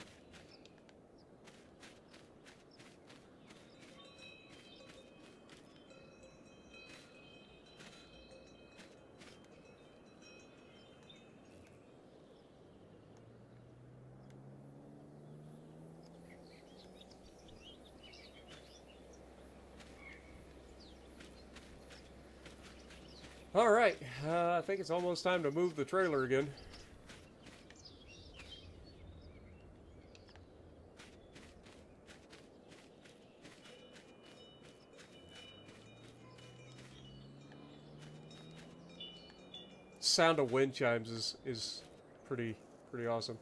Alright, I think it's almost time to move the trailer again. Sound of wind chimes is pretty awesome.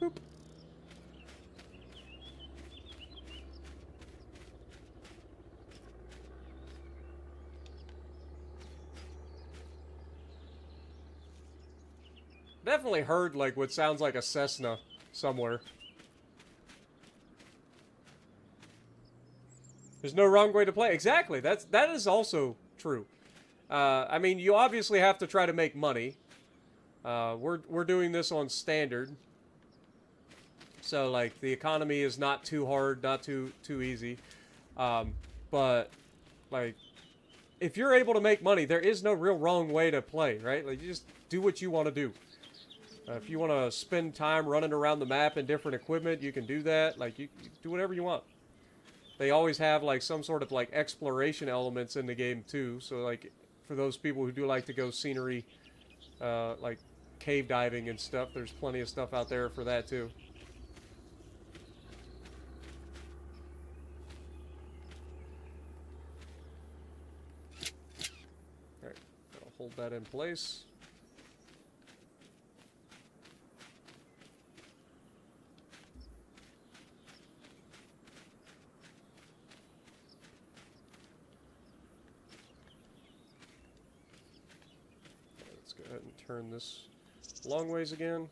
Boop. Definitely heard like what sounds like a Cessna somewhere. There's no wrong way to play. Exactly. That is also true. I mean, you obviously have to try to make money. We're doing this on standard. So like the economy is not too hard, not too easy. But like if you're able to make money, there is no real wrong way to play, right? Like you just do what you want to do. If you want to spend time running around the map in different equipment, you can do that. Like you do whatever you want. They always have like some sort of like exploration elements in the game too. So like for those people who do like to go scenery, like cave diving and stuff, there's plenty of stuff out there for that too. All right, I'll hold that in place. Go ahead and turn this long ways again.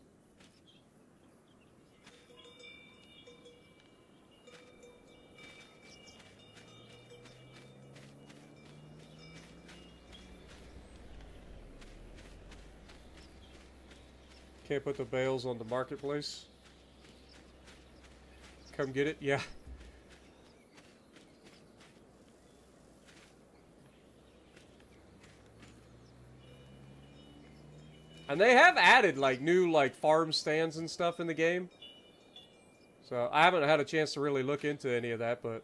Can't put the bales on the marketplace. Come get it? Yeah. And they have added like new like farm stands and stuff in the game. So I haven't had a chance to really look into any of that, but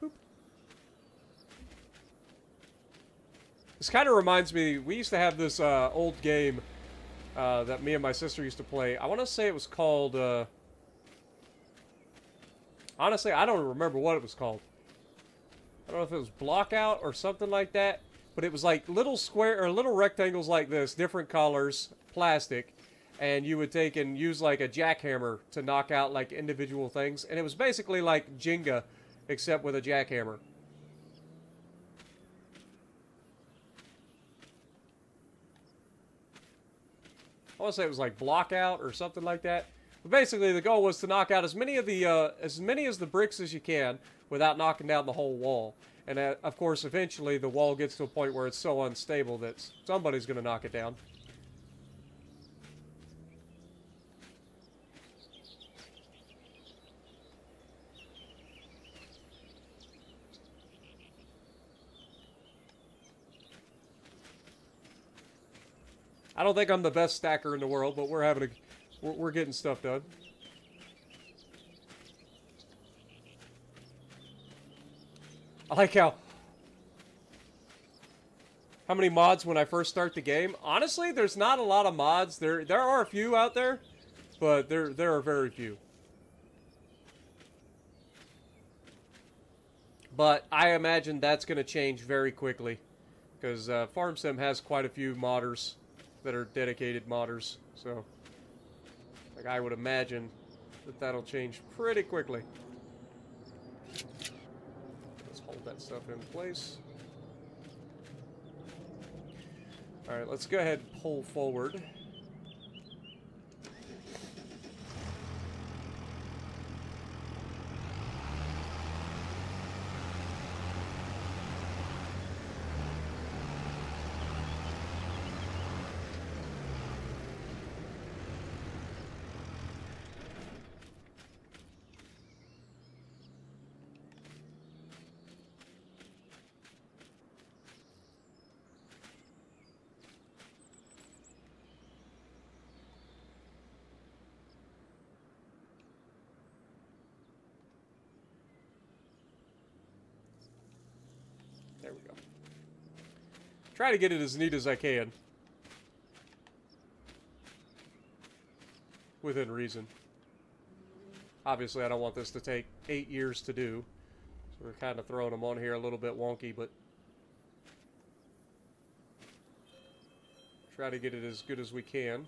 boop. This kind of reminds me, we used to have this old game that me and my sister used to play. I want to say it was called, honestly, I don't remember what it was called. I don't know if it was Blockout or something like that. But it was like little square or little rectangles like this, different colors, plastic, and you would take and use like a jackhammer to knock out like individual things. And it was basically like Jenga, except with a jackhammer. I want to say it was like Blockout or something like that. But basically, the goal was to knock out as many of the bricks as you can without knocking down the whole wall. And of course, eventually, the wall gets to a point where it's so unstable that somebody's going to knock it down. I don't think I'm the best stacker in the world, but we're getting stuff done. I like how many mods when I first start the game. Honestly, there's not a lot of mods. There are a few out there, but there are very few. But I imagine that's going to change very quickly, because FarmSim has quite a few modders that are dedicated modders. So, like, I would imagine that that'll change pretty quickly. Hold that stuff in place. Alright, let's go ahead and pull forward. There we go. Try to get it as neat as I can. Within reason. Obviously, I don't want this to take 8 years to do. So we're kind of throwing them on here a little bit wonky, but try to get it as good as we can.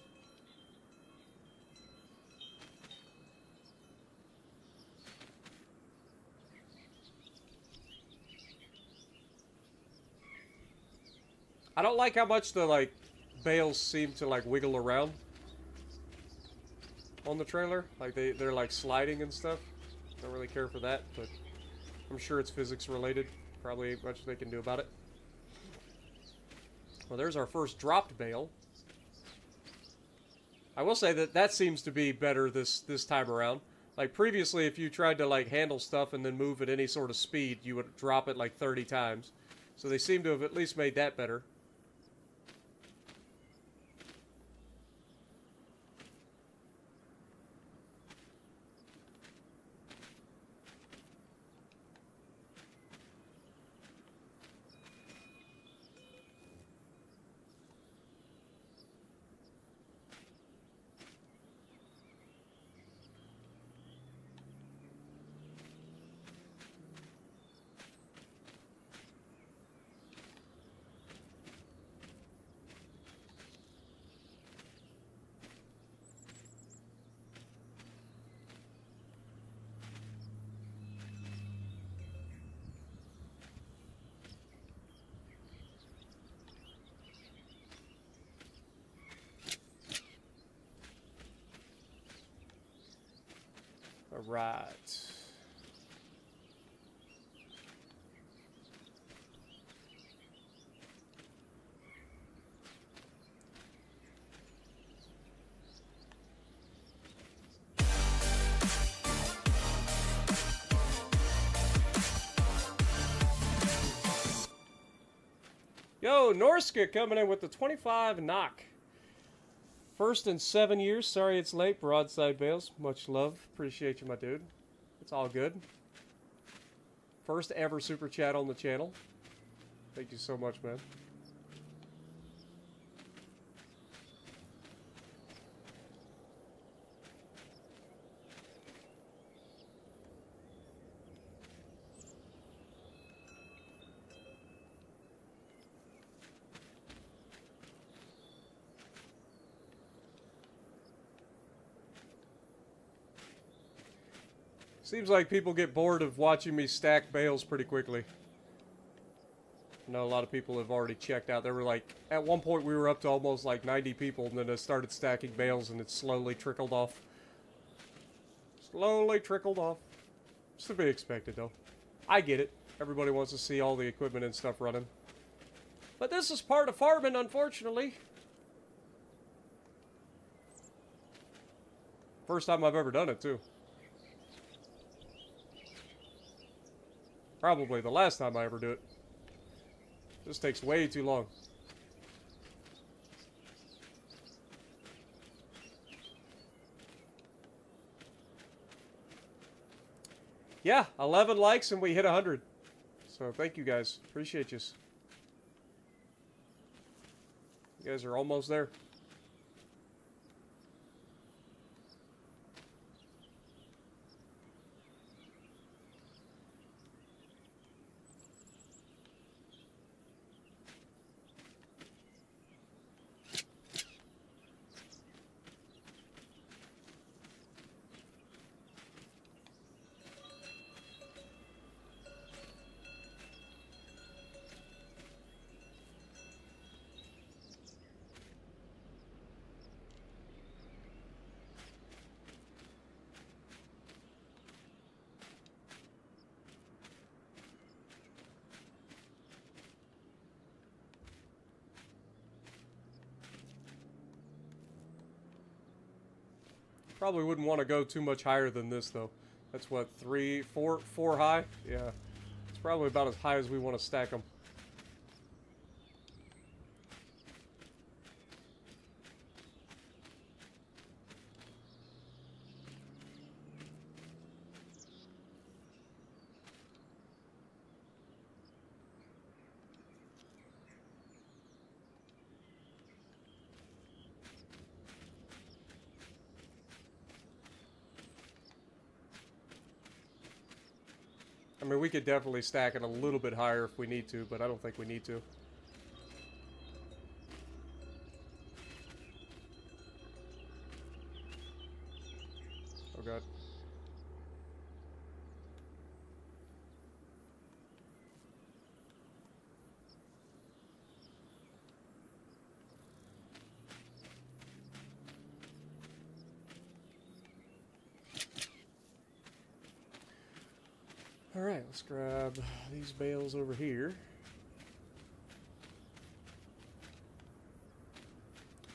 I don't like how much the, like, bales seem to, like, wiggle around on the trailer. Like, they're like, sliding and stuff. Don't really care for that, but I'm sure it's physics related. Probably ain't much they can do about it. Well, there's our first dropped bale. I will say that that seems to be better this time around. Like, previously, if you tried to, like, handle stuff and then move at any sort of speed, you would drop it, like, 30 times. So they seem to have at least made that better. Alright. Yo, Norska coming in with the 25 knock. First in 7 years. Sorry it's late. Broadside Bales. Much love. Appreciate you, my dude. It's all good. First ever super chat on the channel. Thank you so much, man. Seems like people get bored of watching me stack bales pretty quickly. I know a lot of people have already checked out. There were like, at one point we were up to almost like 90 people, and then I started stacking bales and it slowly trickled off. Slowly trickled off. It's to be expected though. I get it. Everybody wants to see all the equipment and stuff running. But this is part of farming, unfortunately. First time I've ever done it too. Probably the last time I ever do it. This takes way too long. Yeah, 11 likes and we hit 100. So thank you guys. Appreciate you. You guys are almost there. Probably wouldn't want to go too much higher than this though. That's what, 4 high? Yeah. It's probably about as high as we want to stack them. I mean, we could definitely stack it a little bit higher if we need to, but I don't think we need to. Oh god. Alright, let's grab these bales over here.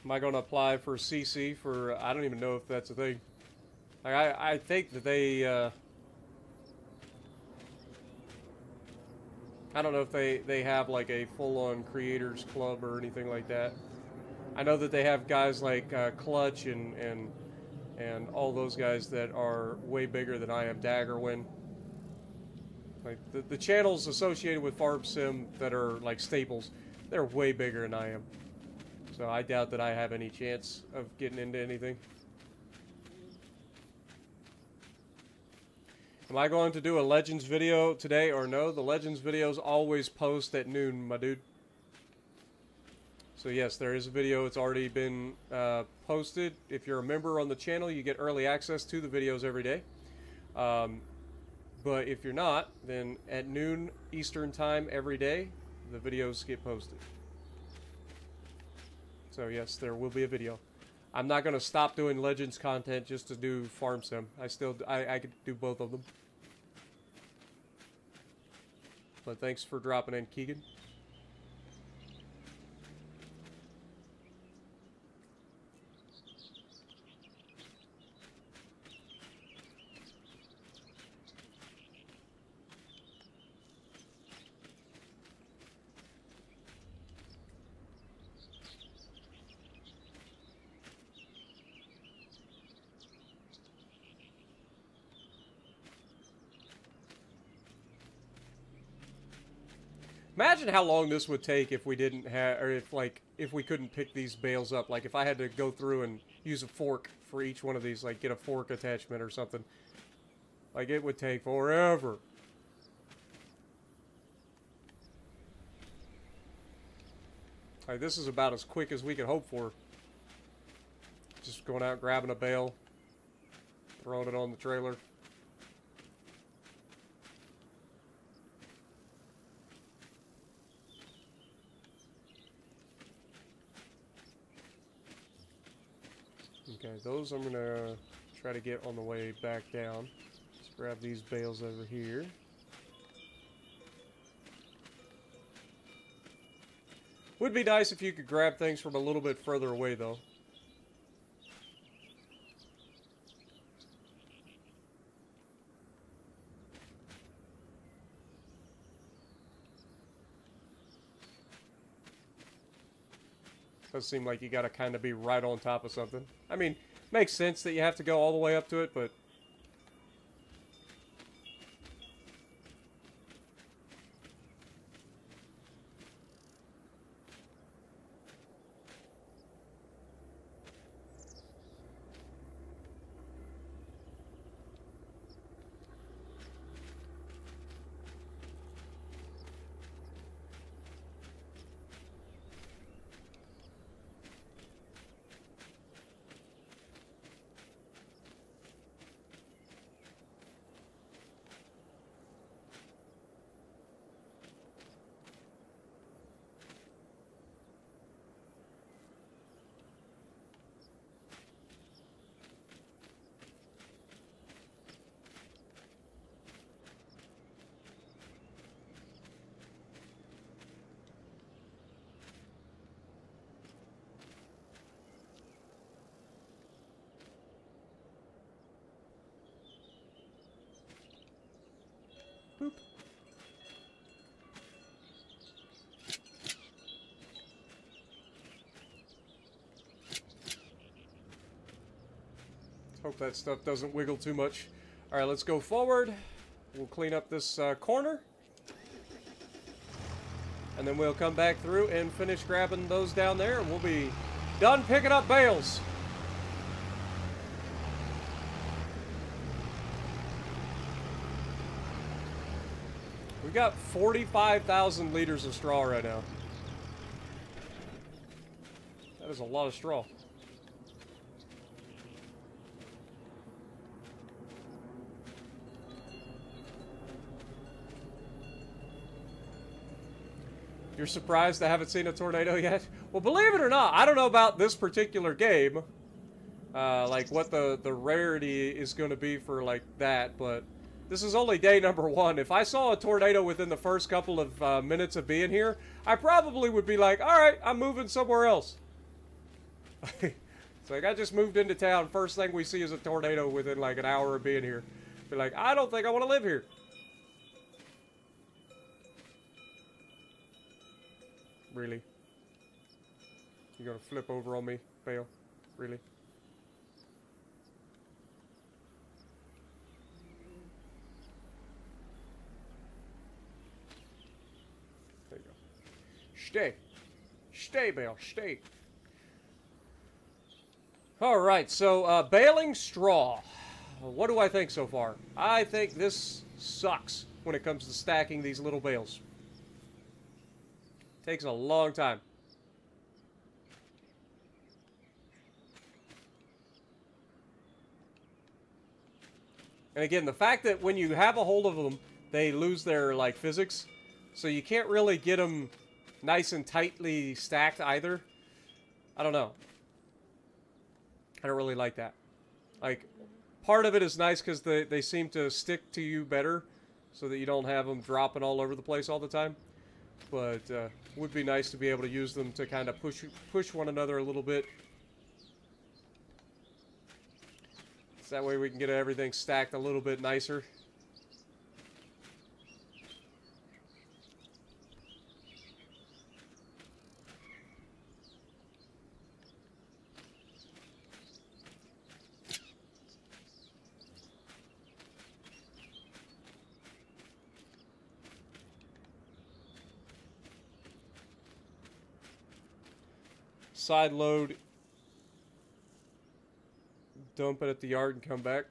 Am I going to apply for CC for... I don't even know if that's a thing. Like, I think that they... I don't know if they have like a full-on creators club or anything like that. I know that they have guys like Clutch and all those guys that are way bigger than I am. Daggerwin. Like the channels associated with Farm Sim that are like staples, they're way bigger than I am. So I doubt that I have any chance of getting into anything. Am I going to do a Legends video today or no? The Legends videos always post at noon, my dude. So yes, there is a video. It's already been posted. If you're a member on the channel, you get early access to the videos every day. But if you're not, then at noon Eastern time every day, the videos get posted. So yes, there will be a video. I'm not going to stop doing Legends content just to do Farm Sim. I could do both of them. But thanks for dropping in, Keegan. Imagine how long this would take if we didn't have, or if we couldn't pick these bales up. Like if I had to go through and use a fork for each one of these, like get a fork attachment or something. Like it would take forever. Like this is about as quick as we could hope for. Just going out, grabbing a bale, throwing it on the trailer. Okay, those I'm gonna try to get on the way back down. Let's grab these bales over here. Would be nice if you could grab things from a little bit further away, though. Does seem like you gotta kind of be right on top of something. I mean, makes sense that you have to go all the way up to it, but... Boop. Hope that stuff doesn't wiggle too much. Alright, let's go forward. We'll clean up this corner. And then we'll come back through and finish grabbing those down there. And we'll be done picking up bales. We got 45,000 liters of straw right now. That is a lot of straw. You're surprised I haven't seen a tornado yet? Well, believe it or not, I don't know about this particular game. Like what the rarity is going to be for like that, but this is only day number 1. If I saw a tornado within the first couple of minutes of being here, I probably would be like, alright, I'm moving somewhere else. It's like I just moved into town. First thing we see is a tornado within like an hour of being here. Be like, I don't think I want to live here. Really? You're gonna flip over on me, Bale? Really? There you go. Stay. Stay, Bale. Stay. Alright, so, baling straw. What do I think so far? I think this sucks when it comes to stacking these little bales. Takes a long time. And again, the fact that when you have a hold of them, they lose their, like, physics. So you can't really get them nice and tightly stacked either. I don't know. I don't really like that. Like, part of it is nice because they seem to stick to you better so that you don't have them dropping all over the place all the time. But would be nice to be able to use them to kind of push one another a little bit. So that way we can get everything stacked a little bit nicer. side load, dump it at the yard, and come back.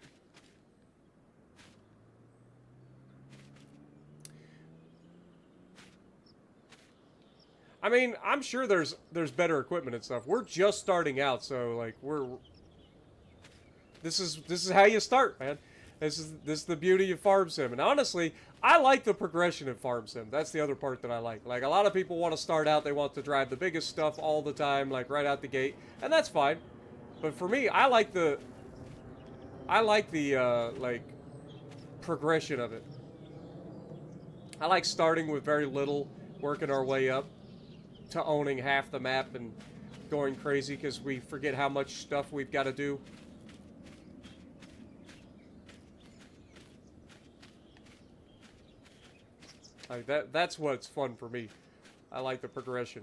I mean, I'm sure there's better equipment and stuff. We're just starting out, so like this is how you start, man. This is the beauty of Farm Sim. And honestly, I like the progression of Farm Sim. That's the other part that I like. Like, a lot of people want to start out, they want to drive the biggest stuff all the time, like right out the gate, and that's fine. But for me, I like the like progression of it. I like starting with very little, working our way up to owning half the map and going crazy because we forget how much stuff we've got to do. Like that's what's fun for me. I like the progression.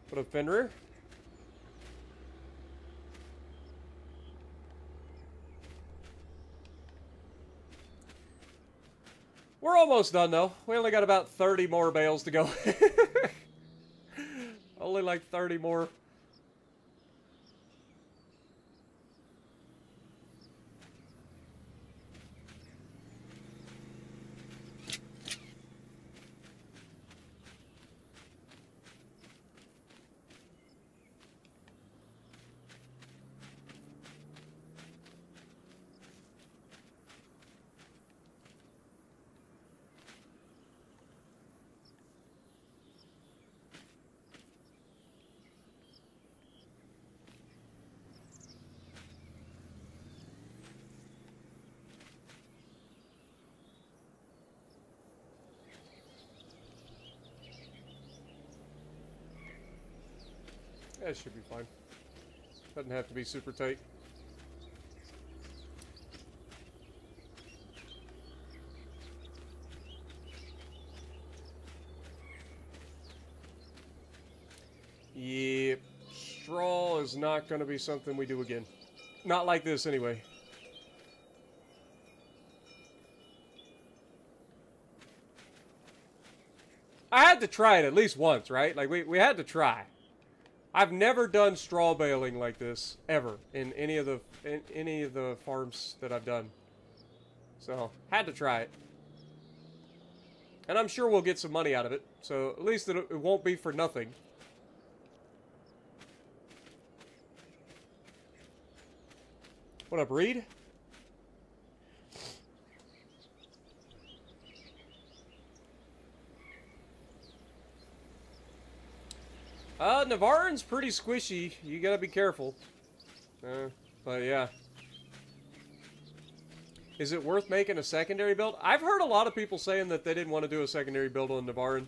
What up, Fenrir? We're almost done, though. We only got about 30 more bales to go. Only like 30 more. That should be fine. Doesn't have to be super tight. Yep. Straw is not going to be something we do again. Not like this, anyway. I had to try it at least once, right? Like, we had to try. I've never done straw baling like this ever in any of the farms that I've done. So, had to try it. And I'm sure we'll get some money out of it. So, at least it won't be for nothing. What up, Reed? Navarin's pretty squishy. You gotta be careful. But yeah. Is it worth making a secondary build? I've heard a lot of people saying that they didn't want to do a secondary build on Navarin.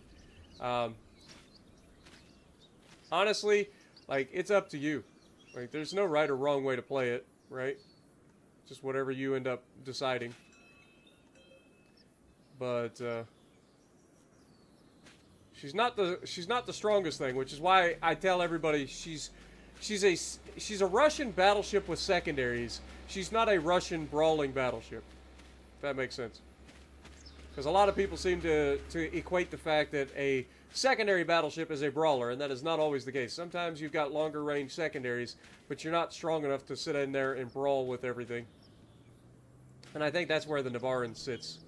Honestly, like, it's up to you. Like, there's no right or wrong way to play it, right? Just whatever you end up deciding. But, she's not the strongest thing, which is why I tell everybody she's a Russian battleship with secondaries. She's not a Russian brawling battleship. If that makes sense. Because a lot of people seem to equate the fact that a secondary battleship is a brawler, and that is not always the case. Sometimes you've got longer range secondaries, but you're not strong enough to sit in there and brawl with everything. And I think that's where the Navarin sits.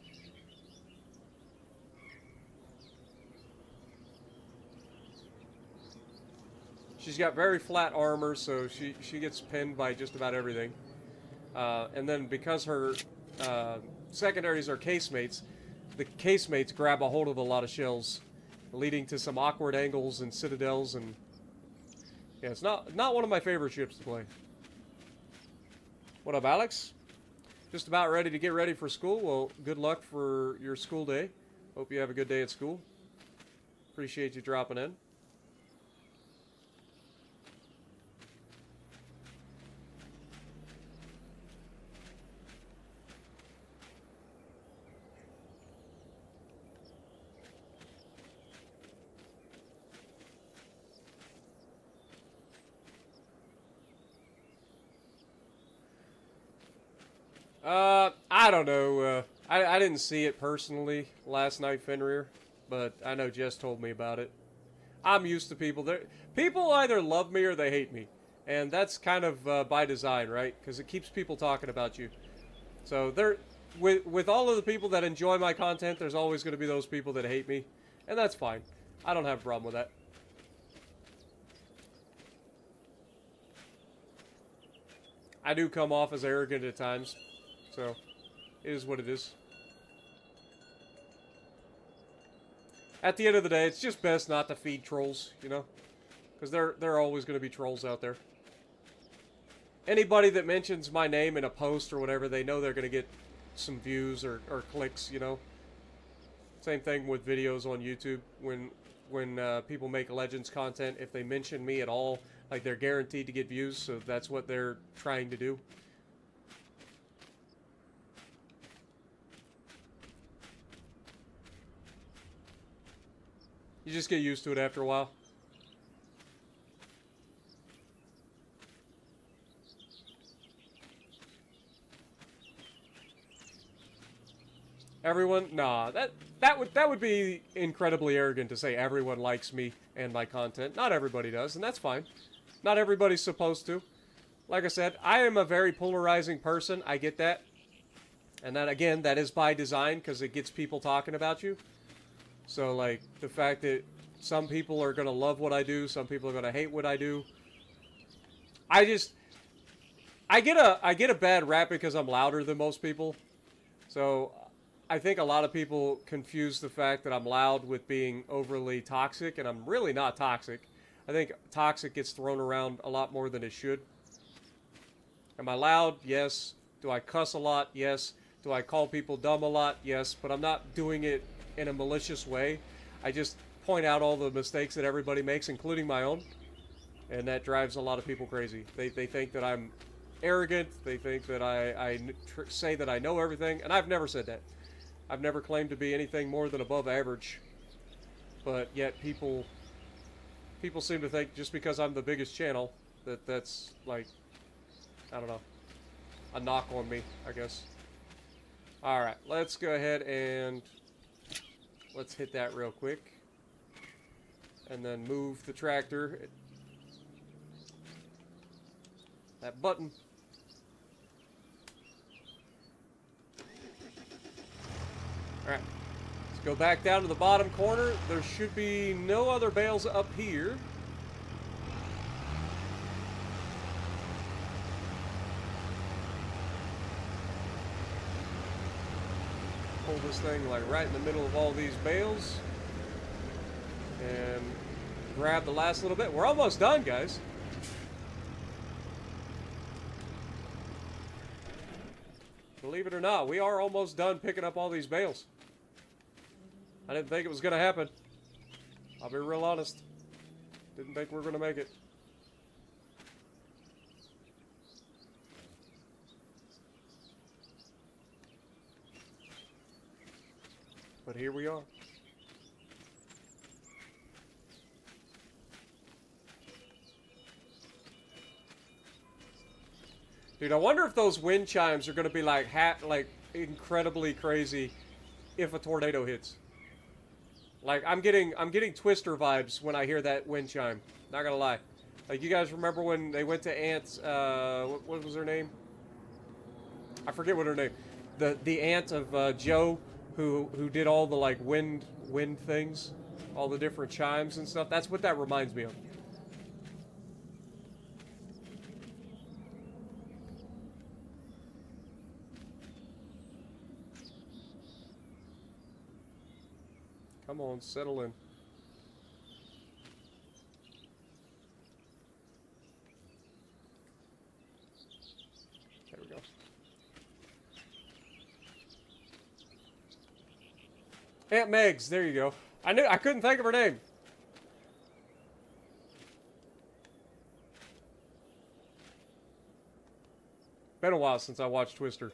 She's got very flat armor, so she gets pinned by just about everything. And then because her secondaries are casemates, the casemates grab a hold of a lot of shells, leading to some awkward angles and citadels, and yeah, it's not one of my favorite ships to play. What up, Alex? Just about ready to get ready for school. Well, good luck for your school day. Hope you have a good day at school. Appreciate you dropping in. I don't know. I didn't see it personally last night, Fenrir, but I know Jess told me about it. I'm used to people. People either love me or they hate me, and that's kind of by design, right? Because it keeps people talking about you. So with all of the people that enjoy my content, there's always going to be those people that hate me, and that's fine. I don't have a problem with that. I do come off as arrogant at times, so it is what it is. At the end of the day, it's just best not to feed trolls, you know? Because there are always going to be trolls out there. Anybody that mentions my name in a post or whatever, they know they're going to get some views or clicks, you know? Same thing with videos on YouTube. When people make Legends content, if they mention me at all, like they're guaranteed to get views, so that's what they're trying to do. You just get used to it after a while. Everyone? Nah, that would be incredibly arrogant to say everyone likes me and my content. Not everybody does, and that's fine. Not everybody's supposed to. Like I said, I am a very polarizing person. I get that. And that, again, that is by design because it gets people talking about you. So, like, the fact that some people are going to love what I do, some people are going to hate what I do. I get a bad rap because I'm louder than most people. So, I think a lot of people confuse the fact that I'm loud with being overly toxic, and I'm really not toxic. I think toxic gets thrown around a lot more than it should. Am I loud? Yes. Do I cuss a lot? Yes. Do I call people dumb a lot? Yes. But I'm not doing it in a malicious way. I just point out all the mistakes that everybody makes, including my own. And that drives a lot of people crazy. They think that I'm arrogant. They think that I say that I know everything. And I've never said that. I've never claimed to be anything more than above average. But yet people seem to think just because I'm the biggest channel that's like, I don't know, a knock on me, I guess. Alright, let's go ahead and let's hit that real quick. And then move the tractor. That button. Alright, let's go back down to the bottom corner. There should be no other bales up here. Pull this thing like right in the middle of all these bales. And grab the last little bit. We're almost done, guys. Believe it or not, we are almost done picking up all these bales. I didn't think it was going to happen. I'll be real honest. Didn't think we were going to make it. But here we are. Dude, I wonder if those wind chimes are going to be like incredibly crazy if a tornado hits. Like I'm getting Twister vibes when I hear that wind chime. Not gonna lie. Like you guys remember when they went to Aunt's what was her name? I forget what her name. The aunt of Joe who did all the like wind things, all the different chimes and stuff. That's what that reminds me of. Come on, settle in. There we go. Aunt Meg's, there you go. I couldn't think of her name. Been a while since I watched Twister.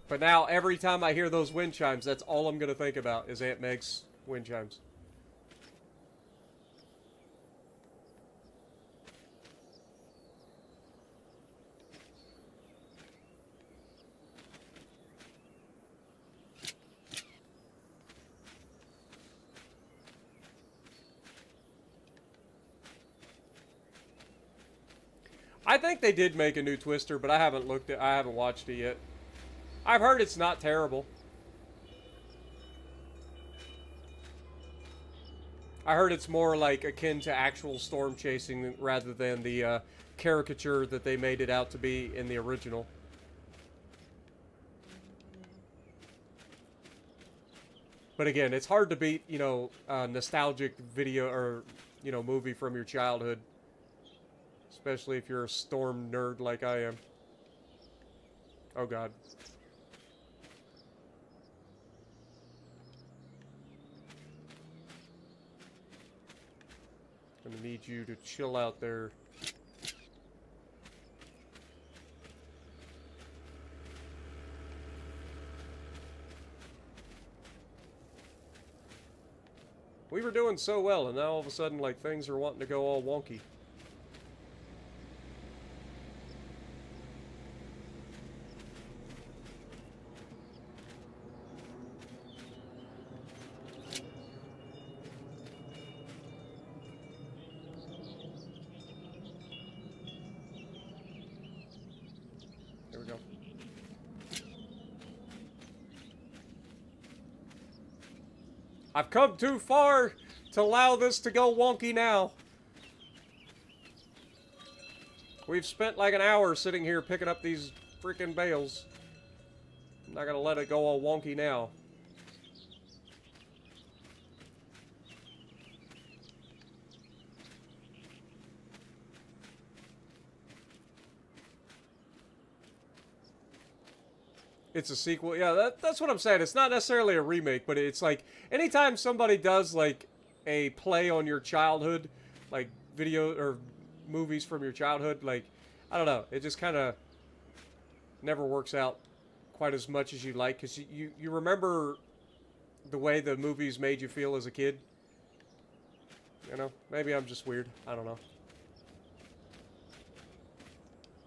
But now, every time I hear those wind chimes, that's all I'm going to think about is Aunt Meg's wind chimes. I think they did make a new Twister, but I haven't I haven't watched it yet. I've heard it's not terrible. I heard it's more like akin to actual storm chasing rather than the caricature that they made it out to be in the original. But again, it's hard to beat, you know, a nostalgic video or, you know, movie from your childhood. Especially if you're a storm nerd like I am. Oh god. Gonna need you to chill out there. We were doing so well, and now all of a sudden, like, things are wanting to go all wonky. There we go. I've come too far to allow this to go wonky now. We've spent like an hour sitting here picking up these freaking bales. I'm not gonna let it go all wonky now. It's a sequel. Yeah, that's what I'm saying. It's not necessarily a remake, but it's like anytime somebody does like a play on your childhood, like video or movies from your childhood, like I don't know, it just kind of never works out quite as much as you like because you remember the way the movies made you feel as a kid. You know, maybe I'm just weird. I don't know.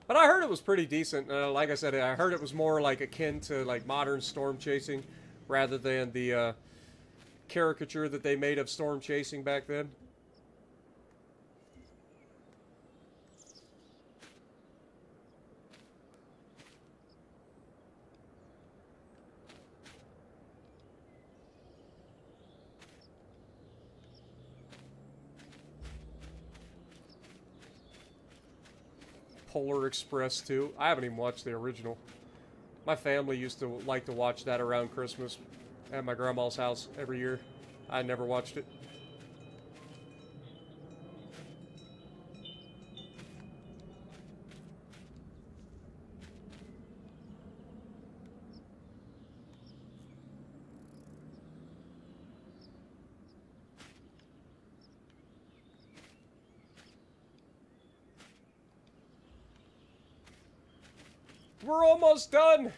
But I heard it was pretty decent. Like I said, I heard it was more like akin to like modern storm chasing rather than the caricature that they made of storm chasing back then. Polar Express 2. I haven't even watched the original. My family used to like to watch that around Christmas at my grandma's house every year. I never watched it. We're almost done!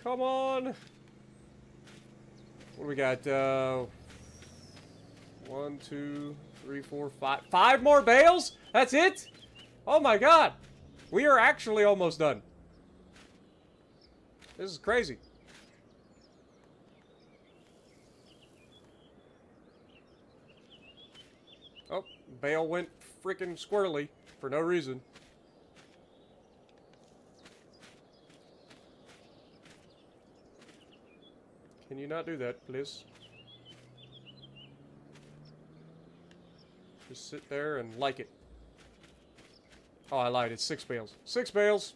Come on! What do we got? 1, 2, 3, 4, 5. 5 more bales? That's it? Oh my god! We are actually almost done. This is crazy. Oh, bale went freaking squirrely for no reason. Can you not do that, please? Just sit there and like it. Oh, I lied. It's 6 bales. 6 bales!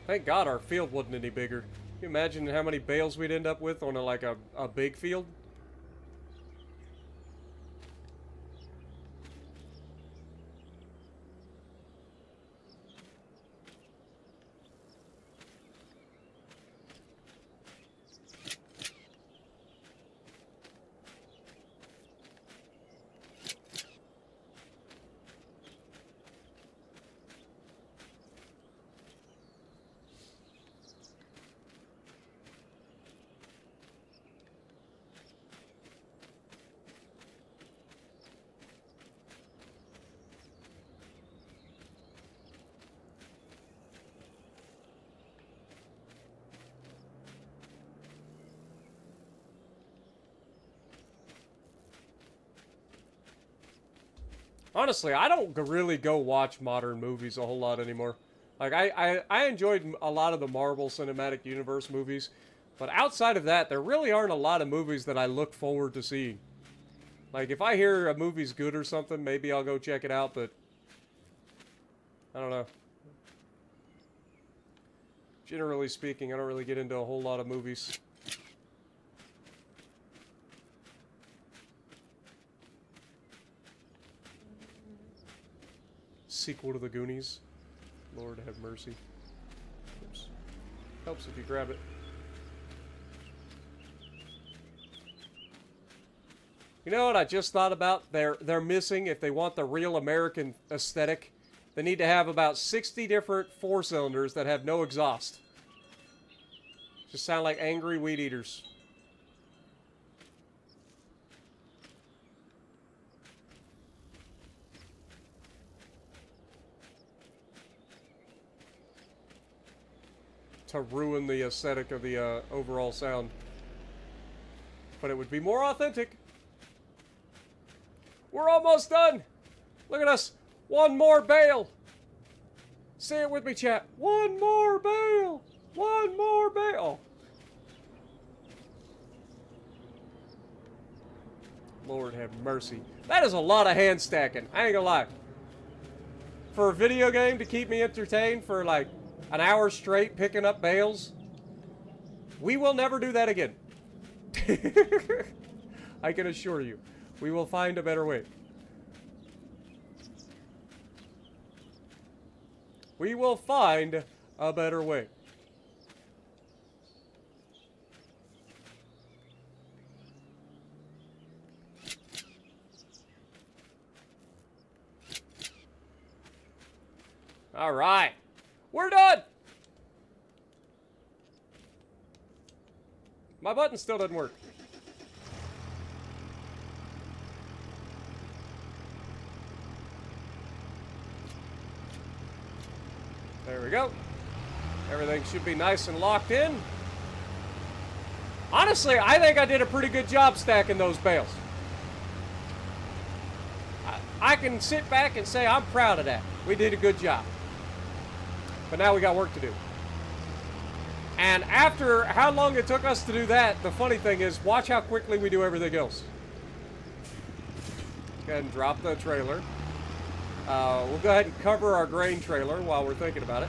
Thank God our field wasn't any bigger. Can you imagine how many bales we'd end up with on a big field? Honestly, I don't really go watch modern movies a whole lot anymore. Like, I enjoyed a lot of the Marvel Cinematic Universe movies, but outside of that, there really aren't a lot of movies that I look forward to seeing. Like, if I hear a movie's good or something, maybe I'll go check it out, but I don't know. Generally speaking, I don't really get into a whole lot of movies. Sequel to The Goonies. Lord have mercy. Oops. Helps if you grab it. You know what I just thought about? They're missing, if they want the real American aesthetic, they need to have about 60 different four-cylinders that have no exhaust. Just sound like angry weed eaters. To ruin the aesthetic of the overall sound. But it would be more authentic. We're almost done. Look at us. One more bale. Say it with me, chat. One more bale. One more bale. Lord have mercy. That is a lot of hand stacking. I ain't gonna lie. For a video game to keep me entertained for like an hour straight picking up bales, we will never do that again. I can assure you. We will find a better way. We will find a better way. All right. We're done. My button still doesn't work. There we go. Everything should be nice and locked in. Honestly, I think I did a pretty good job stacking those bales. I can sit back and say I'm proud of that. We did a good job. But now we got work to do. And after how long it took us to do that, the funny thing is, watch how quickly we do everything else. Go ahead and drop the trailer. We'll go ahead and cover our grain trailer while we're thinking about it.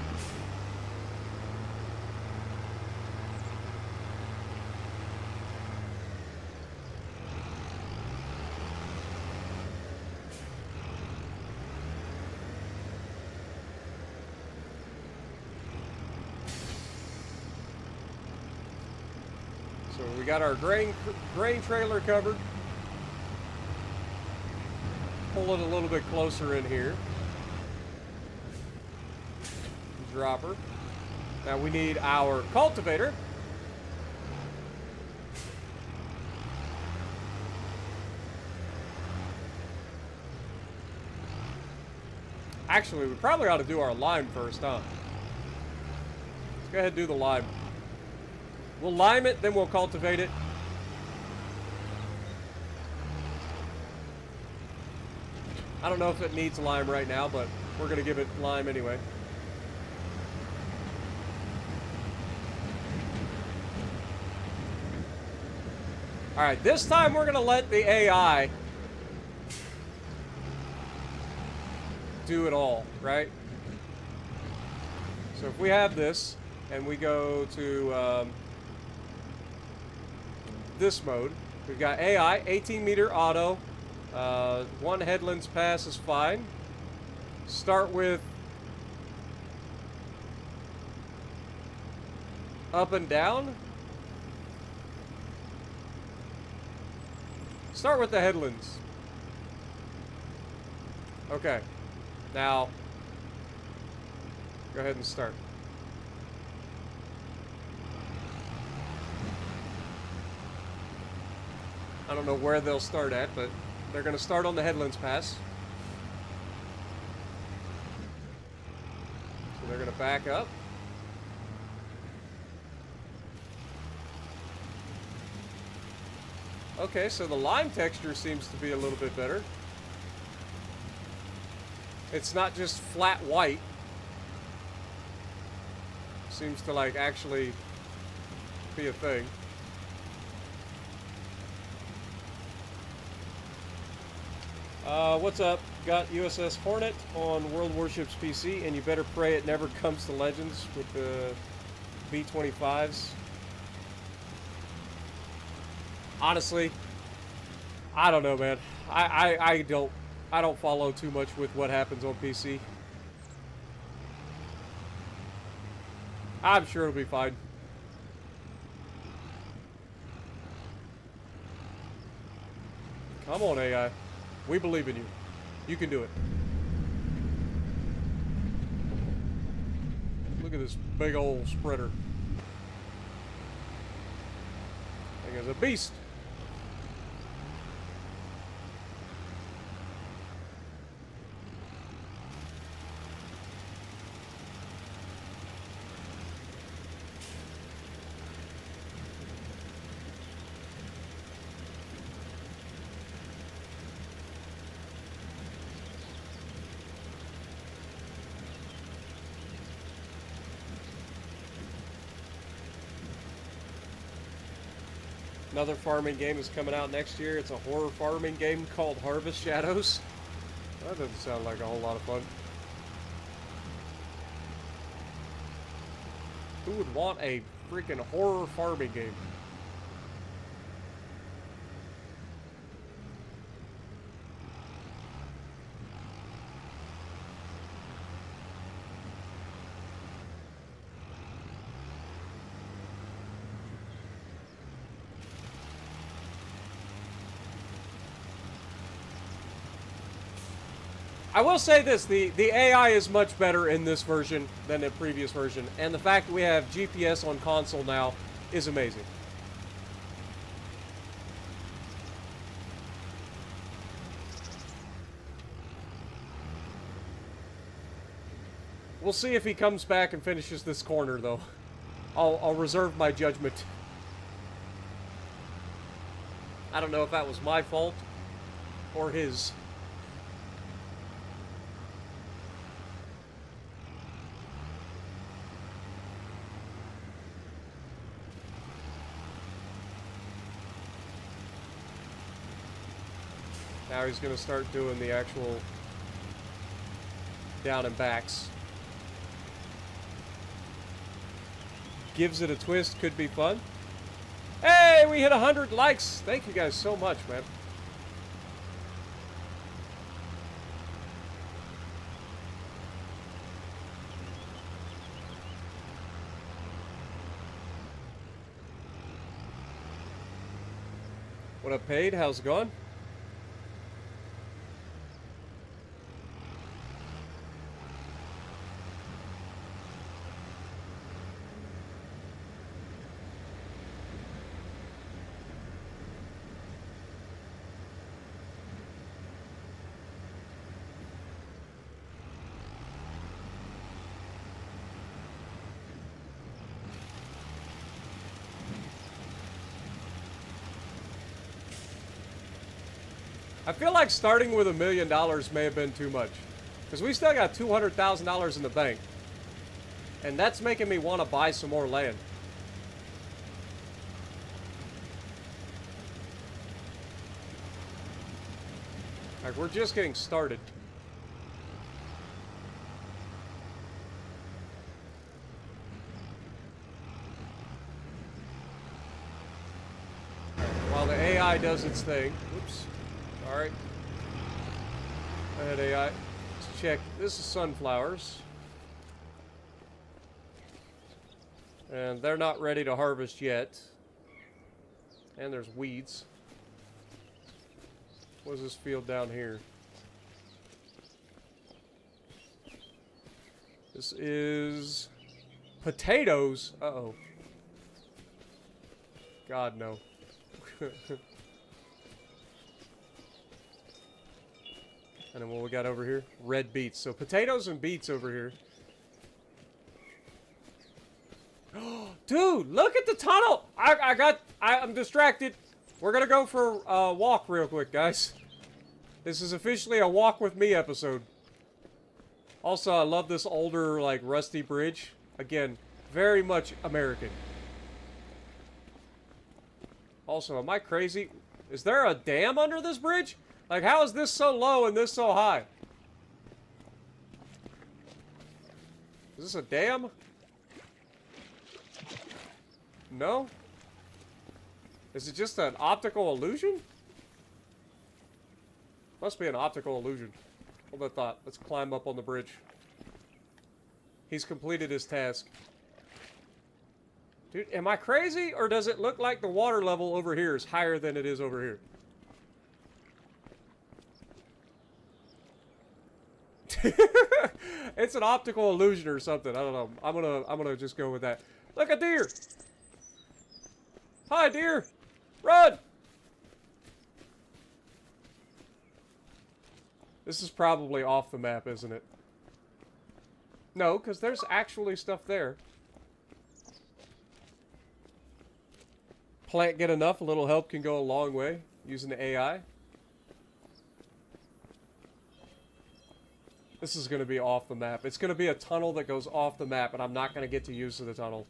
So we got our grain trailer covered. Pull it a little bit closer in here. Dropper. Now we need our cultivator. Actually, we probably ought to do our lime first, huh? Let's go ahead and do the lime. We'll lime it, then we'll cultivate it. I don't know if it needs lime right now, but we're going to give it lime anyway. Alright, this time we're going to let the AI do it all, right? So if we have this, and we go to this mode, we've got AI, 18-meter auto, one headlands pass is fine. Start with up and down. Start with the headlands. Okay. Now, go ahead and start. I don't know where they'll start at, but they're going to start on the headlands pass. So they're going to back up. Okay, so the lime texture seems to be a little bit better. It's not just flat white. Seems to like actually be a thing. What's up? Got USS Hornet on World Warships PC, and you better pray it never comes to Legends with the B-25s. Honestly, I don't know, man. I don't follow too much with what happens on PC. I'm sure it'll be fine. Come on, AI. We believe in you. You can do it. Look at this big old spreader. Thing is a beast. Another farming game is coming out next year. It's a horror farming game called Harvest Shadows. That doesn't sound like a whole lot of fun. Who would want a freaking horror farming game? I will say this, the AI is much better in this version than the previous version, and the fact that we have GPS on console now is amazing. We'll see if he comes back and finishes this corner, though. I'll reserve my judgment. I don't know if that was my fault or his. Now he's going to start doing the actual down and backs. Gives it a twist, could be fun. Hey, we hit 100 likes. Thank you guys so much, man. What up, Paid? How's it going? I feel like starting with $1 million may have been too much. Because we still got $200,000 in the bank. And that's making me want to buy some more land. Like, we're just getting started. While the AI does its thing. Whoops. Alright. Go ahead, AI. Let's check. This is sunflowers. And they're not ready to harvest yet. And there's weeds. What is this field down here? This is potatoes. Uh-oh. God, no. And then what we got over here? Red beets. So potatoes and beets over here. Dude, look at the tunnel! I'm distracted. We're gonna go for a walk real quick, guys. This is officially a walk with me episode. Also, I love this older, like, rusty bridge. Again, very much American. Also, am I crazy? Is there a dam under this bridge? Like, how is this so low and this so high? Is this a dam? No? Is it just an optical illusion? Must be an optical illusion. Hold that thought. Let's climb up on the bridge. He's completed his task. Dude, am I crazy? Or does it look like the water level over here is higher than it is over here? It's an optical illusion or something. I don't know. I'm gonna just go with that. Look, a deer! Hi, deer! Run! This is probably off the map, isn't it? No, because there's actually stuff there. Plant get enough, a little help can go a long way using the AI. This is going to be off the map. It's going to be a tunnel that goes off the map, and I'm not going to get to use the tunnel.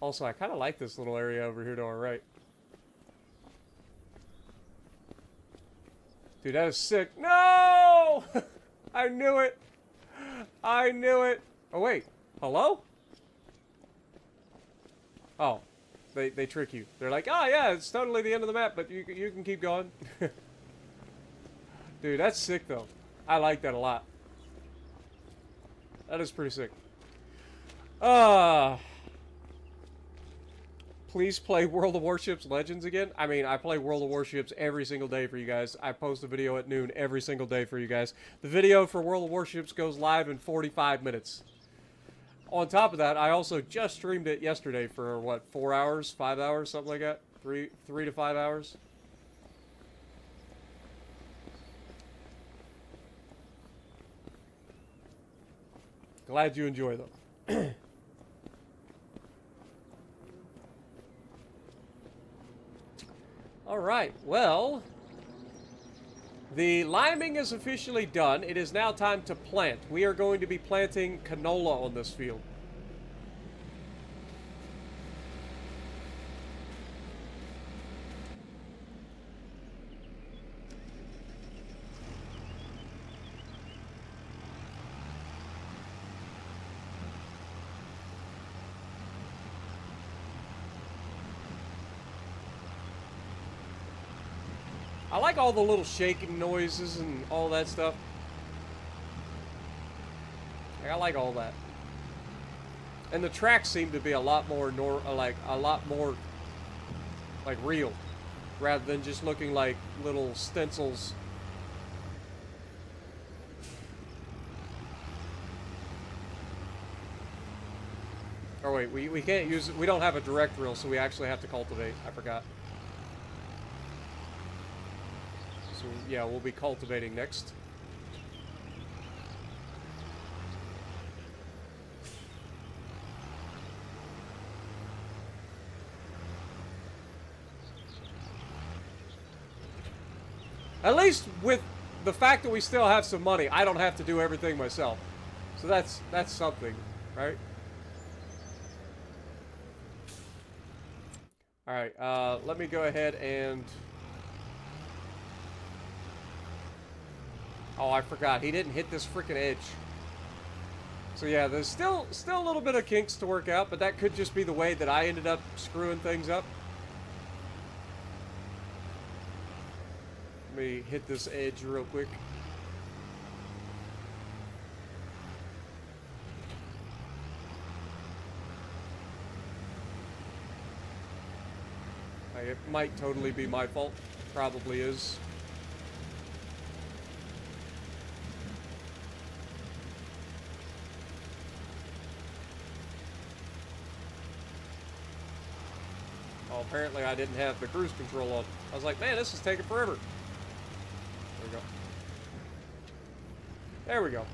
Also, I kind of like this little area over here to our right. Dude, that is sick. No! I knew it. I knew it. Oh, wait. Hello? Oh. They trick you. They're like, oh, yeah, it's totally the end of the map, but you can keep going. Dude, that's sick, though. I like that a lot. That is pretty sick. Please play World of Warships Legends again. I mean, I play World of Warships every single day for you guys. I post a video at noon every single day for you guys. The video for World of Warships goes live in 45 minutes. On top of that, I also just streamed it yesterday for, what, 4 hours? 5 hours? Something like that? 3 to 5 hours? Glad you enjoy them. Alright, well, the liming is officially done. It is now time to plant. We are going to be planting canola on this field. I like all the little shaking noises and all that stuff. I like all that. And the tracks seem to be a lot more like real, rather than just looking like little stencils. Oh wait, we can't use it. We don't have a direct drill, so we actually have to cultivate. I forgot. So yeah, we'll be cultivating next. At least with the fact that we still have some money, I don't have to do everything myself. So that's something, right? Alright, let me go ahead and... Oh, I forgot. He didn't hit this freaking edge. So yeah, there's still a little bit of kinks to work out, but that could just be the way that I ended up screwing things up. Let me hit this edge real quick. It might totally be my fault. Probably is. Oh, apparently I didn't have the cruise control on. I was like, man, this is taking forever. There we go. There we go.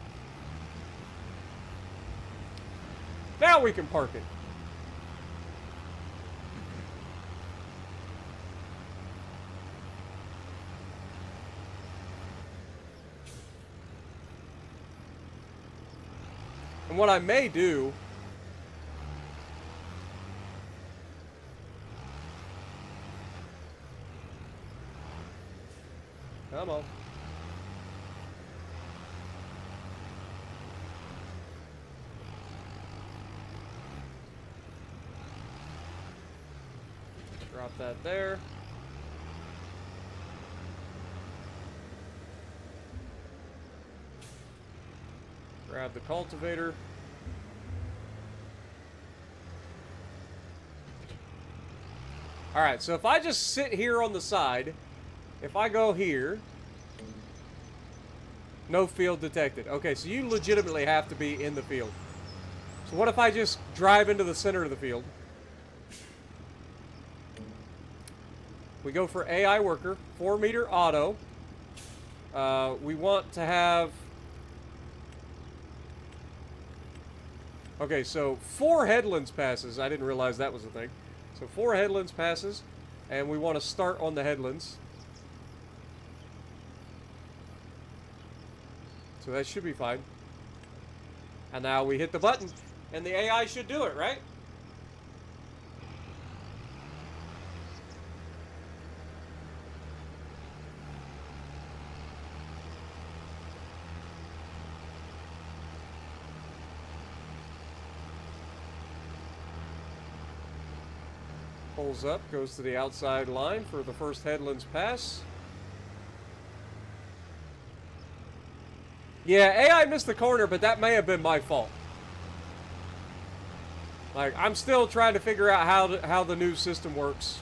Now we can park it. And what I may do... Come on. Drop that there. Grab the cultivator. Alright, so if I just sit here on the side, if I go here, no field detected. Okay, so you legitimately have to be in the field. So what if I just drive into the center of the field? We go for AI worker, 4-meter auto. We want to have... Okay, so 4 headlands passes. I didn't realize that was a thing. So 4 headlands passes, and we want to start on the headlands. So that should be fine. And now we hit the button, and the AI should do it, right? Pulls up, goes to the outside line for the first headlands pass. Yeah, AI missed the corner, but that may have been my fault. Like, I'm still trying to figure out how the new system works.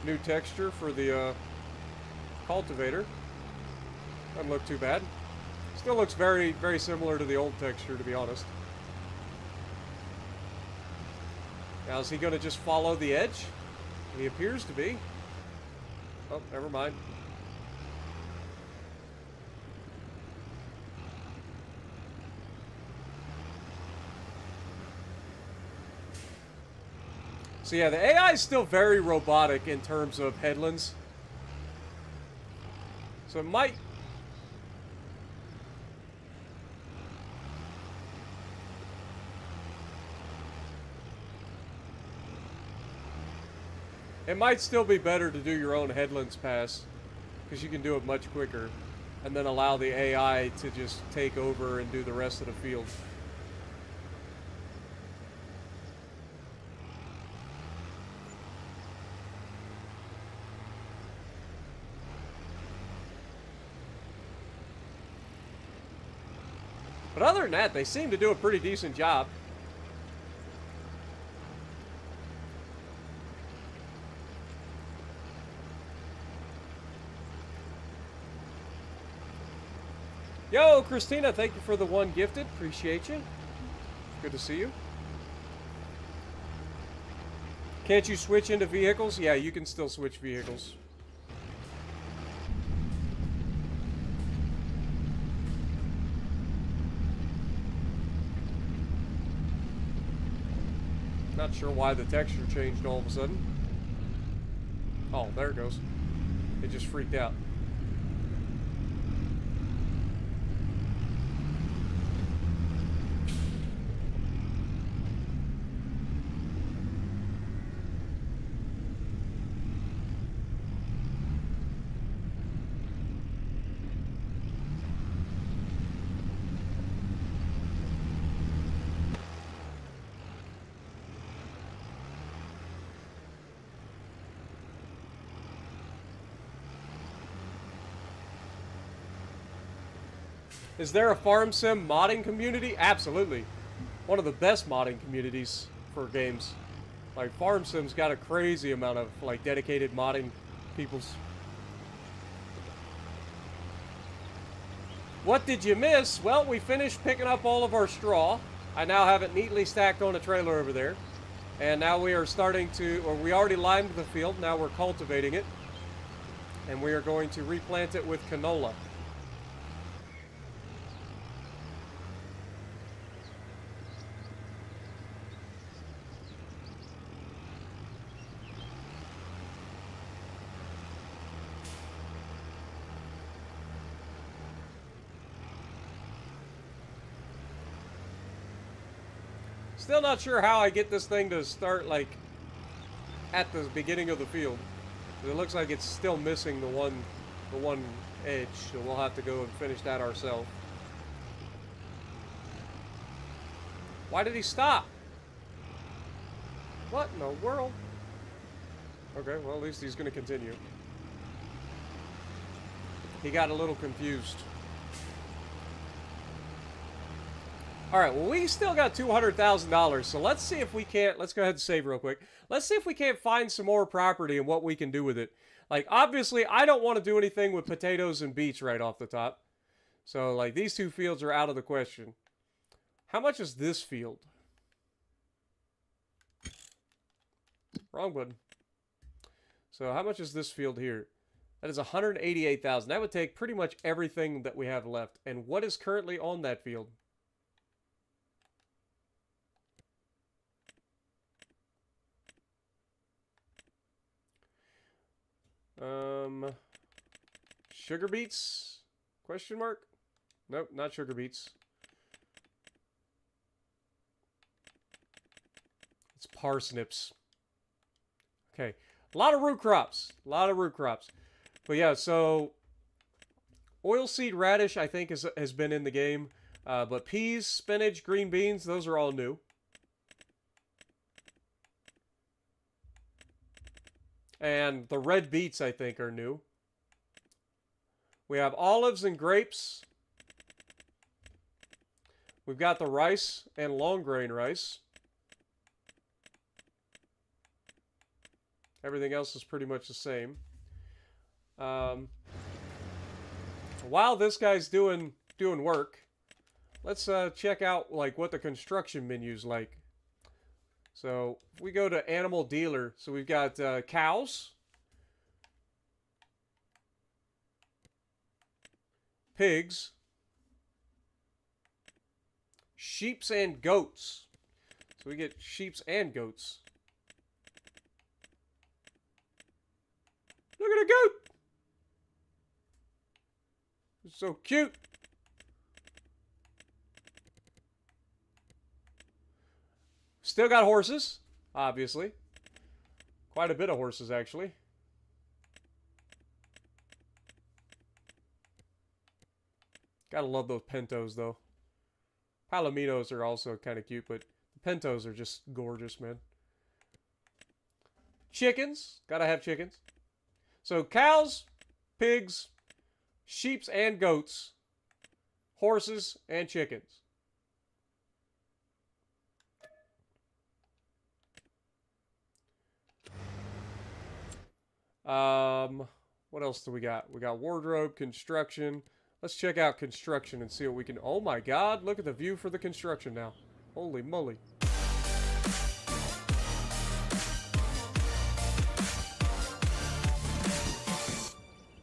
New texture for the cultivator. Doesn't look too bad. Still looks very, very similar to the old texture, to be honest. Now, is he going to just follow the edge? He appears to be. Oh, never mind. So yeah, the AI is still very robotic in terms of headlands. So it might... It might still be better to do your own headlands pass, because you can do it much quicker, and then allow the AI to just take over and do the rest of the field. But other than that, they seem to do a pretty decent job. Yo, Christina, thank you for the 1 gifted. Appreciate you. Good to see you. Can't you switch into vehicles? Yeah, you can still switch vehicles. Not sure why the texture changed all of a sudden. Oh, there it goes. It just freaked out. Is there a farm sim modding community? Absolutely. One of the best modding communities for games. Like, farm sim's got a crazy amount of, like, dedicated modding peoples. What did you miss? Well, we finished picking up all of our straw. I now have it neatly stacked on a trailer over there. And now we are starting to, or we already limed the field. Now we're cultivating it. And we are going to replant it with canola. Still not sure how I get this thing to start, like, at the beginning of the field. It looks like it's still missing the one edge, so we'll have to go and finish that ourselves. Why did he stop? What in the world? Okay, well, at least he's going to continue. He got a little confused. Alright, well, we still got $200,000, so let's see if we can't... Let's go ahead and save real quick. Let's see if we can't find some more property and what we can do with it. Like, obviously, I don't want to do anything with potatoes and beets right off the top. So, like, these two fields are out of the question. How much is this field? Wrong button. So, how much is this field here? That is $188,000. That would take pretty much everything that we have left. And what is currently on that field? Sugar beets? Question mark? Nope, not sugar beets. It's parsnips. Okay, a lot of root crops. A lot of root crops. But yeah, so oilseed radish, I think, has been in the game. But peas, spinach, green beans, those are all new. And the red beets, I think, are new. We have olives and grapes. We've got the rice and long grain rice. Everything else is pretty much the same. While this guy's doing work, let's check out like what the construction menu's like. So if we go to animal dealer, so we've got cows, pigs, sheeps and goats. So we get sheeps and goats. Look at a goat. It's so cute. Still got horses, obviously. Quite a bit of horses, actually. Gotta love those pintos, though. Palominos are also kind of cute, but the pintos are just gorgeous, man. Chickens. Gotta have chickens. So cows, pigs, sheeps and goats, horses and chickens. What else do we got? We got wardrobe, construction. Let's check out construction and see what we can... Oh my god, look at the view for the construction now. Holy moly.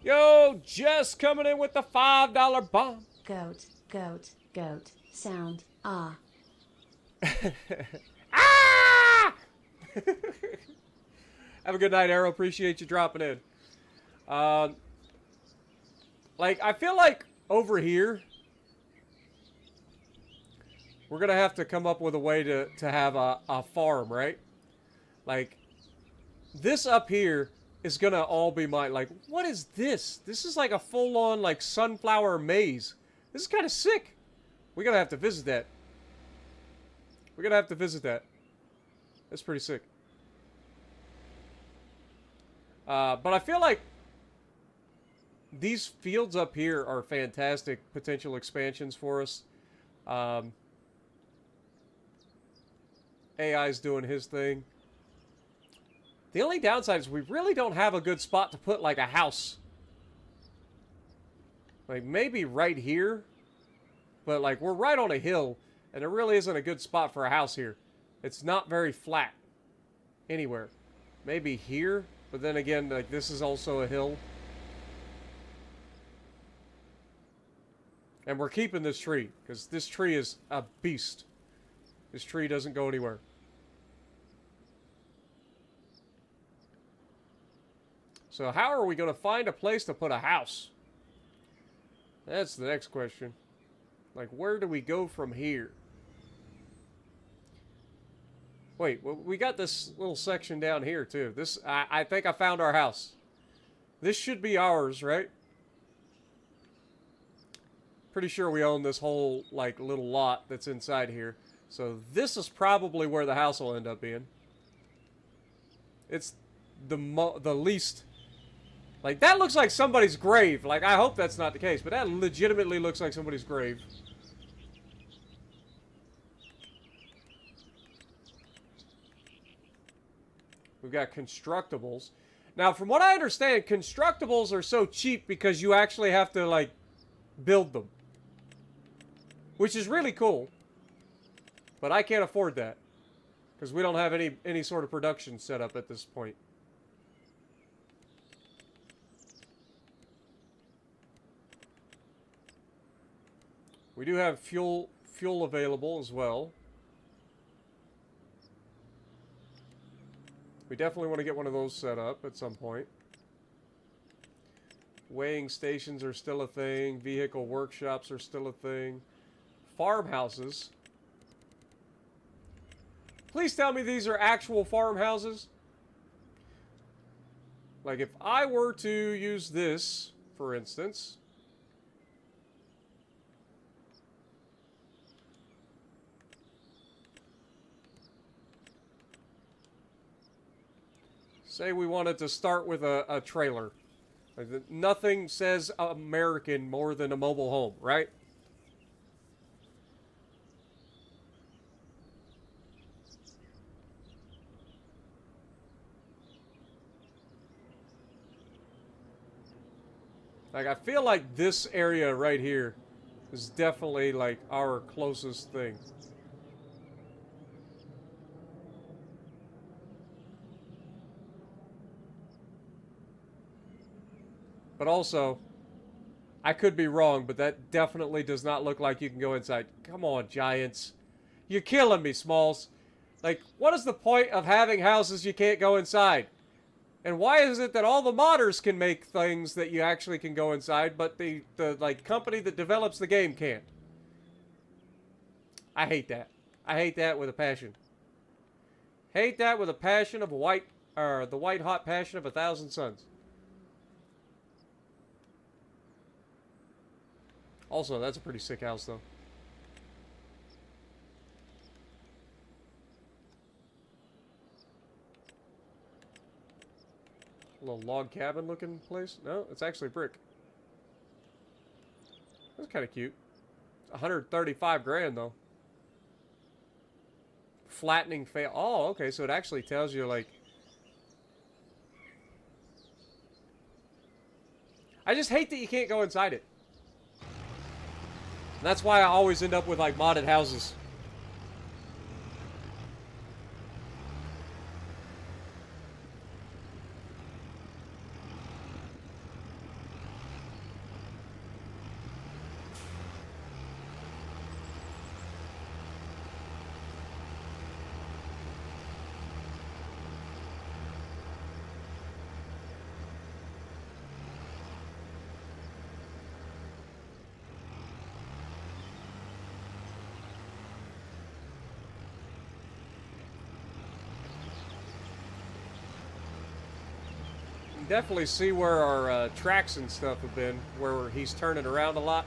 Yo, Jess coming in with the $5 bomb. Goat, goat, goat, sound, ah. Ah! Have a good night, Arrow. Appreciate you dropping in. Like, I feel like over here, we're going to have to come up with a way to have a farm, right? Like, this up here is going to all be mine. Like, what is this? This is like a full-on, like, sunflower maze. This is kind of sick. We're going to have to visit that. We're going to have to visit that. That's pretty sick. But I feel like these fields up here are fantastic potential expansions for us. AI's doing his thing. The only downside is we really don't have a good spot to put like a house. Like maybe right here. But like we're right on a hill and there really isn't a good spot for a house here. It's not very flat anywhere. Maybe here, but then again, like this is also a hill. And we're keeping this tree, because this tree is a beast. This tree doesn't go anywhere. So how are we going to find a place to put a house? That's the next question. Like, where do we go from here? Wait, we got this little section down here too. This, I think I found our house. This should be ours, right? Pretty sure we own this whole, like, little lot that's inside here. So this is probably where the house will end up being. It's the least... Like, that looks like somebody's grave. Like, I hope that's not the case, but that legitimately looks like somebody's grave. We've got constructibles. Now, from what I understand, constructibles are so cheap because you actually have to, like, build them. Which is really cool. But I can't afford that. Because we don't have any sort of production set up at this point. We do have fuel available as well. We definitely want to get one of those set up at some point. Weighing stations are still a thing. Vehicle workshops are still a thing. Farmhouses. Please tell me these are actual farmhouses. Like if I were to use this, for instance. Say we wanted to start with a trailer. Like nothing says American more than a mobile home, right? Like, I feel like this area right here is definitely, like, our closest thing. But also, I could be wrong, but that definitely does not look like you can go inside. Come on, Giants. You're killing me, Smalls. Like, what is the point of having houses you can't go inside? And why is it that all the modders can make things that you actually can go inside, but the like company that develops the game can't? I hate that. I hate that with a passion. Hate that with a passion of the white hot passion of 1,000 suns. Also, that's a pretty sick house, though. A little log cabin looking place. No, it's actually brick. That's kind of cute. 135 grand though. Flattening fail. Oh, okay. So it actually tells you like. I just hate that you can't go inside it. And that's why I always end up with like modded houses. Definitely see where our tracks and stuff have been, where he's turning around a lot.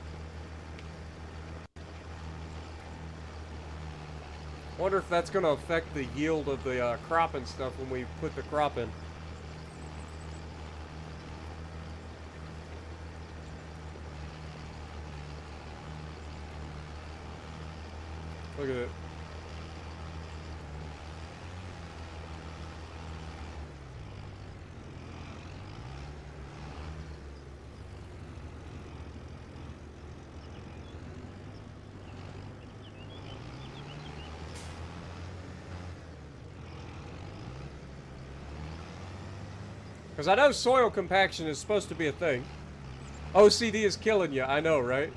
Wonder if that's going to affect the yield of the crop and stuff when we put the crop in. Look at it. Because I know soil compaction is supposed to be a thing. OCD is killing you, I know, right?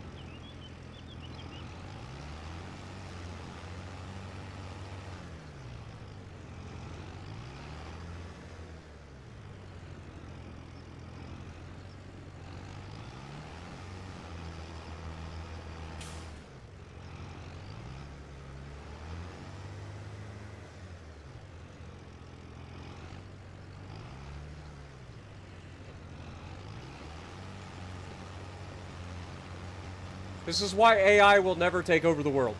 This is why AI will never take over the world.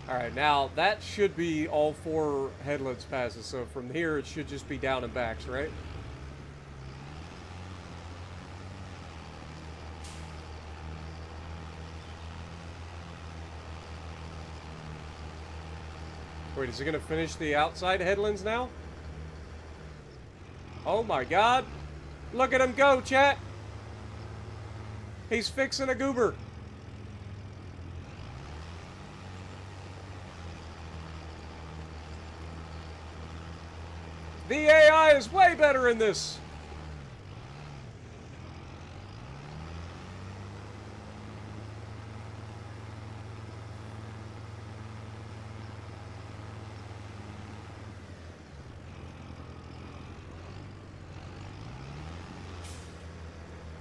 Alright, now that should be all 4 headlands passes. So from here it should just be down and backs, right? Wait, is he going to finish the outside headlands now? Oh my god. Look at him go, chat. He's fixing a goober. The AI is way better in this.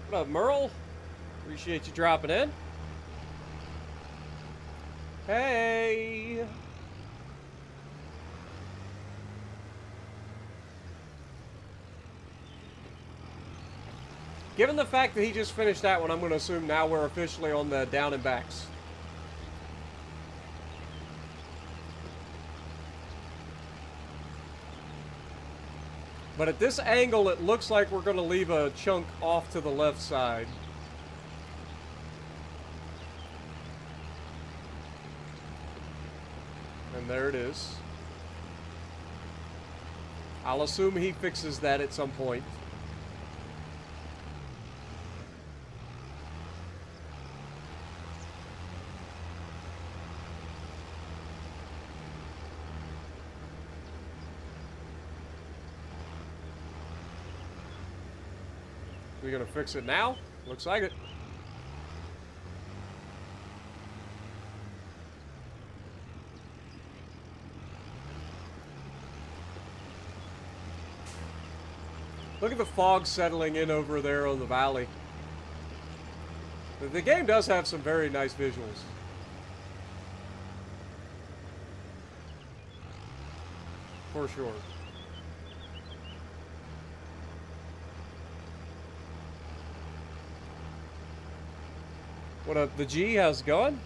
What up, Merle? Appreciate you dropping in. Hey. Given the fact that he just finished that one, I'm going to assume now we're officially on the down and backs. But at this angle, it looks like we're going to leave a chunk off to the left side. And there it is. I'll assume he fixes that at some point. We gonna fix it now? Looks like it. Look at the fog settling in over there on the valley. The game does have some very nice visuals. For sure. What up, the G? How's it going?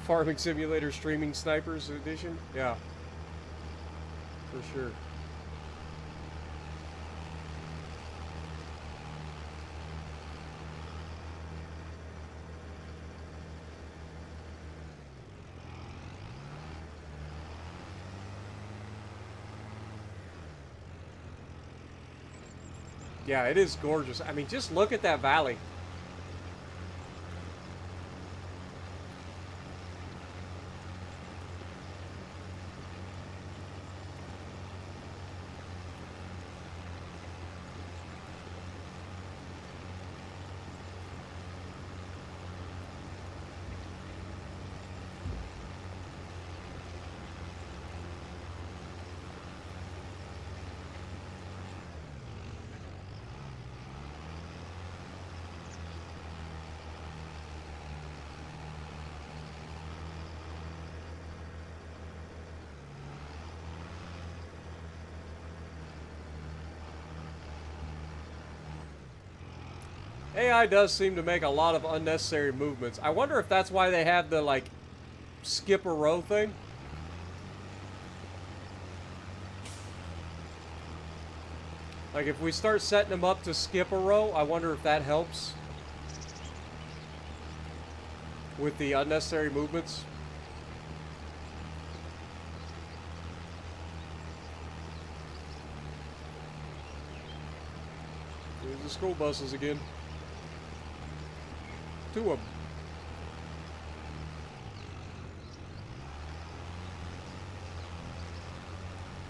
Farming Simulator Streaming Snipers Edition? Yeah. For sure. Yeah, it is gorgeous. I mean, just look at that valley. AI does seem to make a lot of unnecessary movements. I wonder if that's why they have the, like, skip a row thing. Like, if we start setting them up to skip a row, I wonder if that helps with the unnecessary movements. There's the school buses again. 2 of them.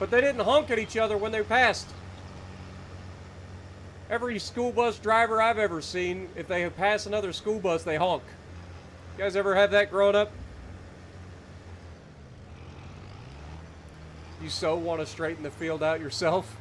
But they didn't honk at each other when they passed. Every school bus driver I've ever seen, if they pass another school bus, they honk. You guys ever have that growing up? You so want to straighten the field out yourself?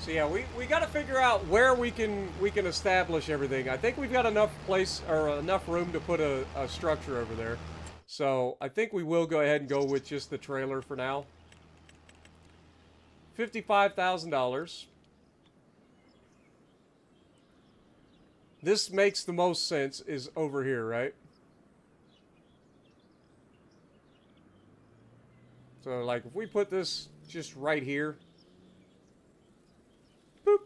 So yeah, we got to figure out where we can establish everything. I think we've got enough place or enough room to put a structure over there. So I think we will go ahead and go with just the trailer for now. $55,000. This makes the most sense is over here, right? So like if we put this just right here. Boop.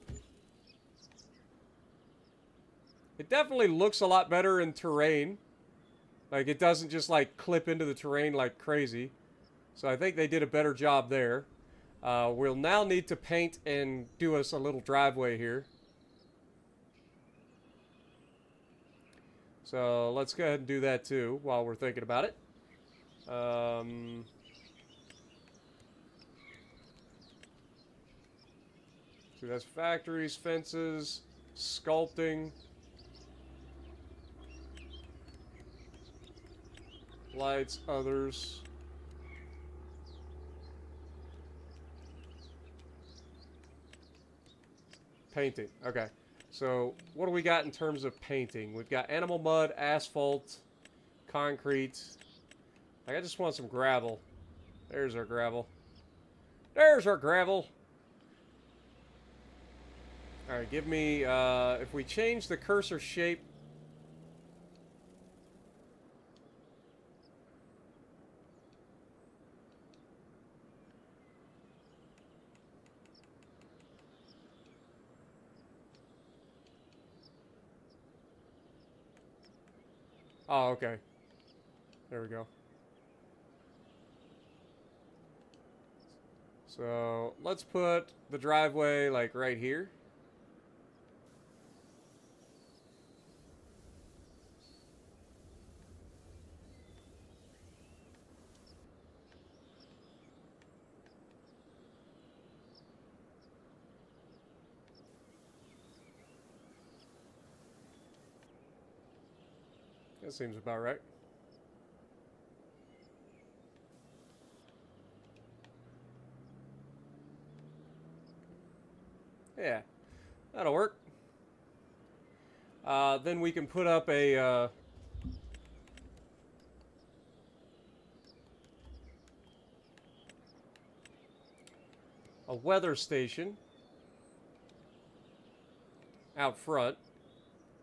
It definitely looks a lot better in terrain. Like it doesn't just like clip into the terrain like crazy. So I think they did a better job there. We'll now need to paint and do us a little driveway here. So let's go ahead and do that too while we're thinking about it. So that's factories, fences, sculpting, lights, others. Painting. Okay. So what do we got in terms of painting? We've got animal mud, asphalt, concrete. I just want some gravel. There's our gravel. There's our gravel. Alright, give me, if we change the cursor shape. Oh, okay. There we go. So let's put the driveway like right here. That seems about right. Yeah, that'll work. Then we can put up a weather station out front.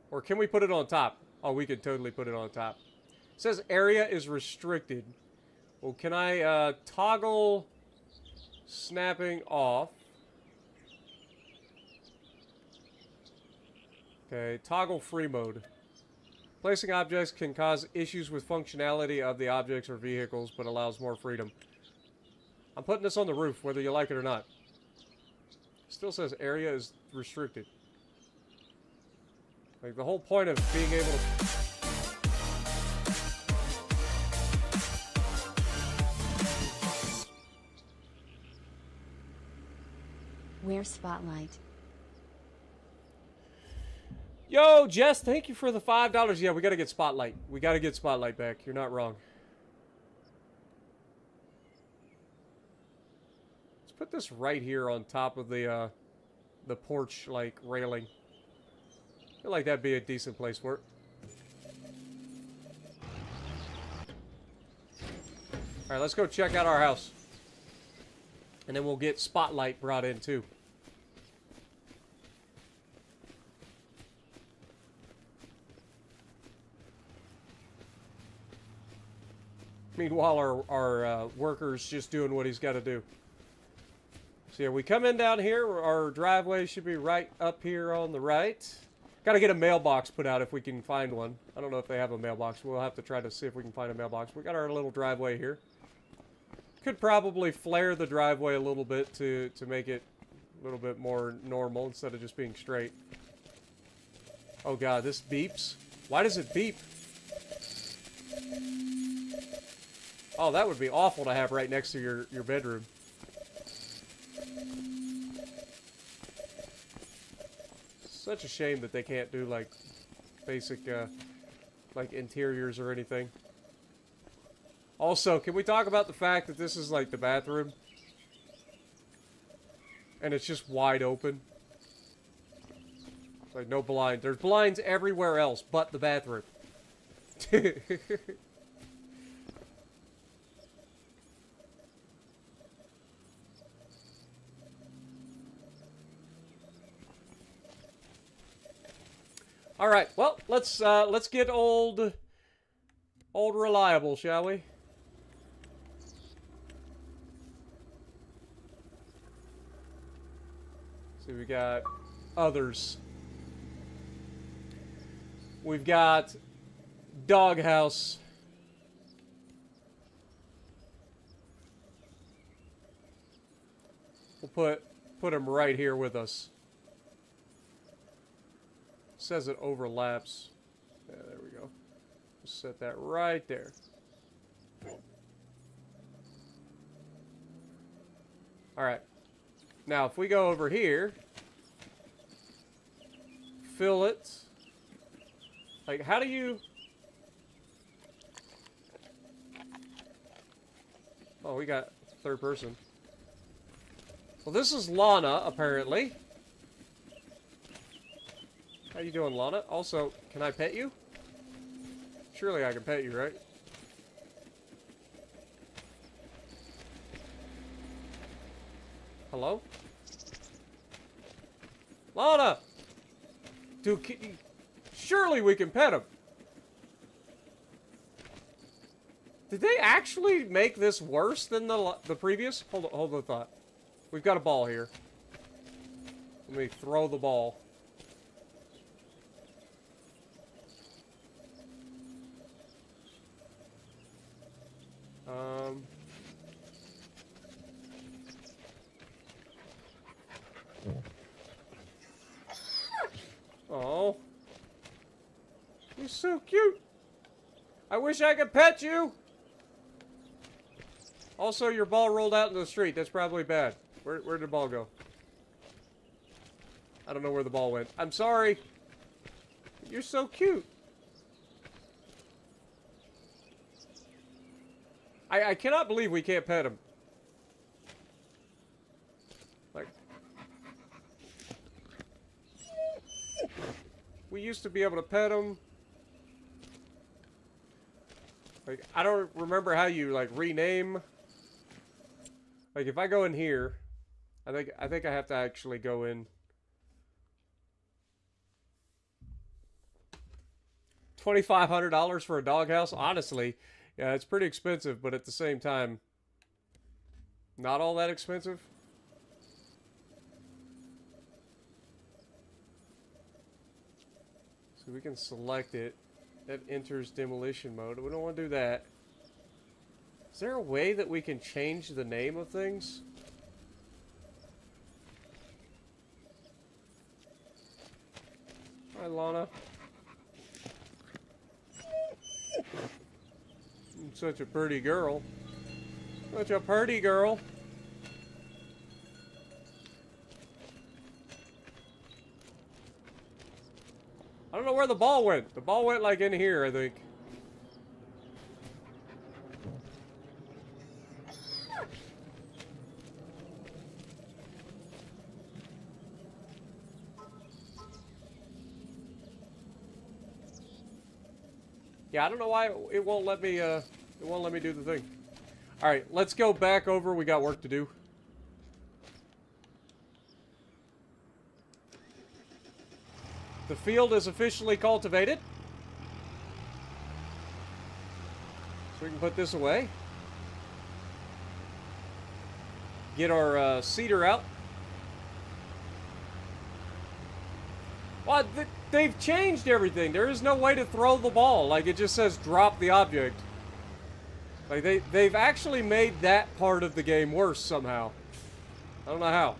Or can we put it on top? Oh, we could totally put it on top. It says area is restricted. Well, can I toggle snapping off? Okay, toggle free mode. Placing objects can cause issues with functionality of the objects or vehicles, but allows more freedom. I'm putting this on the roof, whether you like it or not. Still says area is restricted. Like, the whole point of being able to... Where's Spotlight? Yo, Jess, thank you for the $5. Yeah, we gotta get Spotlight. We gotta get Spotlight back. You're not wrong. Let's put this right here on top of the porch, like, railing. I feel like that'd be a decent place for it. Alright, let's go check out our house. And then we'll get Spotlight brought in, too. Meanwhile, our worker's just doing what he's got to do. So yeah, we come in down here. Our driveway should be right up here on the right. Got to get a mailbox put out if we can find one. I don't know if they have a mailbox. We'll have to try to see if we can find a mailbox. We got our little driveway here. Could probably flare the driveway a little bit to make it a little bit more normal instead of just being straight. Oh god, this beeps. Why does it beep? Oh, that would be awful to have right next to your bedroom. Such a shame that they can't do, like, basic, like, interiors or anything. Also, can we talk about the fact that this is, like, the bathroom? And it's just wide open. It's like no blind. There's blinds everywhere else but the bathroom. All right. Well, let's get old reliable, shall we? See, we got others. We've got doghouse. We'll put him right here with us. Says it overlaps. Yeah, there we go. Just set that right there. All right. Now, if we go over here, fill it. Like, how do you... Oh, we got third person. Well, this is Lana, apparently. How you doing, Lana? Also, can I pet you? Surely I can pet you, right? Hello? Lana! Dude, surely we can pet him. Did they actually make this worse than the previous? Hold the thought. We've got a ball here. Let me throw the ball. Oh. You're so cute. I wish I could pet you. Also, your ball rolled out into the street. That's probably bad. Where did the ball go? I don't know where the ball went. I'm sorry. You're so cute. I cannot believe we can't pet him. Like, we used to be able to pet him. Like, I don't remember how you, like, rename. Like, if I go in here, I think I have to actually go in. $2,500 for a doghouse? Honestly, yeah, it's pretty expensive, but at the same time, not all that expensive. So we can select it. That enters demolition mode. We don't want to do that. Is there a way that we can change the name of things? Hi, Lana. You're such a pretty girl. Such a pretty girl. I don't know where the ball went. The ball went like in here, I think. Yeah, I don't know why it won't let me do the thing. All right, let's go back over. We got work to do. The field is officially cultivated. So we can put this away. Get our seeder out. Well, they've changed everything. There is no way to throw the ball. Like, it just says drop the object. Like, they've actually made that part of the game worse somehow. I don't know how.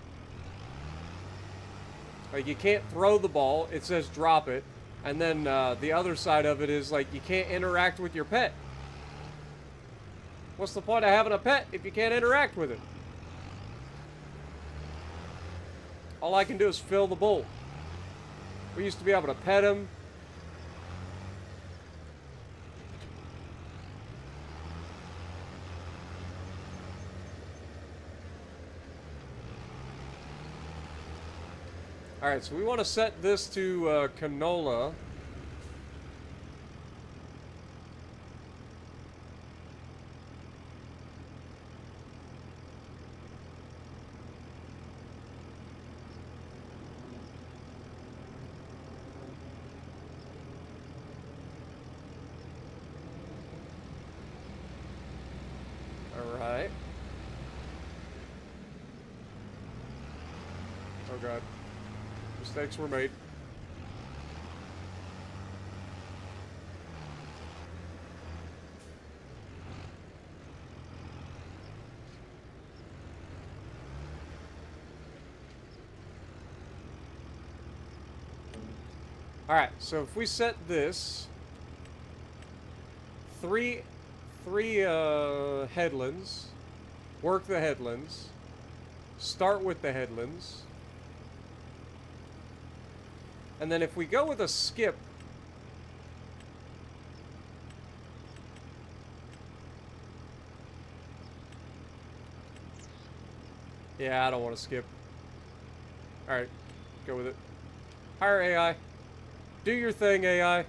Like, you can't throw the ball. It says drop it. And then the other side of it is, like, you can't interact with your pet. What's the point of having a pet if you can't interact with it? All I can do is fill the bowl. We used to be able to pet him. Alright, so we want to set this to canola. Alright. Oh god. Mistakes were made. Alright, so if we set this three headlands, work the headlands, start with the headlands, and then if we go with a skip, yeah, I don't want to skip. Alright, go with it. Hire AI. Do your thing, AI.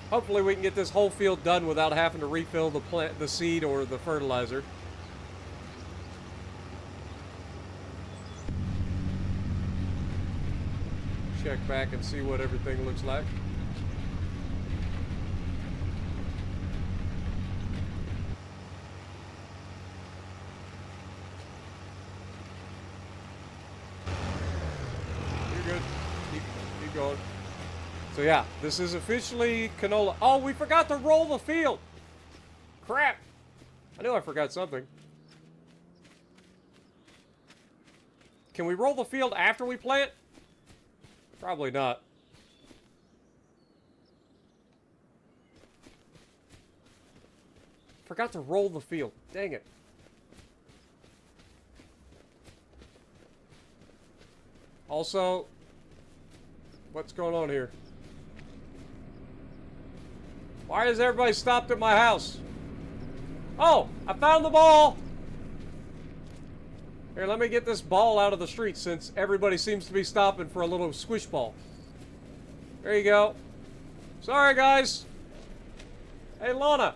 Hopefully we can get this whole field done without having to refill the plant, the seed, or the fertilizer. Check back and see what everything looks like. You're good. Keep going. So yeah, this is officially canola. Oh, we forgot to roll the field. Crap. I knew I forgot something. Can we roll the field after we plant? Probably not. Forgot to roll the field. Dang it. Also, what's going on here? Why is everybody stopped at my house? Oh, I found the ball! Here, let me get this ball out of the street since everybody seems to be stopping for a little squish ball. There you go. Sorry, guys. Hey, Lana.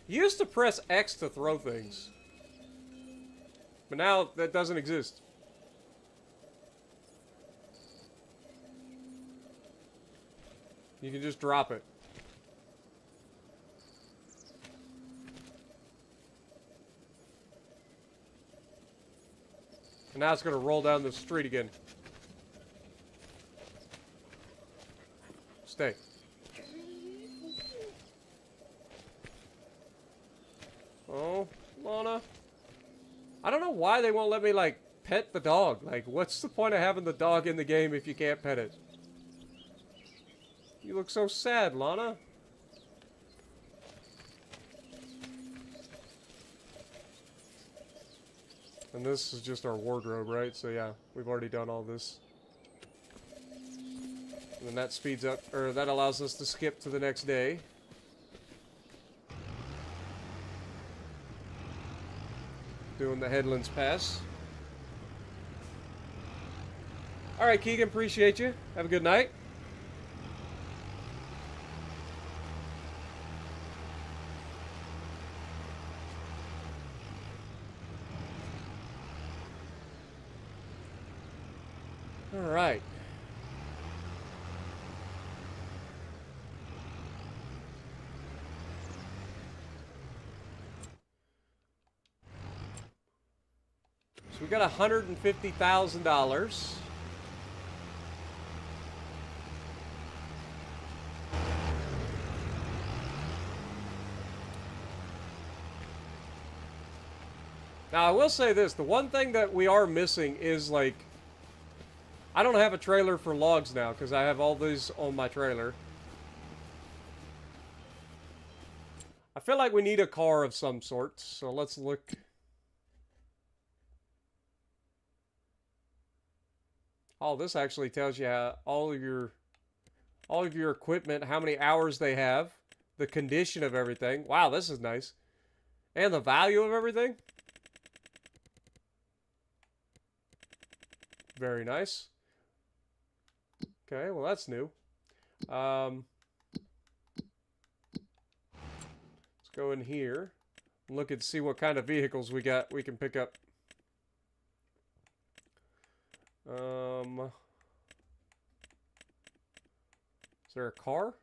You used to press X to throw things. But now that doesn't exist. You can just drop it. And now it's going to roll down the street again. Stay. Oh, Lana. I don't know why they won't let me, like, pet the dog. Like, what's the point of having the dog in the game if you can't pet it? You look so sad, Lana. And this is just our wardrobe, right? So yeah, we've already done all this. And then that speeds up, or that allows us to skip to the next day. Doing the Headlands Pass. Alright, Keegan, appreciate you. Have a good night. Alright. So we got $150,000. Now, I will say this. The one thing that we are missing is, like, I don't have a trailer for logs now because I have all these on my trailer. I feel like we need a car of some sort, so let's look. Oh, this actually tells you how all of your equipment, how many hours they have, the condition of everything. Wow, this is nice. And the value of everything. Very nice. Okay, well that's new. Let's go in here and look and see what kind of vehicles we can pick up. Is there a car?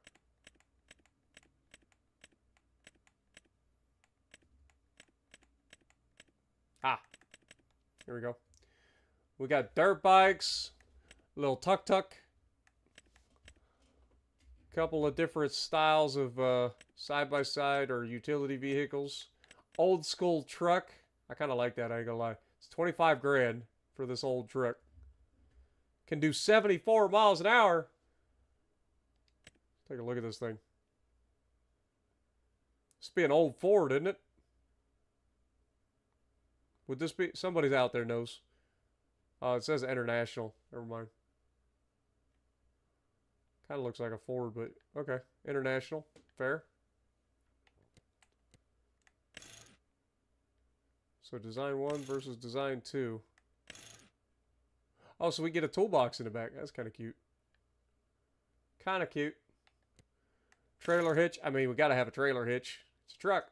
Ah, here we go. We got dirt bikes, little tuk-tuk, couple of different styles of side-by-side or utility vehicles. Old school truck. I kind of like that, I ain't gonna lie. It's 25 grand for this old truck. Can do 74 miles an hour. Take a look at this thing. This be an old Ford, isn't it? Would this be... Somebody's out there knows. Oh, it says international. Never mind. Kind of looks like a Ford, but okay. International. Fair. So design 1 versus design 2. Oh, so we get a toolbox in the back. That's kind of cute. Kind of cute. Trailer hitch. I mean, we got to have a trailer hitch. It's a truck.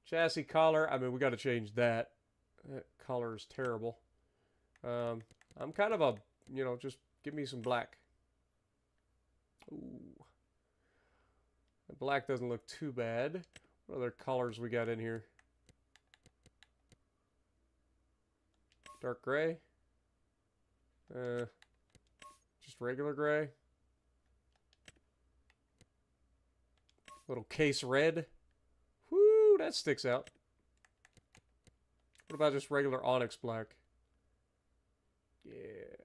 Chassis collar. I mean, we got to change that. That color is terrible. I'm kind of a, you know, just give me some black. Ooh. The black doesn't look too bad. What other colors we got in here? Dark gray. Just regular gray. Little case red. Whoo, that sticks out. What about just regular onyx black? Yeah.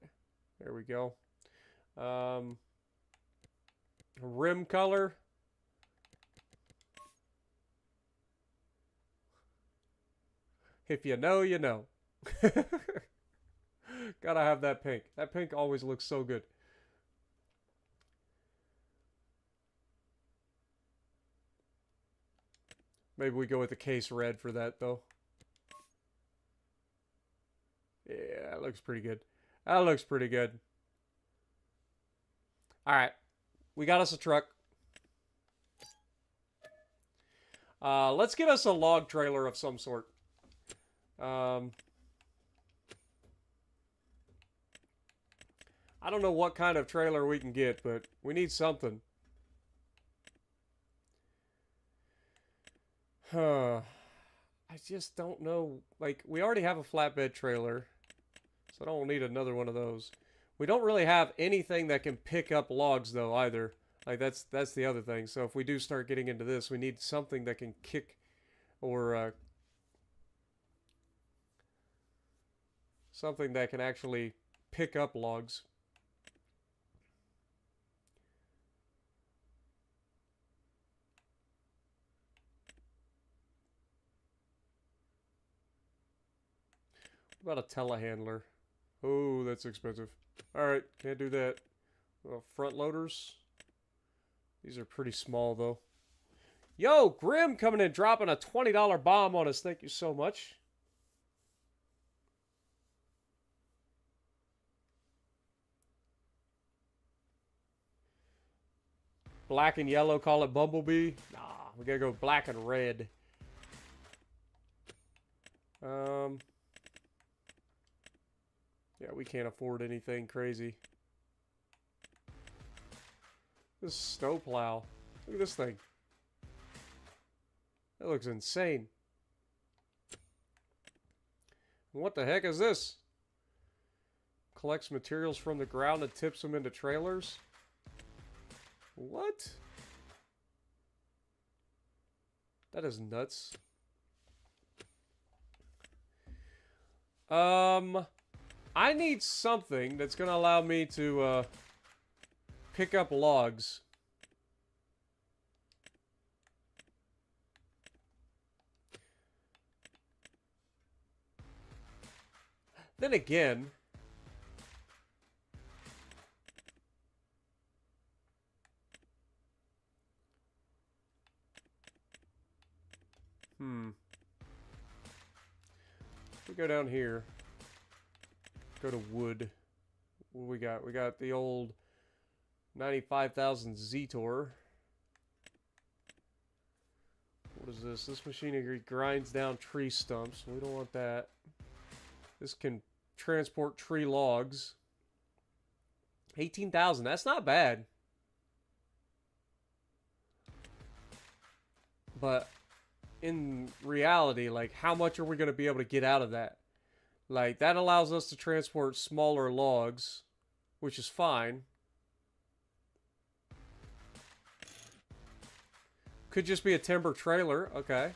There we go. Rim color. If you know, you know. Gotta have that pink. That pink always looks so good. Maybe we go with the case red for that, though. Yeah, that looks pretty good. That looks pretty good. Alright. We got us a truck. Let's get us a log trailer of some sort. I don't know what kind of trailer we can get, but we need something. I just don't know. Like, we already have a flatbed trailer, so I don't need another one of those. We don't really have anything that can pick up logs, though, either. Like, that's the other thing. So if we do start getting into this, we need something that can kick or something that can actually pick up logs. What about a telehandler? Oh, that's expensive. Alright, can't do that. Well, front loaders. These are pretty small, though. Yo, Grim coming in, dropping a $20 bomb on us. Thank you so much. Black and yellow, call it Bumblebee. Nah, we gotta go black and red. Yeah, we can't afford anything crazy. This snowplow. Look at this thing. That looks insane. What the heck is this? Collects materials from the ground and tips them into trailers? What? That is nuts. I need something that's going to allow me to pick up logs. Then again, we go down here. Go to wood. What do we got? We got the old 95,000 Zetor. What is this? This machinery grinds down tree stumps. We don't want that. This can transport tree logs. 18,000. That's not bad. But in reality, like, how much are we going to be able to get out of that? Like, that allows us to transport smaller logs, which is fine. Could just be a timber trailer. Okay.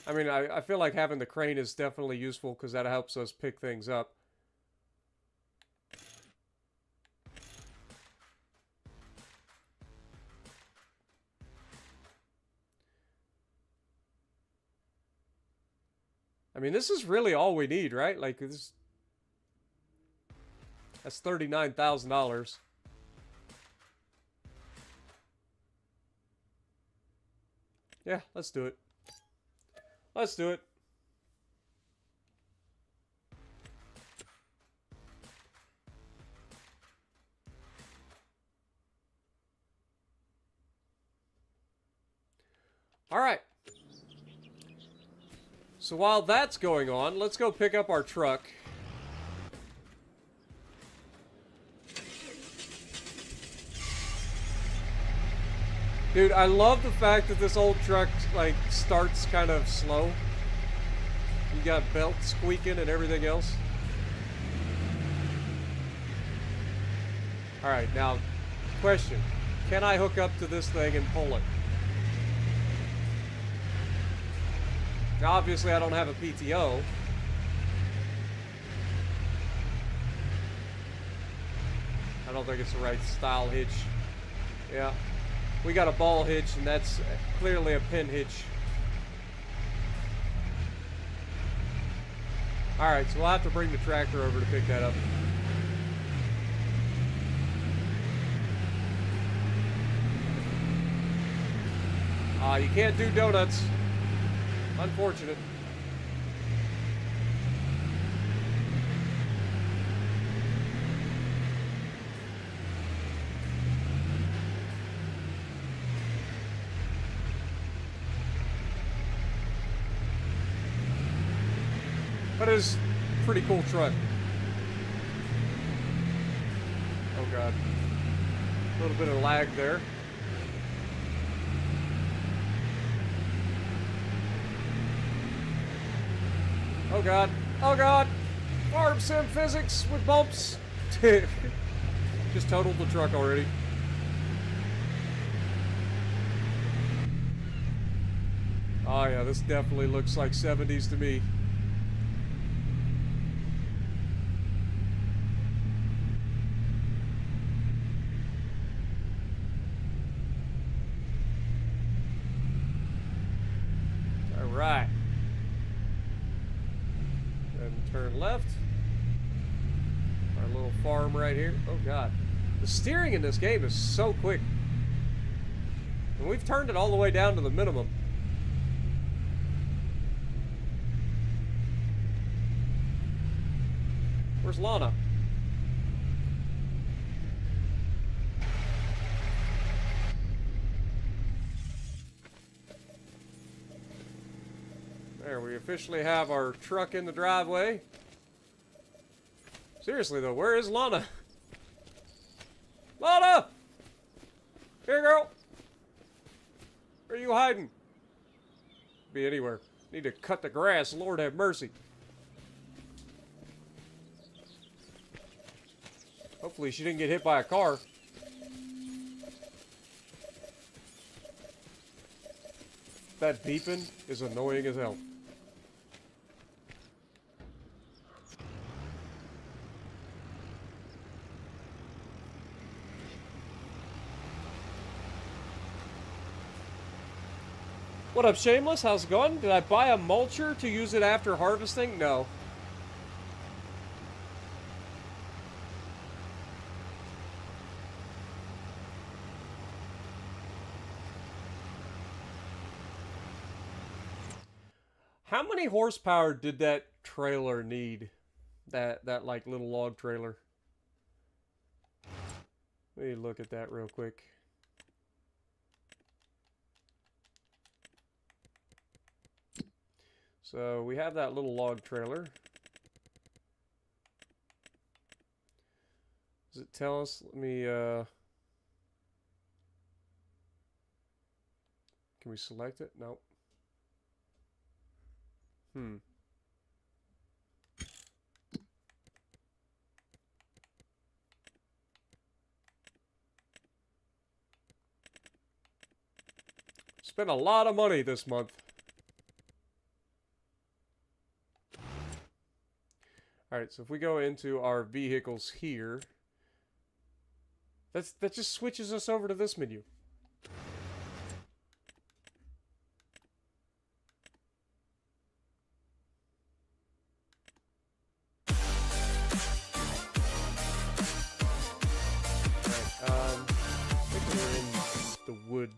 I mean, I feel like having the crane is definitely useful because that helps us pick things up. I mean, this is really all we need, right? Like, this... That's $39,000. Yeah, let's do it. Let's do it. All right. So while that's going on, let's go pick up our truck. Dude, I love the fact that this old truck, like, starts kind of slow. You got belts squeaking and everything else. Alright, now, question. Can I hook up to this thing and pull it? Now, obviously, I don't have a PTO. I don't think it's the right style hitch. Yeah. We got a ball hitch, and that's clearly a pin hitch. Alright, so we'll have to bring the tractor over to pick that up. You can't do donuts. Unfortunate. But it's a pretty cool truck. Oh god. A little bit of lag there. Oh god. Oh god. Farm sim physics with bumps. Just totaled the truck already. Oh yeah, this definitely looks like 70s to me. Alright. And turn left. Our little farm right here. Oh god. The steering in this game is so quick. And we've turned it all the way down to the minimum. Where's Lana? There, we officially have our truck in the driveway. Seriously though, where is Lana? Lana! Here, girl! Where are you hiding? Be anywhere. Need to cut the grass, Lord have mercy. Hopefully she didn't get hit by a car. That beeping is annoying as hell. What up, Shameless? How's it going? Did I buy a mulcher to use it after harvesting? No. How many horsepower did that trailer need? That like little log trailer. Let me look at that real quick. So we have that little log trailer. Does it tell us? Let me can we select it? Nope. Spent a lot of money this month. Alright, so if we go into our vehicles here, that just switches us over to this menu. I think we're in the wood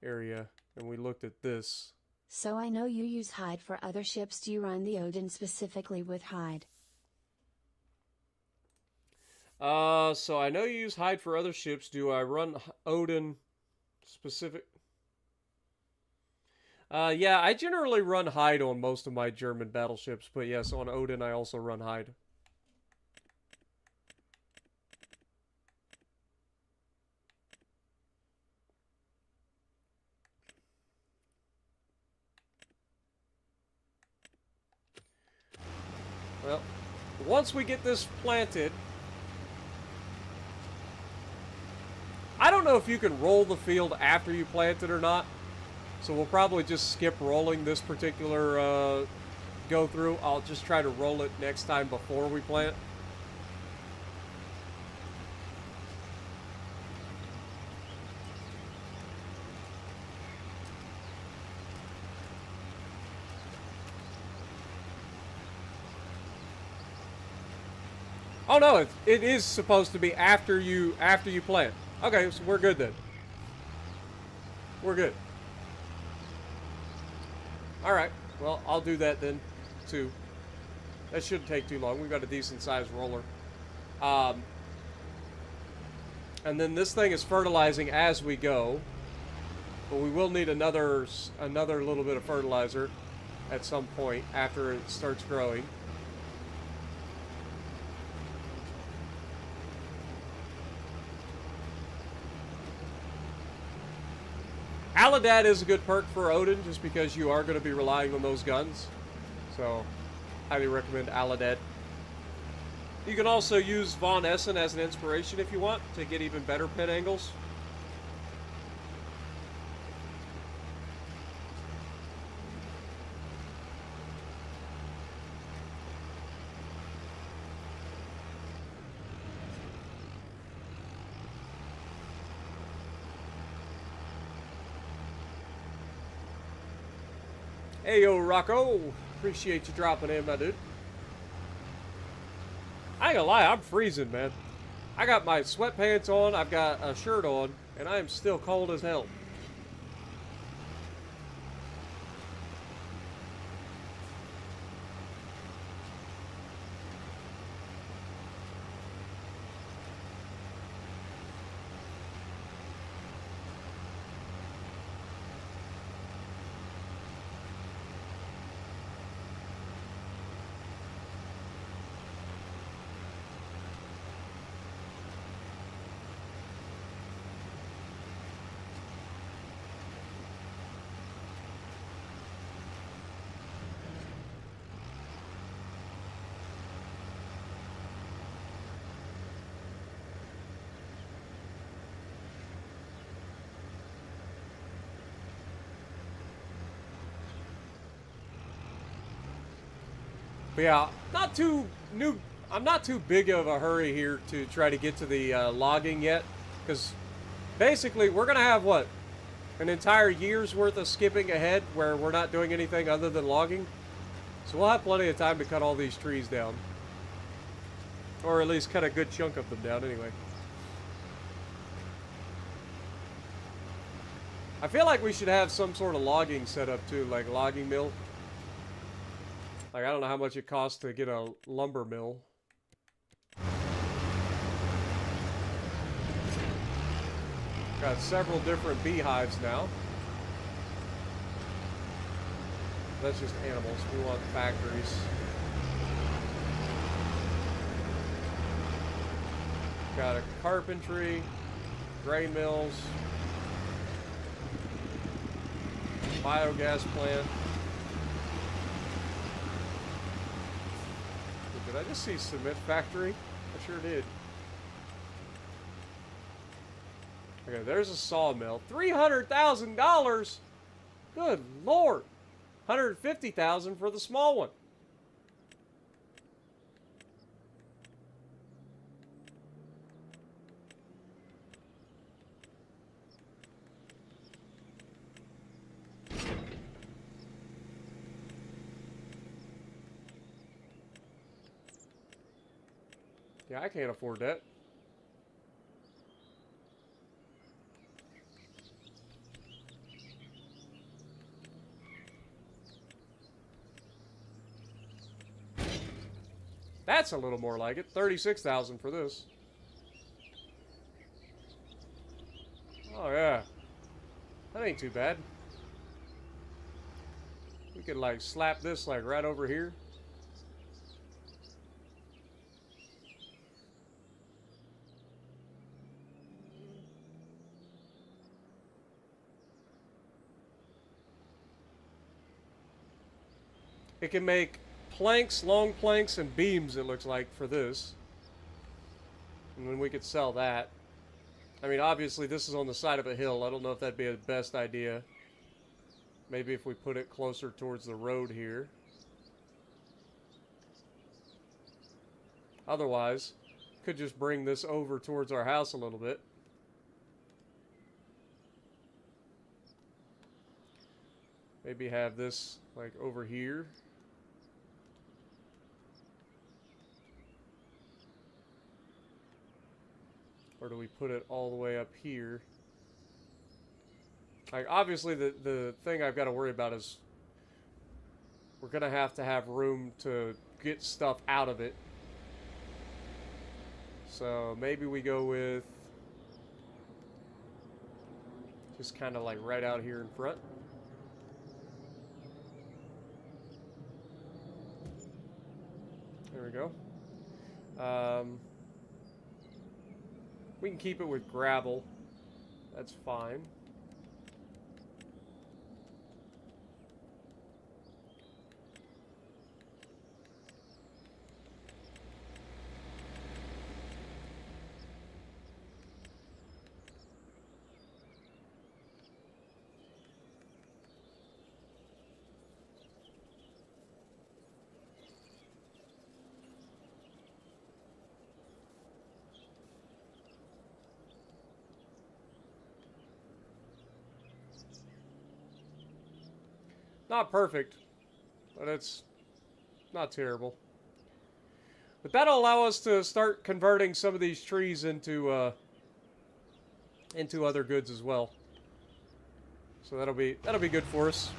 area, and we looked at this. So I know you use hide for other ships. Do you run the Odin specifically with hide? So I know you use hide for other ships. Do I run Odin specific? Yeah, I generally run hide on most of my German battleships, but yes, on Odin I also run hide. Well, once we get this planted, I don't know if you can roll the field after you plant it or not, so we'll probably just skip rolling this particular go through. I'll just try to roll it next time before we plant. Oh no, it is supposed to be after you plant. Okay, so we're good then. We're good. Alright, well, I'll do that then, too. That shouldn't take too long. We've got a decent-sized roller. And then this thing is fertilizing as we go. But we will need another little bit of fertilizer at some point after it starts growing. Aladad is a good perk for Odin, just because you are going to be relying on those guns. So, highly recommend Aladad. You can also use Von Essen as an inspiration if you want, to get even better pin angles. Hey yo, Rocco. Appreciate you dropping in, my dude. I ain't gonna lie, I'm freezing, man. I got my sweatpants on, I've got a shirt on, and I am still cold as hell. But yeah, I'm not too big of a hurry here to try to get to the logging yet, because basically we're gonna have what, an entire year's worth of skipping ahead where we're not doing anything other than logging. So we'll have plenty of time to cut all these trees down. Or at least cut a good chunk of them down anyway. I feel like we should have some sort of logging setup too, like a logging mill. Like, I don't know how much it costs to get a lumber mill. Got several different beehives now. That's just animals. We want factories. Got a carpentry, grain mills, biogas plant. Did I just see cement factory? I sure did. Okay, there's a sawmill. $300,000. Good Lord. $150,000 for the small one. Yeah, I can't afford that. That's a little more like it. $36,000 for this. Oh yeah, that ain't too bad. We could like slap this like right over here. It can make planks, long planks, and beams, it looks like, for this. And then we could sell that. I mean, obviously, this is on the side of a hill. I don't know if that'd be the best idea. Maybe if we put it closer towards the road here. Otherwise, could just bring this over towards our house a little bit. Maybe have this, like, over here. Or do we put it all the way up here? Like, obviously, the thing I've got to worry about is we're going to have room to get stuff out of it. So maybe we go with just kind of like right out here in front. There we go. We can keep it with gravel. That's fine. Not perfect, but it's not terrible. But that'll allow us to start converting some of these trees into other goods as well. So that'll be good for us.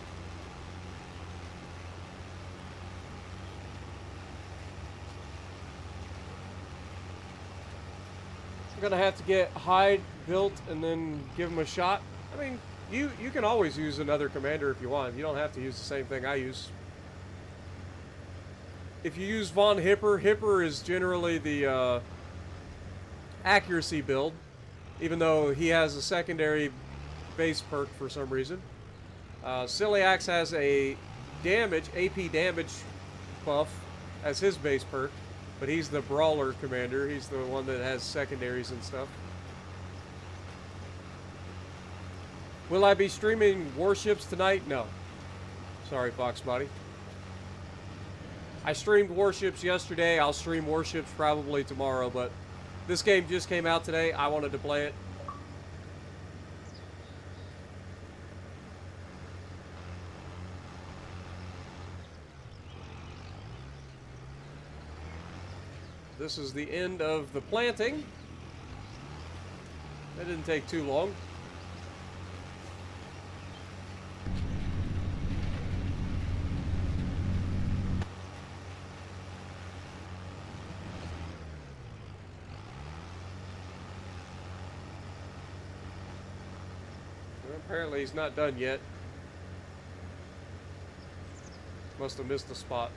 We're gonna have to get hide built and then give them a shot. I mean, you can always use another commander if you want. You don't have to use the same thing I use. If you use Von Hipper, Hipper is generally the accuracy build, even though he has a secondary base perk for some reason. Celiax has a AP damage buff as his base perk, but he's the brawler commander. He's the one that has secondaries and stuff. Will I be streaming Warships tonight? No. Sorry, Foxbody. I streamed Warships yesterday. I'll stream Warships probably tomorrow, but this game just came out today. I wanted to play it. this is the end of the planting. That didn't take too long. Well, apparently he's not done yet. Must have missed the spot.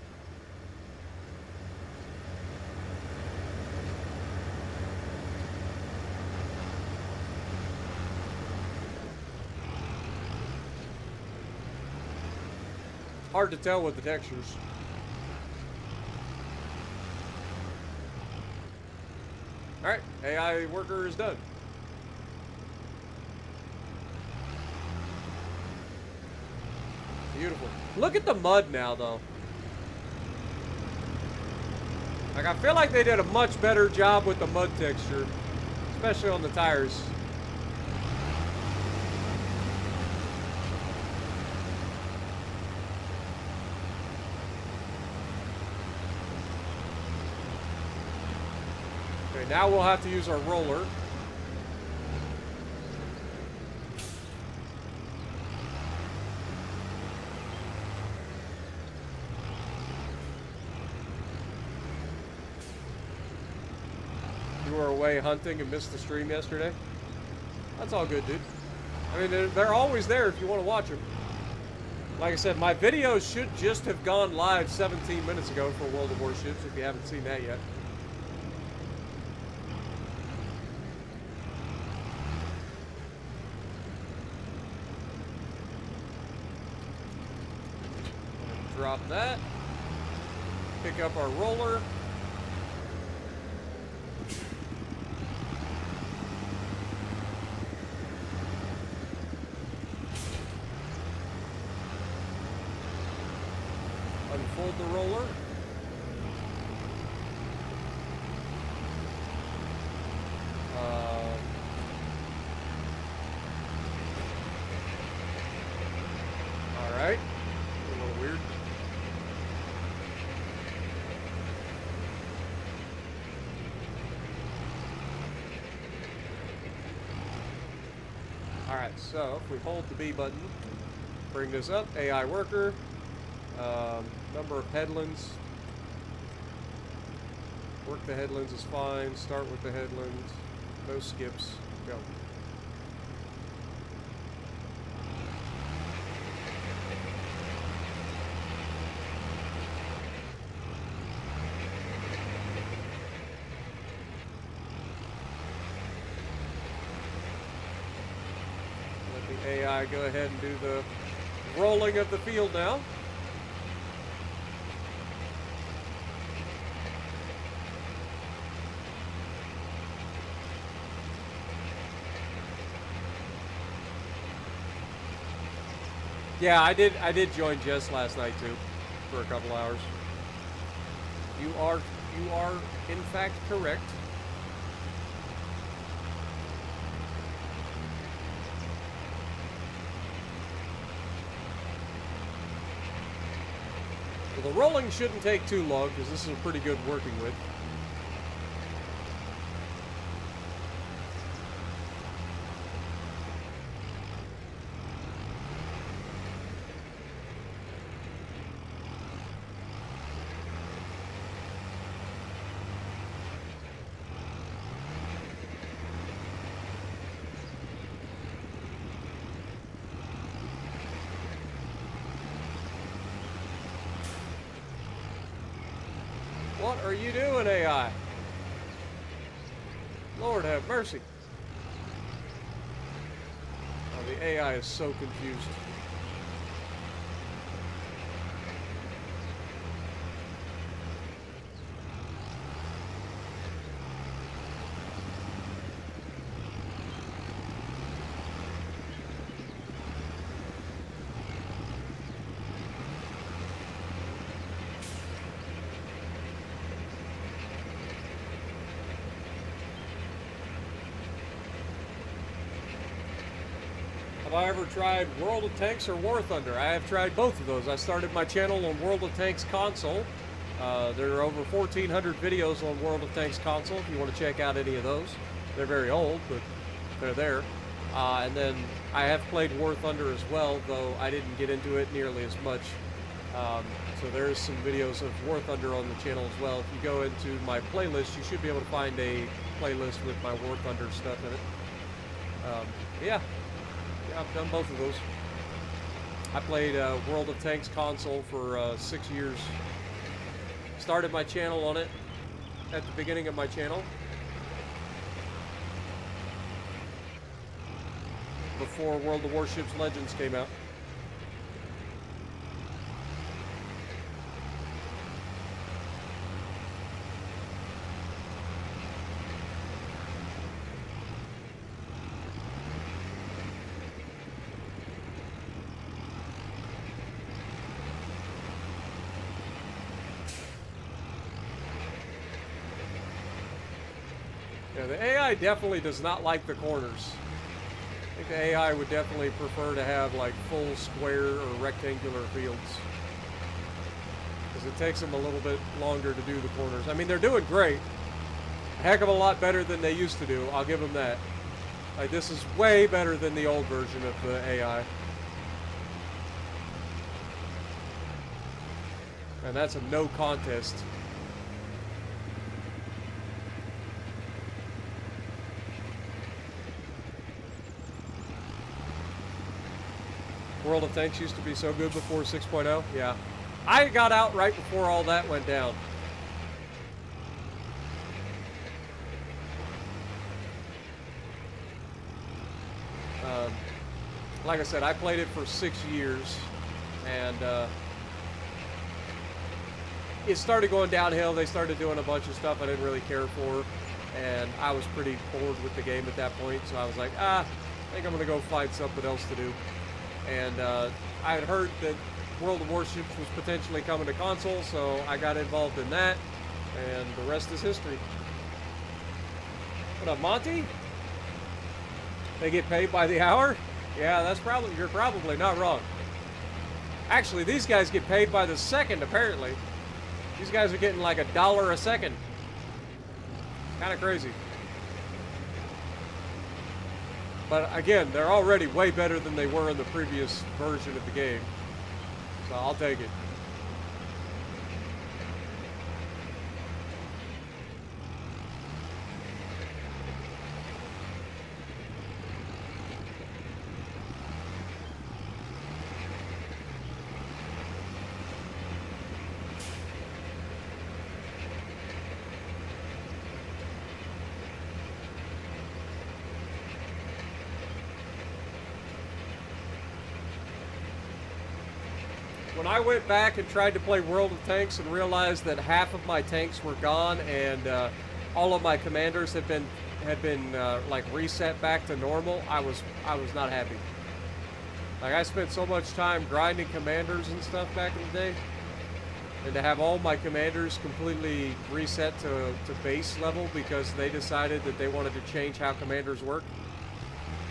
Hard to tell with the textures. Alright, AI worker is done. Beautiful. Look at the mud now, though. Like, I feel like they did a much better job with the mud texture, especially on the tires. Okay, now we'll have to use our roller. You were away hunting and missed the stream yesterday? That's all good, dude. I mean, they're always there if you want to watch them. Like I said, my videos should just have gone live 17 minutes ago for World of Warships, if you haven't seen that yet. Drop that. Pick up our roller. Unfold the roller. Alright. A little weird. Alright, so if we hold the B button, bring this up, AI worker, number of headlands. Work the headlands is fine, start with the headlands, no skips, go. Let the AI go ahead and do the rolling of the field now. Yeah, I did join Jess last night too, for a couple hours. You are in fact correct. Well, the rolling shouldn't take too long because this is a pretty good working with. What are you doing, AI? Lord have mercy. Oh, the AI is so confused. Have I ever tried World of Tanks or War Thunder? I have tried both of those. I started my channel on World of Tanks console, There are over 1,400 videos on World of Tanks console if you want to check out any of those. They're very old, but they're there. And then I have played War Thunder as well, though I didn't get into it nearly as much. So there's some videos of War Thunder on the channel as well. If you go into my playlist, you should be able to find a playlist with my War Thunder stuff in it. Yeah, I've done both of those. I played World of Tanks console for 6 years. Started my channel on it at the beginning of my channel. Before World of Warships Legends came out. Yeah, the AI definitely does not like the corners. I think the AI would definitely prefer to have like full square or rectangular fields. Because it takes them a little bit longer to do the corners. I mean, they're doing great. A heck of a lot better than they used to do. I'll give them that. Like, this is way better than the old version of the AI. And that's a no contest. World of Tanks used to be so good before 6.0. Yeah. I got out right before all that went down. Like I said, I played it for 6 years, and it started going downhill. They started doing a bunch of stuff I didn't really care for, and I was pretty bored with the game at that point, so I was like, I think I'm going to go find something else to do. And I had heard that World of Warships was potentially coming to console, so I got involved in that, and the rest is history. What up, Monty? They get paid by the hour? Yeah, you're probably not wrong. Actually, these guys get paid by the second, apparently. These guys are getting like $1 a second. Kind of crazy. But again, they're already way better than they were in the previous version of the game. So I'll take it. When I went back and tried to play World of Tanks and realized that half of my tanks were gone and all of my commanders had been like reset back to normal, I was not happy. Like, I spent so much time grinding commanders and stuff back in the day, and to have all my commanders completely reset to base level because they decided that they wanted to change how commanders work,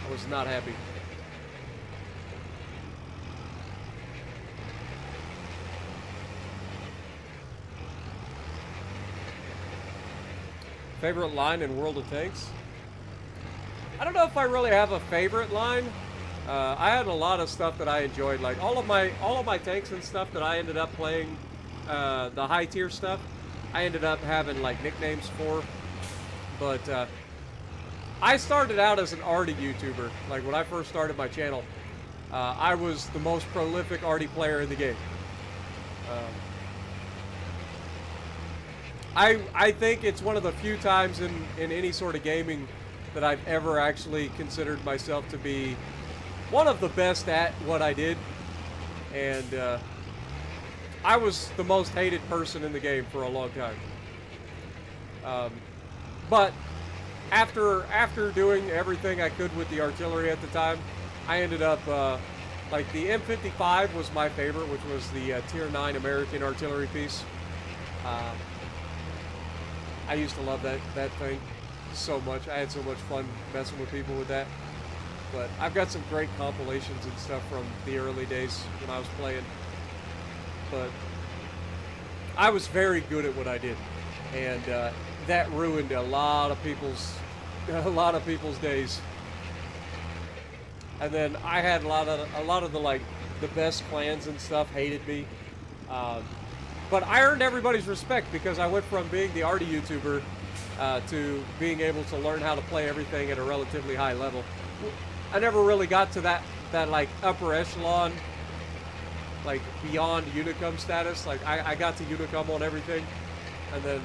I was not happy. Favorite line in World of Tanks? I don't know if I really have a favorite line. I had a lot of stuff that I enjoyed, like all of my tanks and stuff that I ended up playing, the high tier stuff. I ended up having like nicknames for, but I started out as an arty YouTuber. Like, when I first started my channel, I was the most prolific arty player in the game. I think it's one of the few times in any sort of gaming that I've ever actually considered myself to be one of the best at what I did. And I was the most hated person in the game for a long time. But after doing everything I could with the artillery at the time, I ended up, like, the M55 was my favorite, which was the Tier 9 American artillery piece. I used to love that thing so much. I had so much fun messing with people with that. But I've got some great compilations and stuff from the early days when I was playing. But I was very good at what I did, and that ruined a lot of people's days. And then I had a lot of the like the best clans and stuff hated me, but I earned everybody's respect because I went from being the arty YouTuber to being able to learn how to play everything at a relatively high level. I never really got to that like upper echelon, like beyond Unicum status. Like I got to Unicum on everything, and then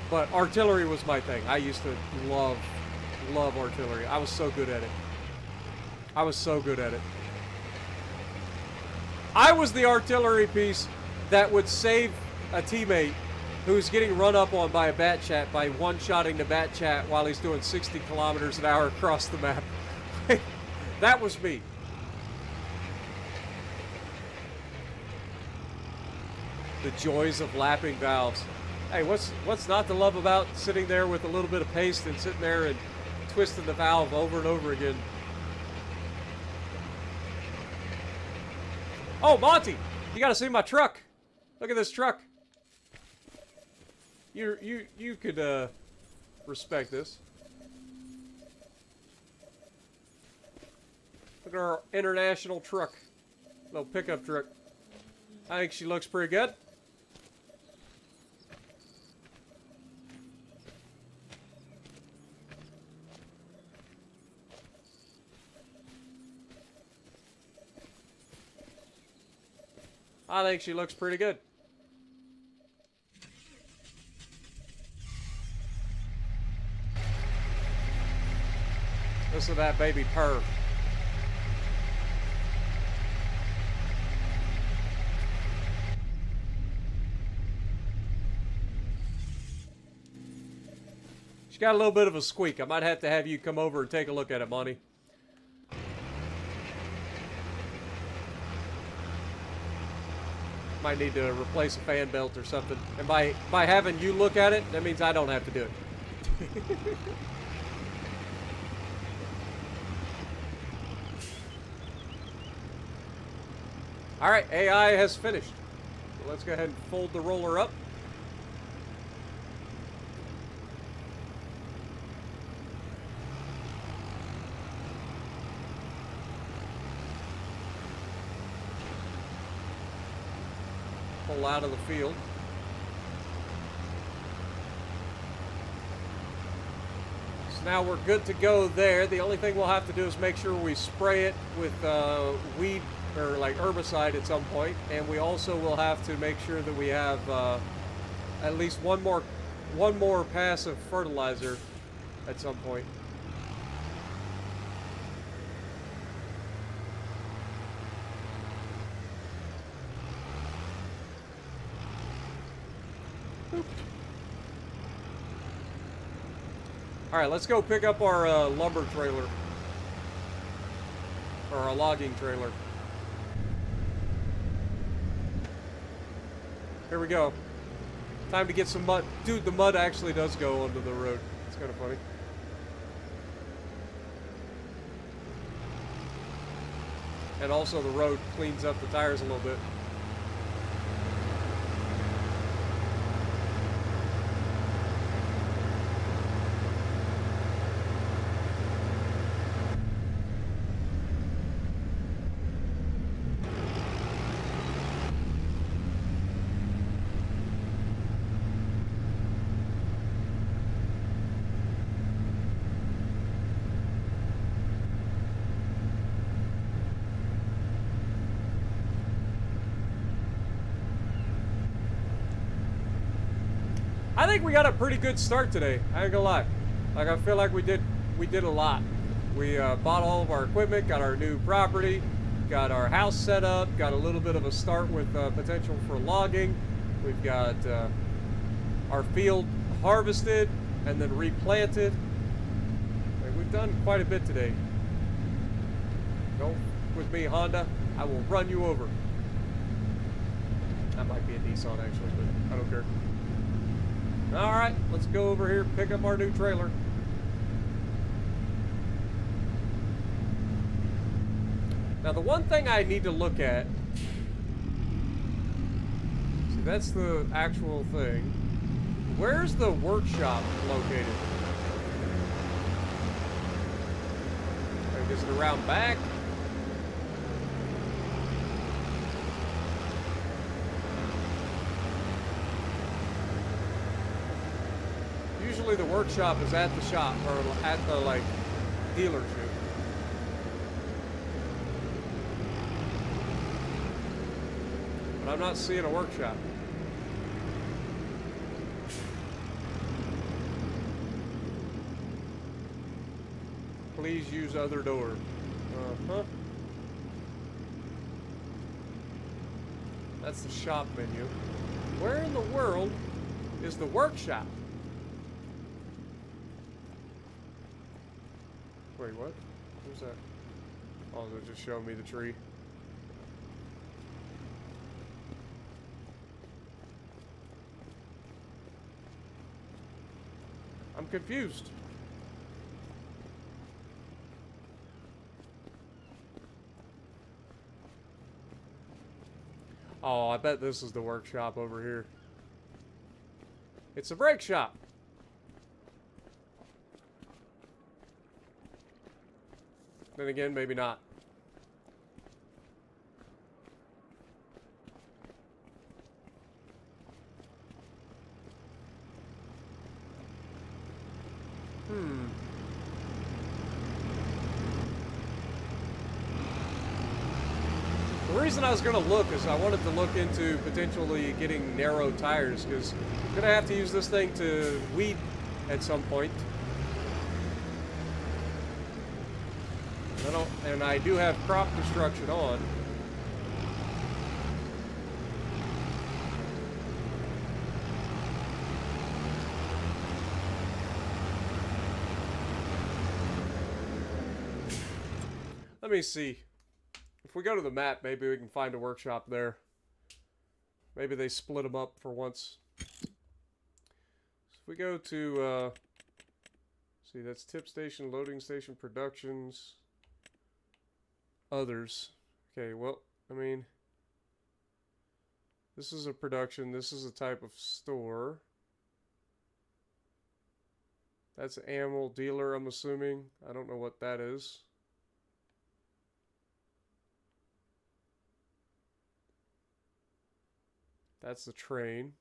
but artillery was my thing. I used to love artillery. I was so good at it. I was so good at it. I was the artillery piece that would save a teammate who's getting run up on by a bat chat by one-shotting the bat chat while he's doing 60 kilometers an hour across the map. That was me. The joys of lapping valves. Hey, what's not to love about sitting there with a little bit of paste and sitting there and twisting the valve over and over again? Oh, Monty, you gotta see my truck. Look at this truck. You could respect this. Look at our international truck. Little pickup truck. I think she looks pretty good. I think she looks pretty good. Listen to that baby purr. She's got a little bit of a squeak. I might have to have you come over and take a look at it, Monty. Might need to replace a fan belt or something. And by having you look at it, that means I don't have to do it. All right, AI has finished. So let's go ahead and fold the roller up. Pull out of the field. So now we're good to go there. The only thing we'll have to do is make sure we spray it with weed or like herbicide at some point, and we also will have to make sure that we have at least one more pass of fertilizer at some point. All right, let's go pick up our lumber trailer, or our logging trailer. Here we go. Time to get some mud. Dude, the mud actually does go onto the road. It's kind of funny. And also the road cleans up the tires a little bit. I think we got a pretty good start today. I ain't gonna lie. Like, I feel like we did a lot. We bought all of our equipment, got our new property, got our house set up, got a little bit of a start with potential for logging. We've got our field harvested and then replanted. Like, we've done quite a bit today. Go with me, Honda. I will run you over. That might be a Nissan actually, but I don't care. All right, let's go over here and pick up our new trailer. Now, the one thing I need to look at, that's the actual thing. Where's the workshop located? Like, is it around back? Usually the workshop is at the shop, or at the, like, dealership. But I'm not seeing a workshop. Please use other door. Uh-huh. That's the shop menu. Where in the world is the workshop? Wait, what? Who's that? Oh, they're just showing me the tree. I'm confused. Oh, I bet this is the workshop over here. It's a brake shop. Then again, maybe not. The reason I was going to look is I wanted to look into potentially getting narrow tires, because I'm going to have to use this thing to weed at some point. And I do have crop destruction on. Let me see. If we go to the map, maybe we can find a workshop there. Maybe they split them up for once. So if we go to, see, that's tip station, loading station, productions, others. Okay, well, I mean, this is a production. This is a type of store. That's an animal dealer, I'm assuming. I don't know what that is. That's the train.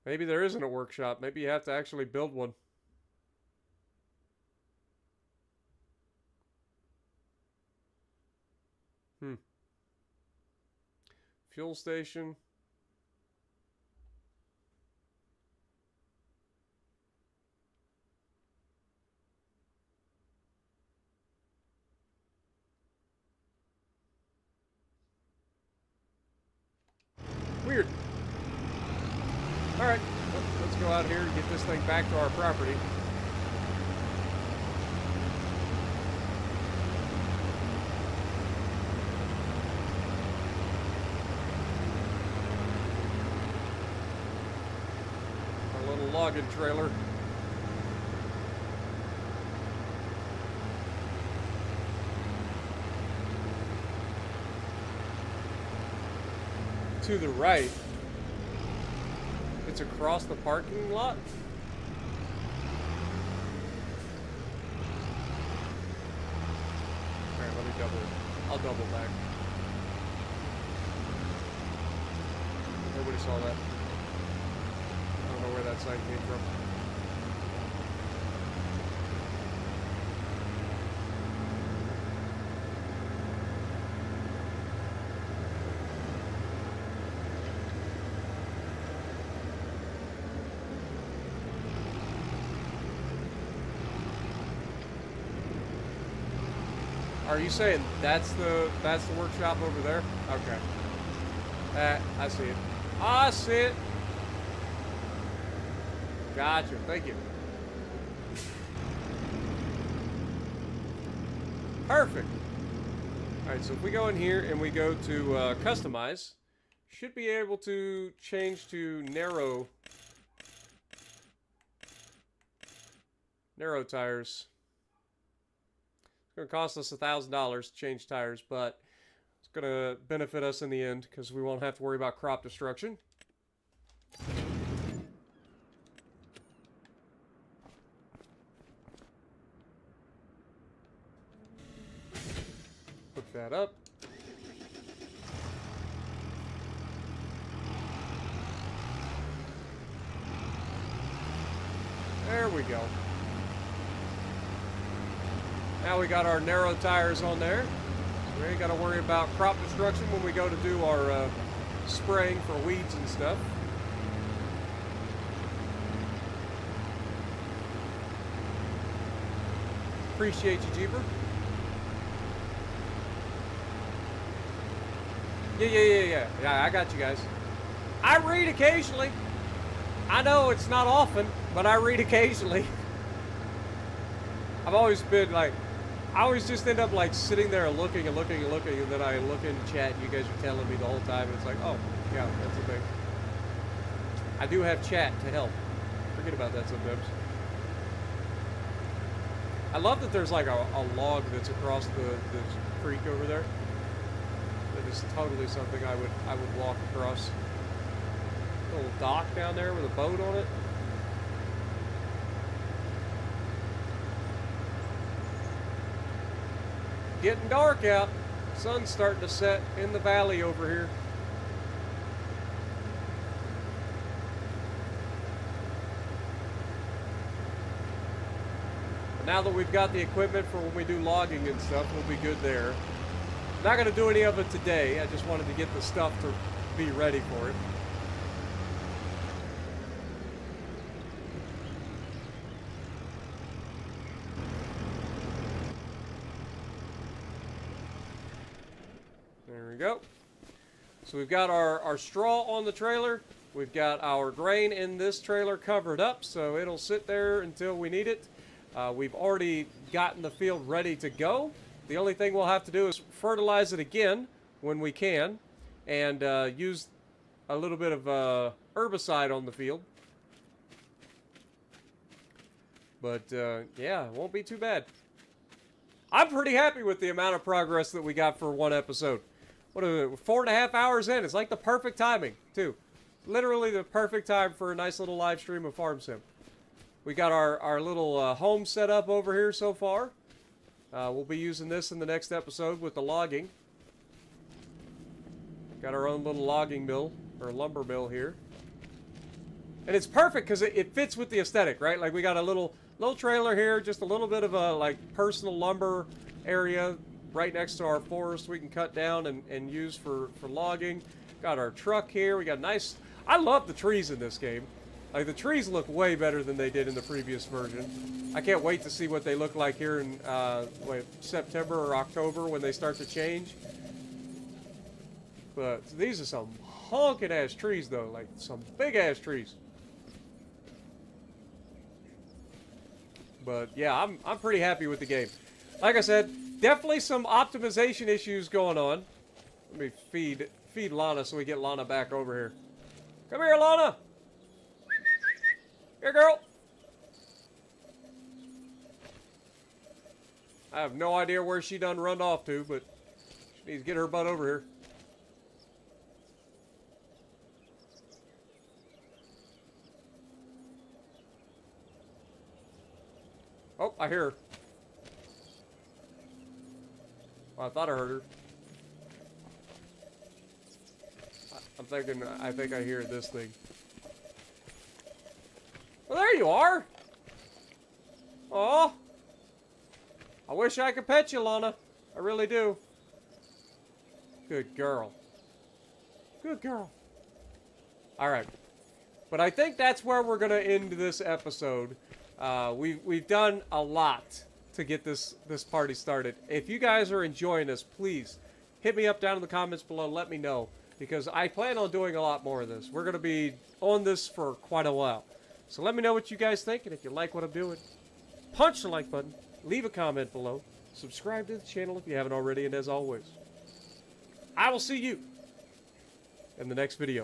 Maybe there isn't a workshop. Maybe you have to actually build one. Fuel station. Weird. Alright, let's go out here and get this thing back to our property. Our little logging trailer. To the right. It's across the parking lot? Alright, let me I'll double back. Nobody saw that. I don't know where that sign came from. Are you saying that's the workshop over there? Okay. I see it. I see it. Gotcha. Thank you. Perfect. Alright, so if we go in here and we go to customize, should be able to change to narrow tires. going to cost us $1,000 to change tires, but it's going to benefit us in the end because we won't have to worry about crop destruction. Hook that up. There we go. Now we got our narrow tires on there. So we ain't got to worry about crop destruction when we go to do our spraying for weeds and stuff. Appreciate you, Jeeper. Yeah, I got you guys. I read occasionally. I know it's not often, but I read occasionally. I've always been like, I always just end up like sitting there looking and looking and looking, and then I look in chat and you guys are telling me the whole time, and it's like, oh, yeah, that's a thing. I do have chat to help. Forget about that sometimes. I love that there's like a log that's across the creek over there. That is totally something I would walk across. A little dock down there with a boat on it. Getting dark out. Sun's starting to set in the valley over here. But now that we've got the equipment for when we do logging and stuff, we'll be good there. Not going to do any of it today. I just wanted to get the stuff to be ready for it. There we go. So we've got our straw on the trailer. We've got our grain in this trailer covered up, so it'll sit there until we need it. We've already gotten the field ready to go. The only thing we'll have to do is fertilize it again when we can, and use a little bit of herbicide on the field. But yeah, it won't be too bad. I'm pretty happy with the amount of progress that we got for one episode. What are we, 4.5 hours in? It's like the perfect timing, too. Literally the perfect time for a nice little live stream of Farm Sim. We got our little home set up over here so far. We'll be using this in the next episode with the logging. Got our own little logging mill, or lumber mill here. And it's perfect because it fits with the aesthetic, right? Like we got a little trailer here, just a little bit of a like personal lumber area right next to our forest we can cut down and use for logging. Got our truck here. We got nice... I love the trees in this game. Like the trees look way better than they did in the previous version. I can't wait to see what they look like here in September or October when they start to change. But these are some honking ass trees though, like some big ass trees. But yeah, I'm pretty happy with the game. Like I said, definitely some optimization issues going on. Let me feed Lana so we get Lana back over here. Come here, Lana. Here, girl. I have no idea where she done run off to, but she needs to get her butt over here. Oh, I hear her. Well, I thought I heard her. I'm thinking, I think I hear this thing. Well, there you are. Aw. I wish I could pet you, Lana. I really do. Good girl. Good girl. All right. But I think that's where we're going to end this episode. We've done a lot to get this party started. If you guys are enjoying this, please hit me up down in the comments below. Let me know, because I plan on doing a lot more of this. We're going to be on this for quite a while. So let me know what you guys think, and if you like what I'm doing, punch the like button, leave a comment below, subscribe to the channel if you haven't already, and as always, I will see you in the next video.